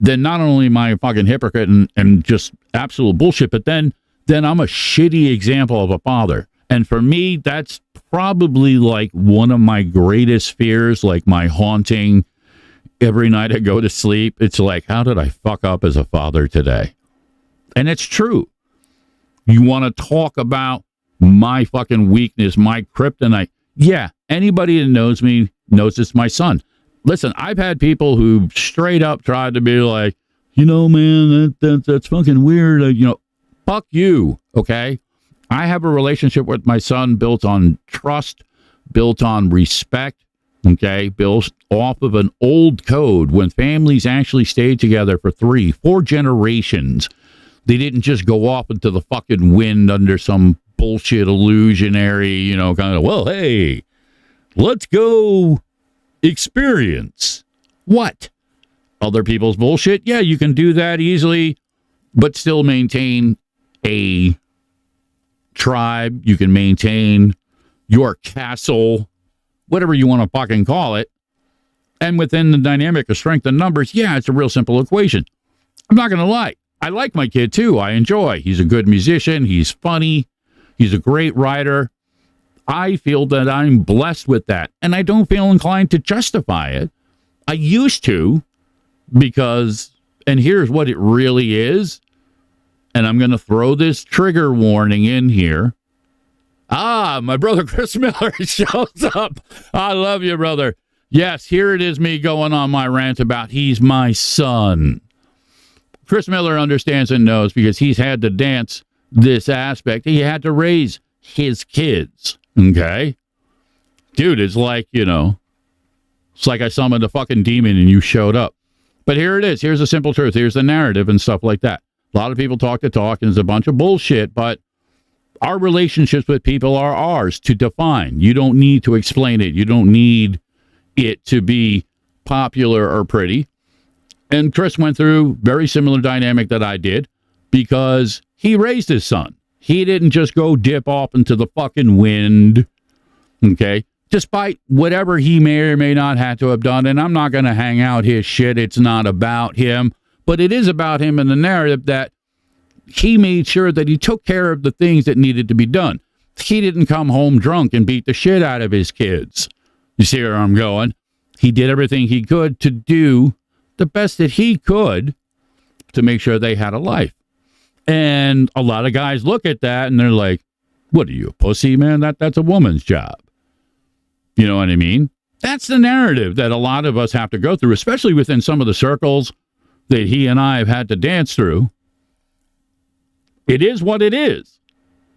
S2: then not only am I a fucking hypocrite and just absolute bullshit, but then I'm a shitty example of a father. And for me, that's probably like one of my greatest fears, like my haunting every night I go to sleep. It's like, how did I fuck up as a father today? And it's true. You want to talk about my fucking weakness, my kryptonite. Yeah, anybody that knows me knows it's my son. Listen, I've had people who straight up tried to be like, man, that's fucking weird. Fuck you, okay? I have a relationship with my son built on trust, built on respect, okay? Built off of an old code when families actually stayed together for 3-4 generations. They didn't just go off into the fucking wind under some bullshit illusionary, kind of, well, hey, let's go experience what? Other people's bullshit? Yeah, you can do that easily, but still maintain a tribe. You can maintain your castle, whatever you want to fucking call it. And within the dynamic of strength and numbers, yeah, it's a real simple equation. I'm not going to lie. I like my kid too. I enjoy. He's a good musician. He's funny. He's a great writer. I feel that I'm blessed with that, and I don't feel inclined to justify it. I used to, because, and here's what it really is, and I'm going to throw this trigger warning in here. My brother Chris Miller shows up. I love you, brother. Yes, here it is, me going on my rant about he's my son. Chris Miller understands and knows because he's had to dance this aspect. He had to raise his kids, okay? Dude, it's like, it's like I summoned a fucking demon and you showed up. But here it is. Here's the simple truth. Here's the narrative and stuff like that. A lot of people talk the talk and it's a bunch of bullshit, but our relationships with people are ours to define. You don't need to explain it. You don't need it to be popular or pretty. And Chris went through very similar dynamic that I did because he raised his son. He didn't just go dip off into the fucking wind, okay? Despite whatever he may or may not have to have done, and I'm not going to hang out his shit. It's not about him, but it is about him in the narrative that he made sure that he took care of the things that needed to be done. He didn't come home drunk and beat the shit out of his kids. You see where I'm going? He did everything he could to do the best that he could to make sure they had a life. And a lot of guys look at that and they're like, what are you, a pussy, man? That's a woman's job. You know what I mean? That's the narrative that a lot of us have to go through, especially within some of the circles that he and I have had to dance through. It is what it is.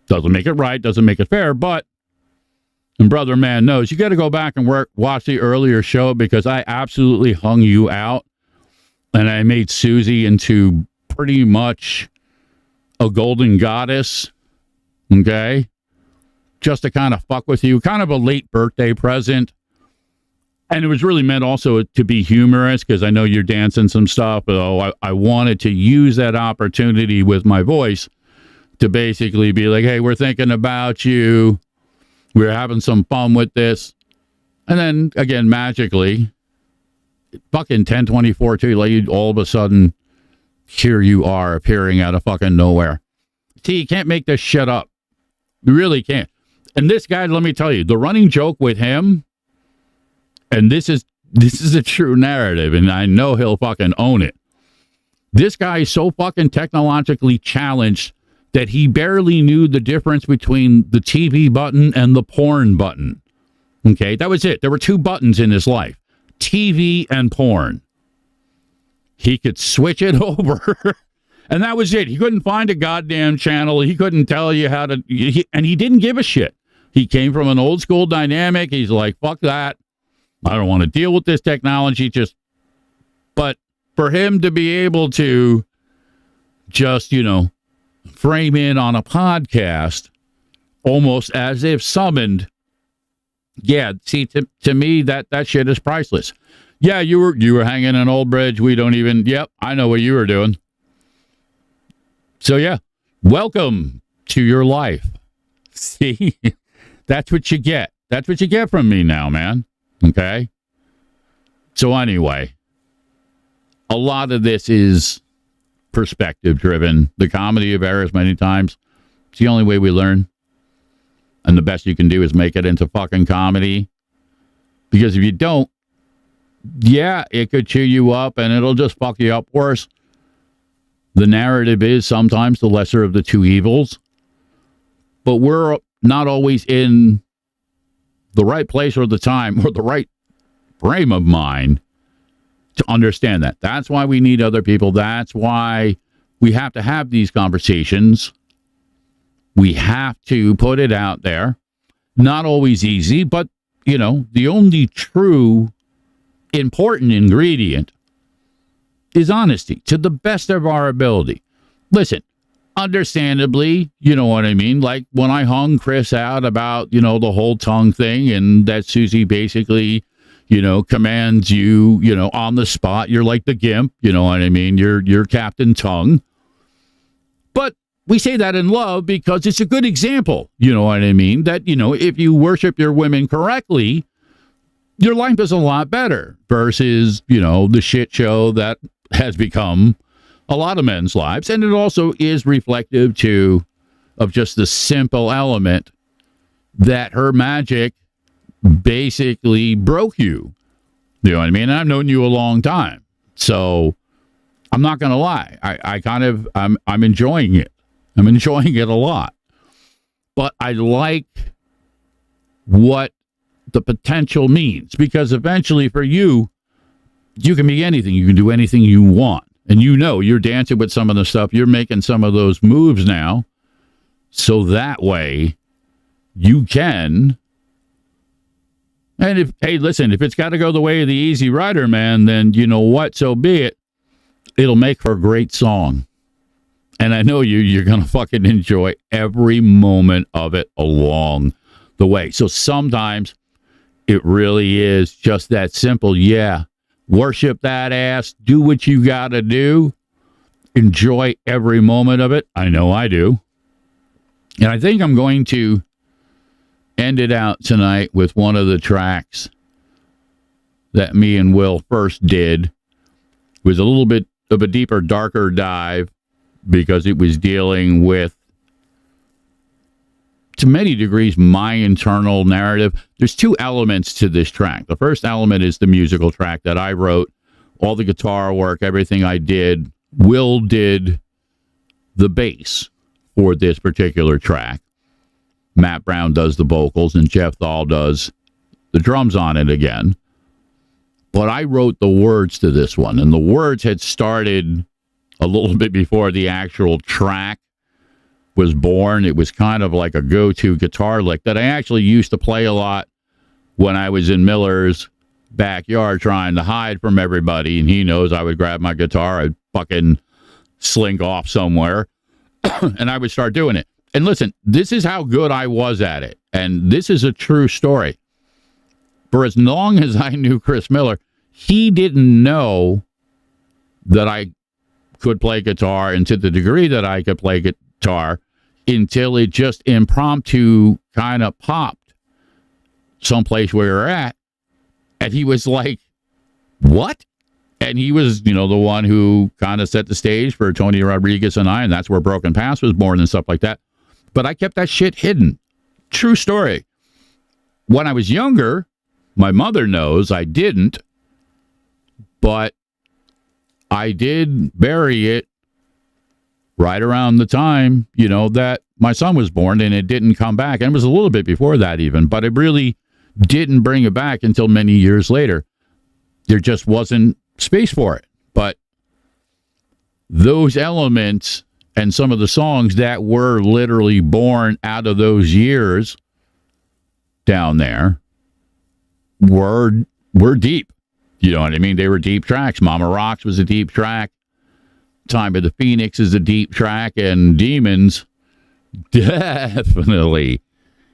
S2: Doesn't make it right, doesn't make it fair, but, and Brother Man knows, you got to go back and watch the earlier show because I absolutely hung you out and I made Susie into pretty much a golden goddess, okay? Just to kind of fuck with you, kind of a late birthday present. And it was really meant also to be humorous because I know you're dancing some stuff, but I wanted to use that opportunity with my voice to basically be like, hey, we're thinking about you. We're having some fun with this. And then, again, magically, fucking 10:24 too late, all of a sudden, here you are appearing out of fucking nowhere. See, you can't make this shit up. You really can't. And this guy, let me tell you, the running joke with him, and this is a true narrative, and I know he'll fucking own it. This guy is so fucking technologically challenged that he barely knew the difference between the TV button and the porn button. Okay, that was it. There were two buttons in his life, TV and porn. He could switch it over, and that was it. He couldn't find a goddamn channel. He couldn't tell you how to, and he didn't give a shit. He came from an old school dynamic. He's like, fuck that. I don't want to deal with this technology. But for him to be able to just, frame in on a podcast almost as if summoned. Yeah, see, to me, that shit is priceless. Yeah, you were hanging an old bridge. We don't even, yep, I know what you were doing. So, yeah, welcome to your life. See, that's what you get. That's what you get from me now, man. Okay? So, anyway, a lot of this is perspective driven. The comedy of errors many times. It's the only way we learn. And the best you can do is make it into fucking comedy. Because if you don't, yeah, it could chew you up and it'll just fuck you up worse. The narrative is sometimes the lesser of the two evils. But we're not always in the right place or the time or the right frame of mind to understand that. That's why we need other people. That's why we have to have these conversations. We have to put it out there. Not always easy, but, the only true important ingredient is honesty to the best of our ability. Listen, understandably, you know what I mean? Like when I hung Chris out about, the whole tongue thing and that Susie basically, commands you, on the spot. You're like the gimp, you know what I mean? You're Captain Tongue. But we say that in love because it's a good example, you know what I mean? That, if you worship your women correctly, your life is a lot better versus, the shit show that has become a lot of men's lives. And it also is reflective, of just the simple element that her magic basically broke you. You know what I mean? And I've known you a long time. So I'm not going to lie. I'm enjoying it. I'm enjoying it a lot. But I like what the potential means because eventually for you, you can be anything. You can do anything you want. And you're dancing with some of the stuff. You're making some of those moves now. So that way you can. And if it's got to go the way of the Easy Rider, man, then you know what? So be it. It'll make for a great song. And I know you're going to fucking enjoy every moment of it along the way. So sometimes it really is just that simple. Yeah. Worship that ass. Do what you got to do. Enjoy every moment of it. I know I do. And I think I'm going to end it out tonight with one of the tracks that me and Will first did. It was a little bit of a deeper, darker dive because it was dealing with, to many degrees, my internal narrative. There's two elements to this track. The first element is the musical track that I wrote, all the guitar work, everything I did. Will did the bass for this particular track. Matt Brown does the vocals, and Jeff Thal does the drums on it again. But I wrote the words to this one, and the words had started a little bit before the actual track was born. It was kind of like a go-to guitar lick that I actually used to play a lot when I was in Miller's backyard trying to hide from everybody, and he knows I would grab my guitar, I'd fucking slink off somewhere, and I would start doing it. And listen, this is how good I was at it, and this is a true story. For as long as I knew Chris Miller, he didn't know that I could play guitar, and to the degree that I could play guitar, until it just impromptu kind of popped someplace where we're at. And he was like, what? And he was, the one who kind of set the stage for Tony Rodriguez and I, and that's where Broken Pass was born and stuff like that. But I kept that shit hidden. True story. When I was younger, my mother knows I didn't, but I did bury it right around the time, that my son was born, and it didn't come back. And it was a little bit before that even, but it really didn't bring it back until many years later. There just wasn't space for it. But those elements and some of the songs that were literally born out of those years down there were deep. You know what I mean? They were deep tracks. Mama Rocks was a deep track. Time of the Phoenix is a deep track, and Demons definitely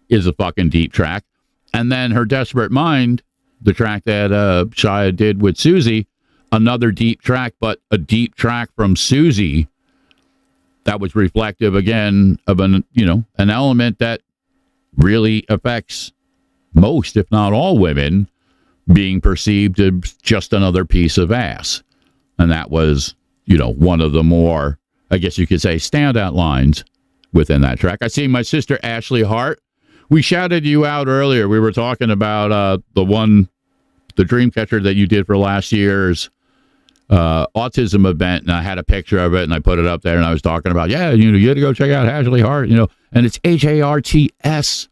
S2: is a fucking deep track. And then Her Desperate Mind, the track that Shia did with Susie, another deep track, but a deep track from Susie that was reflective again of an element that really affects most, if not all, women, being perceived as just another piece of ass. And that was, one of the more, I guess you could say, standout lines within that track. I see my sister Ashley Hart. We shouted you out earlier. We were talking about the Dreamcatcher that you did for last year's autism event, and I had a picture of it, and I put it up there, and I was talking about, you got to go check out Ashley Hart, and it's HARTS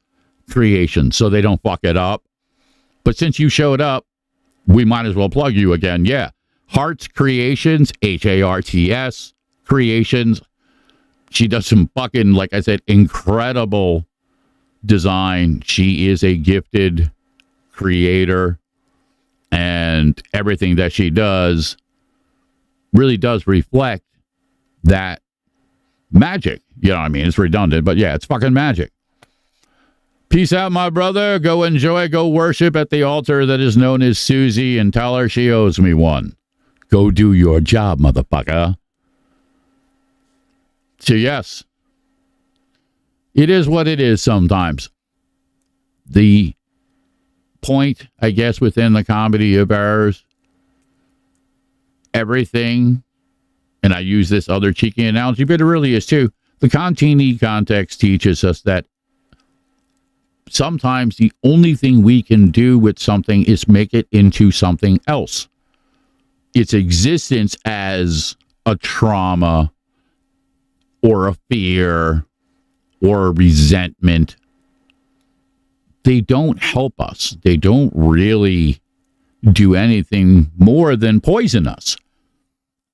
S2: creation, so they don't fuck it up. But since you showed up, we might as well plug you again. Yeah. Hearts Creations, HARTS Creations. She does some fucking, like I said, incredible design. She is a gifted creator, and everything that she does really does reflect that magic. You know what I mean? It's redundant, but yeah, it's fucking magic. Peace out, my brother. Go enjoy, go worship at the altar that is known as Susie, and tell her she owes me one. Go do your job, motherfucker. So yes, it is what it is sometimes. The point, I guess, within the comedy of errors, everything, and I use this other cheeky analogy, but it really is too, the Contini context teaches us that sometimes the only thing we can do with something is make it into something else. Its existence as a trauma or a fear or a resentment, they don't help us. They don't really do anything more than poison us.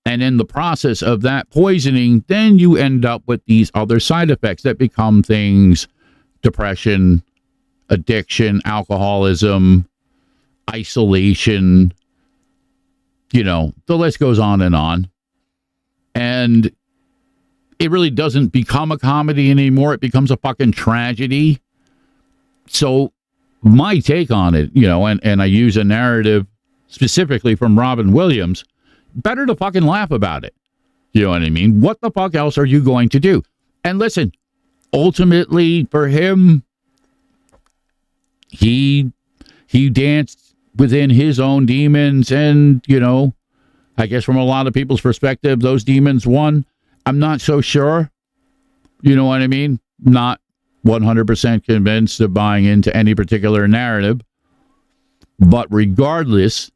S2: And in the process of that poisoning, then you end up with these other side effects that become things: depression, addiction, alcoholism, isolation, the list goes on and on. And it really doesn't become a comedy anymore. It becomes a fucking tragedy. So my take on it, and I use a narrative specifically from Robin Williams, better to fucking laugh about it. You know what I mean? What the fuck else are you going to do? And listen, ultimately for him, he danced within his own demons, and, I guess from a lot of people's perspective, those demons won. I'm not so sure. You know what I mean? Not 100% convinced of buying into any particular narrative. But regardless,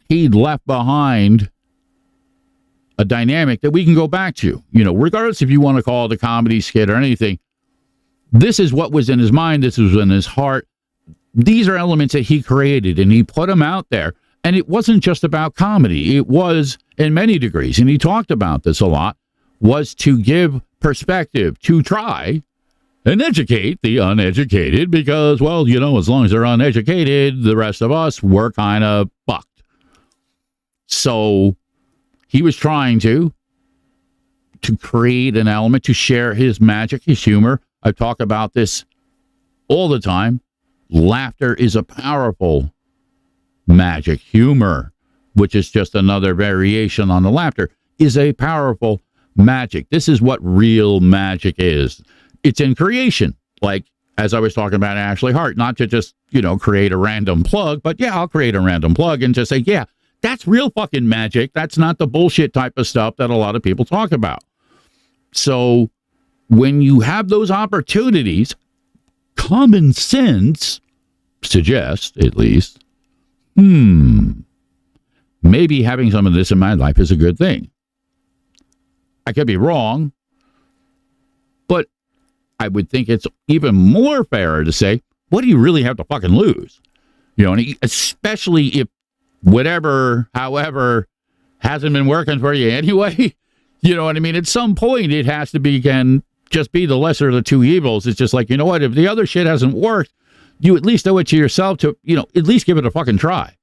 S2: he left behind a dynamic that we can go back to. Regardless if you want to call it a comedy skit or anything, this is what was in his mind. This was in his heart. These are elements that he created, and he put them out there. And it wasn't just about comedy. It was, in many degrees, and he talked about this a lot, was to give perspective, to try and educate the uneducated, because, well, as long as they're uneducated, the rest of us, we're kind of fucked. So he was trying to create an element, to share his magic, his humor. I talk about this all the time. Laughter is a powerful magic. Humor, which is just another variation on the laughter, is a powerful magic. This is what real magic is. It's in creation. Like, as I was talking about Ashley Hart, not to just, create a random plug, but yeah, I'll create a random plug and just say, yeah, that's real fucking magic. That's not the bullshit type of stuff that a lot of people talk about. So when you have those opportunities, common sense suggests, at least, maybe having some of this in my life is a good thing. I could be wrong, but I would think it's even more fair to say, what do you really have to fucking lose? You know, and especially if whatever, however, hasn't been working for you anyway. You know what I mean? At some point, it has to be, can just be the lesser of the two evils. It's just like, you know what? If the other shit hasn't worked, you at least owe it to yourself to, you know, at least give it a fucking try.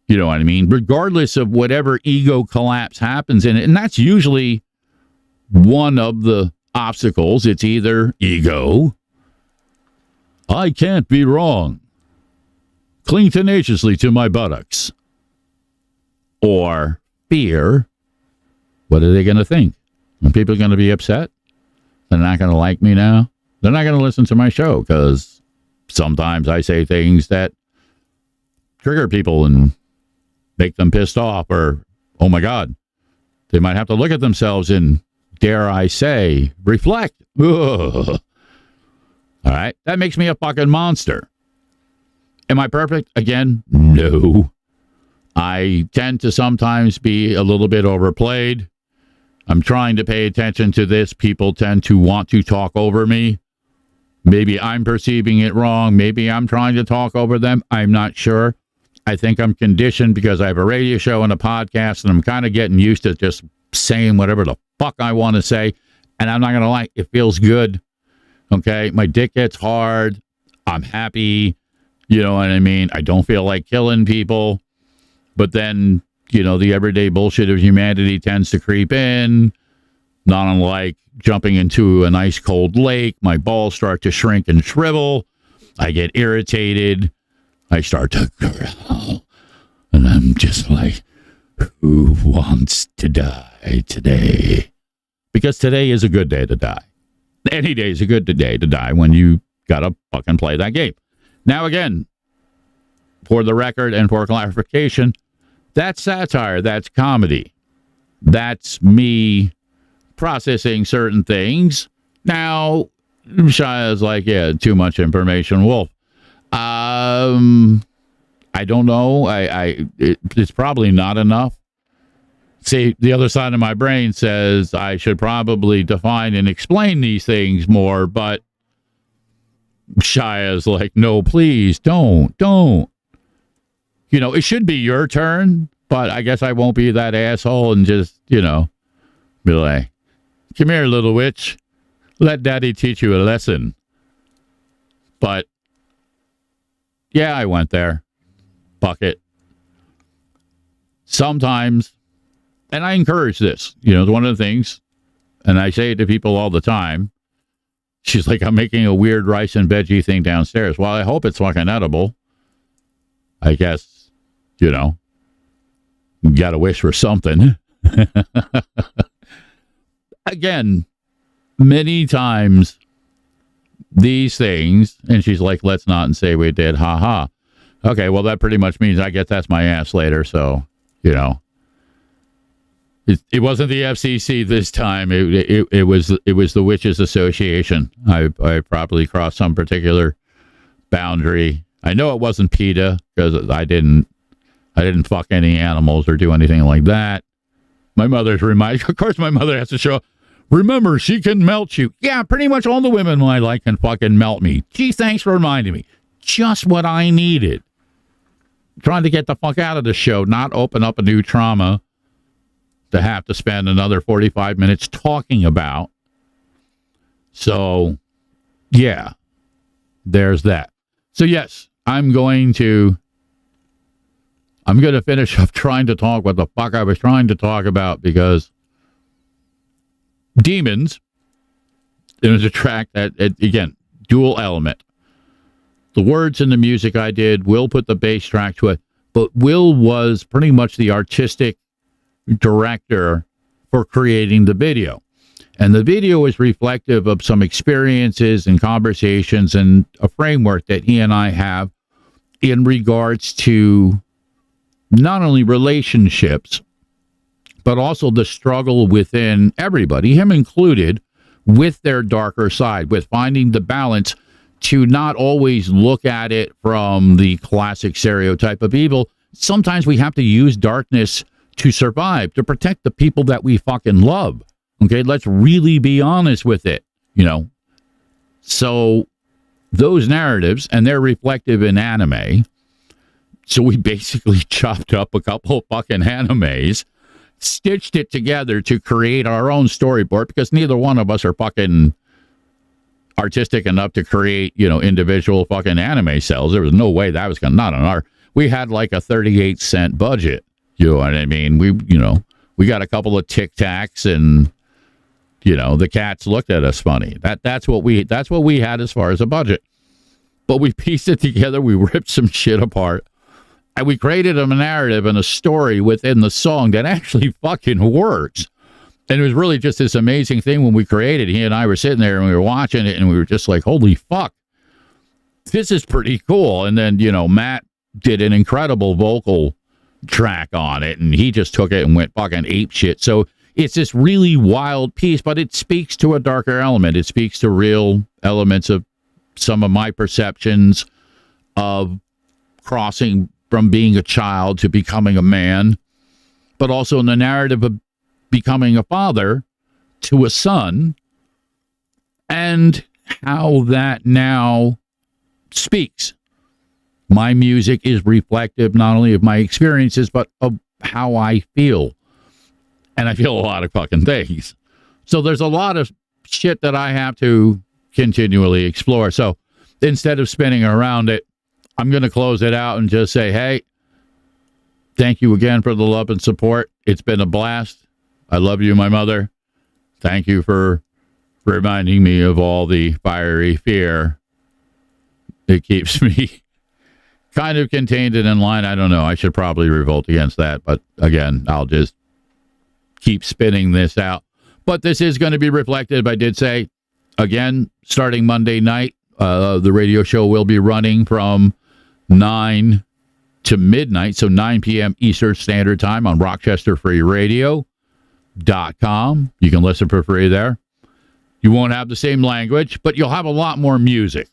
S2: You know what I mean? Regardless of whatever ego collapse happens in it. And that's usually one of the obstacles. It's either ego, I can't be wrong, cling tenaciously to my buttocks, or fear, what are they going to think? Are people going to be upset? They're not going to like me now? They're not going to listen to my show because sometimes I say things that trigger people and make them pissed off, or, oh my God, they might have to look at themselves and, dare I say, reflect. Ugh. All right, that makes me a fucking monster. Am I perfect? Again, no. I tend to sometimes be a little bit overplayed. I'm trying to pay attention to this. People tend to want to talk over me. Maybe I'm perceiving it wrong. Maybe I'm trying to talk over them. I'm not sure. I think I'm conditioned because I have a radio show and a podcast, and I'm kind of getting used to just saying whatever the fuck I want to say. And I'm not going to lie, it feels good. Okay? My dick gets hard. I'm happy. You know what I mean? I don't feel like killing people. But then, you know, the everyday bullshit of humanity tends to creep in. Not unlike jumping into an ice cold lake. My balls start to shrink and shrivel. I get irritated. I start to growl. And I'm just like, who wants to die today? Because today is a good day to die. Any day is a good day to die when you gotta fucking play that game. Now again, for the record and for clarification, that's satire, that's comedy. That's me processing certain things. Now, Shia's like, yeah, too much information, Wolf. I don't know. It's probably not enough. See, the other side of my brain says I should probably define and explain these things more, but Shia's like, no, please, don't. You know, it should be your turn, but I guess I won't be that asshole and just, you know, be like, come here, little witch. Let daddy teach you a lesson. But, yeah, I went there. Fuck it. Sometimes, and I encourage this, you know, it's one of the things, and I say it to people all the time. She's like, I'm making a weird rice and veggie thing downstairs. Well, I hope it's fucking edible. I guess, you know, you got to wish for something. Again, many times these things, and she's like, let's not say we did, ha. Okay, well, that pretty much means I guess that's my ass later, so, you know. It wasn't the FCC this time. It was the Witches Association. I probably crossed some particular boundary. I know it wasn't PETA because I didn't fuck any animals or do anything like that. My mother's of course my mother has to show, remember, she can melt you. Yeah, pretty much all the women I like can fucking melt me. Gee, thanks for reminding me. Just what I needed. Trying to get the fuck out of the show, not open up a new trauma to have to spend another 45 minutes talking about. So, yeah, there's that. So, yes, I'm going to finish up trying to talk what the fuck I was trying to talk about, because Demons, it was a track that, again, dual element. The words and the music I did, Will put the bass track to it, but Will was pretty much the artistic director for creating the video. And the video is reflective of some experiences and conversations and a framework that he and I have in regards to not only relationships, but also the struggle within everybody, him included, with their darker side, with finding the balance to not always look at it from the classic stereotype of evil. Sometimes we have to use darkness to survive, to protect the people that we fucking love. Okay, let's really be honest with it, you know. So those narratives, and they're reflective in anime. So we basically chopped up a couple of fucking animes, stitched it together to create our own storyboard, because neither one of us are fucking artistic enough to create, you know, individual fucking anime cells. There was no way that was going to, not on our, we had like a 38-cent budget. You know what I mean? We got a couple of Tic Tacs, and, you know, the cats looked at us funny. That's what we had as far as a budget. But we pieced it together. We ripped some shit apart, and we created a narrative and a story within the song that actually fucking works. And it was really just this amazing thing when we created. He and I were sitting there and we were watching it, and we were just like, holy fuck, this is pretty cool. And then, you know, Matt did an incredible vocal track on it, and he just took it and went fucking ape shit. So it's this really wild piece, but it speaks to a darker element. It speaks to real elements of some of my perceptions of crossing from being a child to becoming a man, but also in the narrative of becoming a father to a son, and how that now speaks. My music is reflective not only of my experiences, but of how I feel. And I feel a lot of fucking things. So there's a lot of shit that I have to continually explore. So instead of spinning around it, I'm going to close it out and just say, hey, thank you again for the love and support. It's been a blast. I love you, my mother. Thank you for reminding me of all the fiery fear. It keeps me kind of contained and in line. I don't know. I should probably revolt against that. But again, I'll just keep spinning this out. But this is going to be reflective. I did say, again, starting Monday night, the radio show will be running from 9 to midnight. So 9 p.m. Eastern Standard Time on RochesterFreeRadio.com. You can listen for free there. You won't have the same language, but you'll have a lot more music.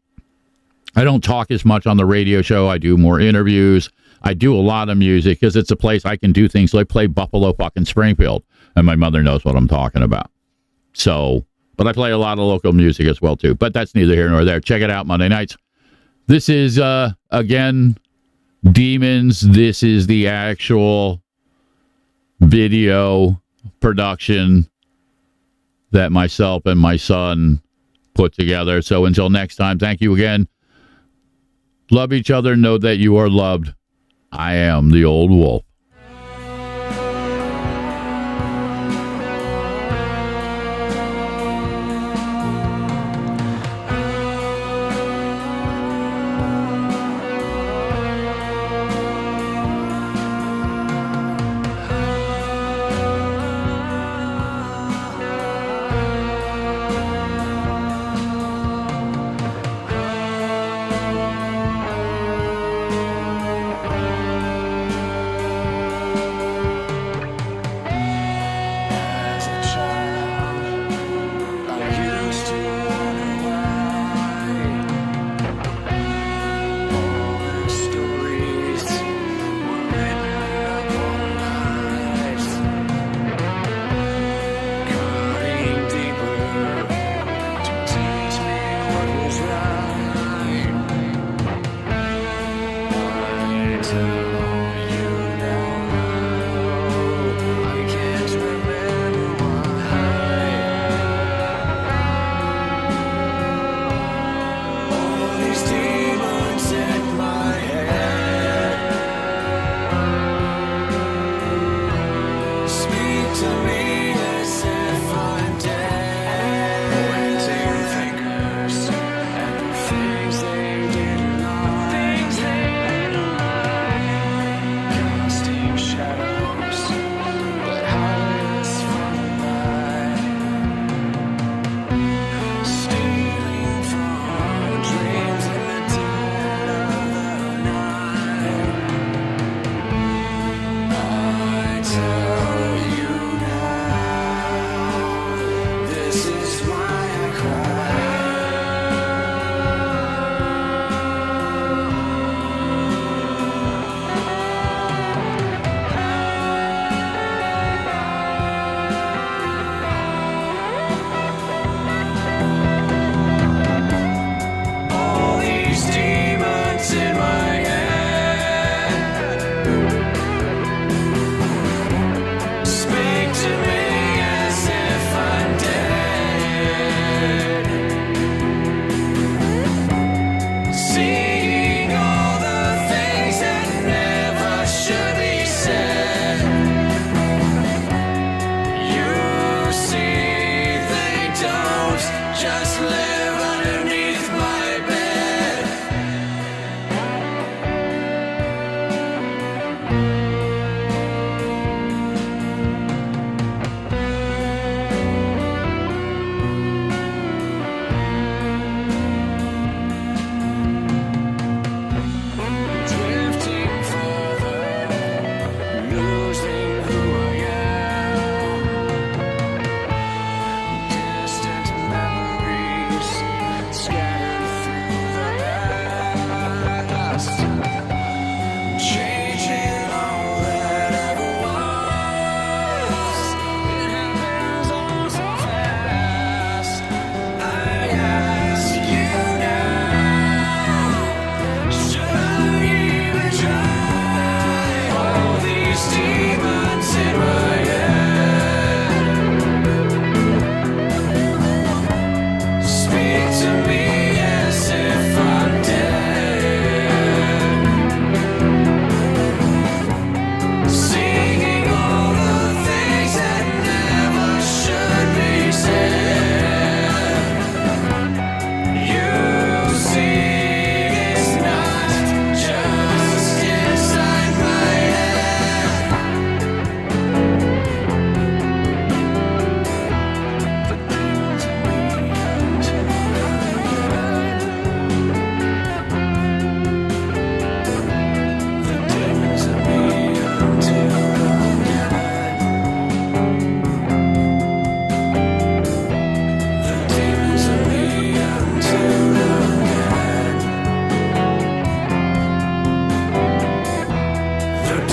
S2: I don't talk as much on the radio show. I do more interviews. I do a lot of music because it's a place I can do things like play Buffalo fucking Springfield, and my mother knows what I'm talking about. So, but I play a lot of local music as well too, but that's neither here nor there. Check it out Monday nights. This is, again, Demons. This is the actual video production that myself and my son put together. So until next time, thank you again. Love each other. Know that you are loved. I am the old wolf.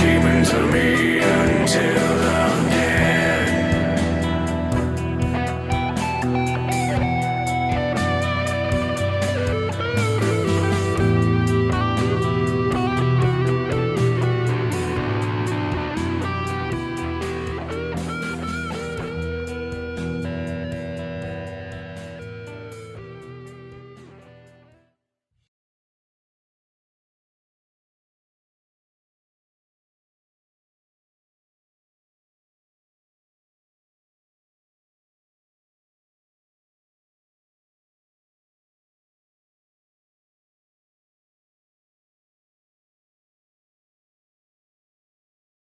S1: demons of me until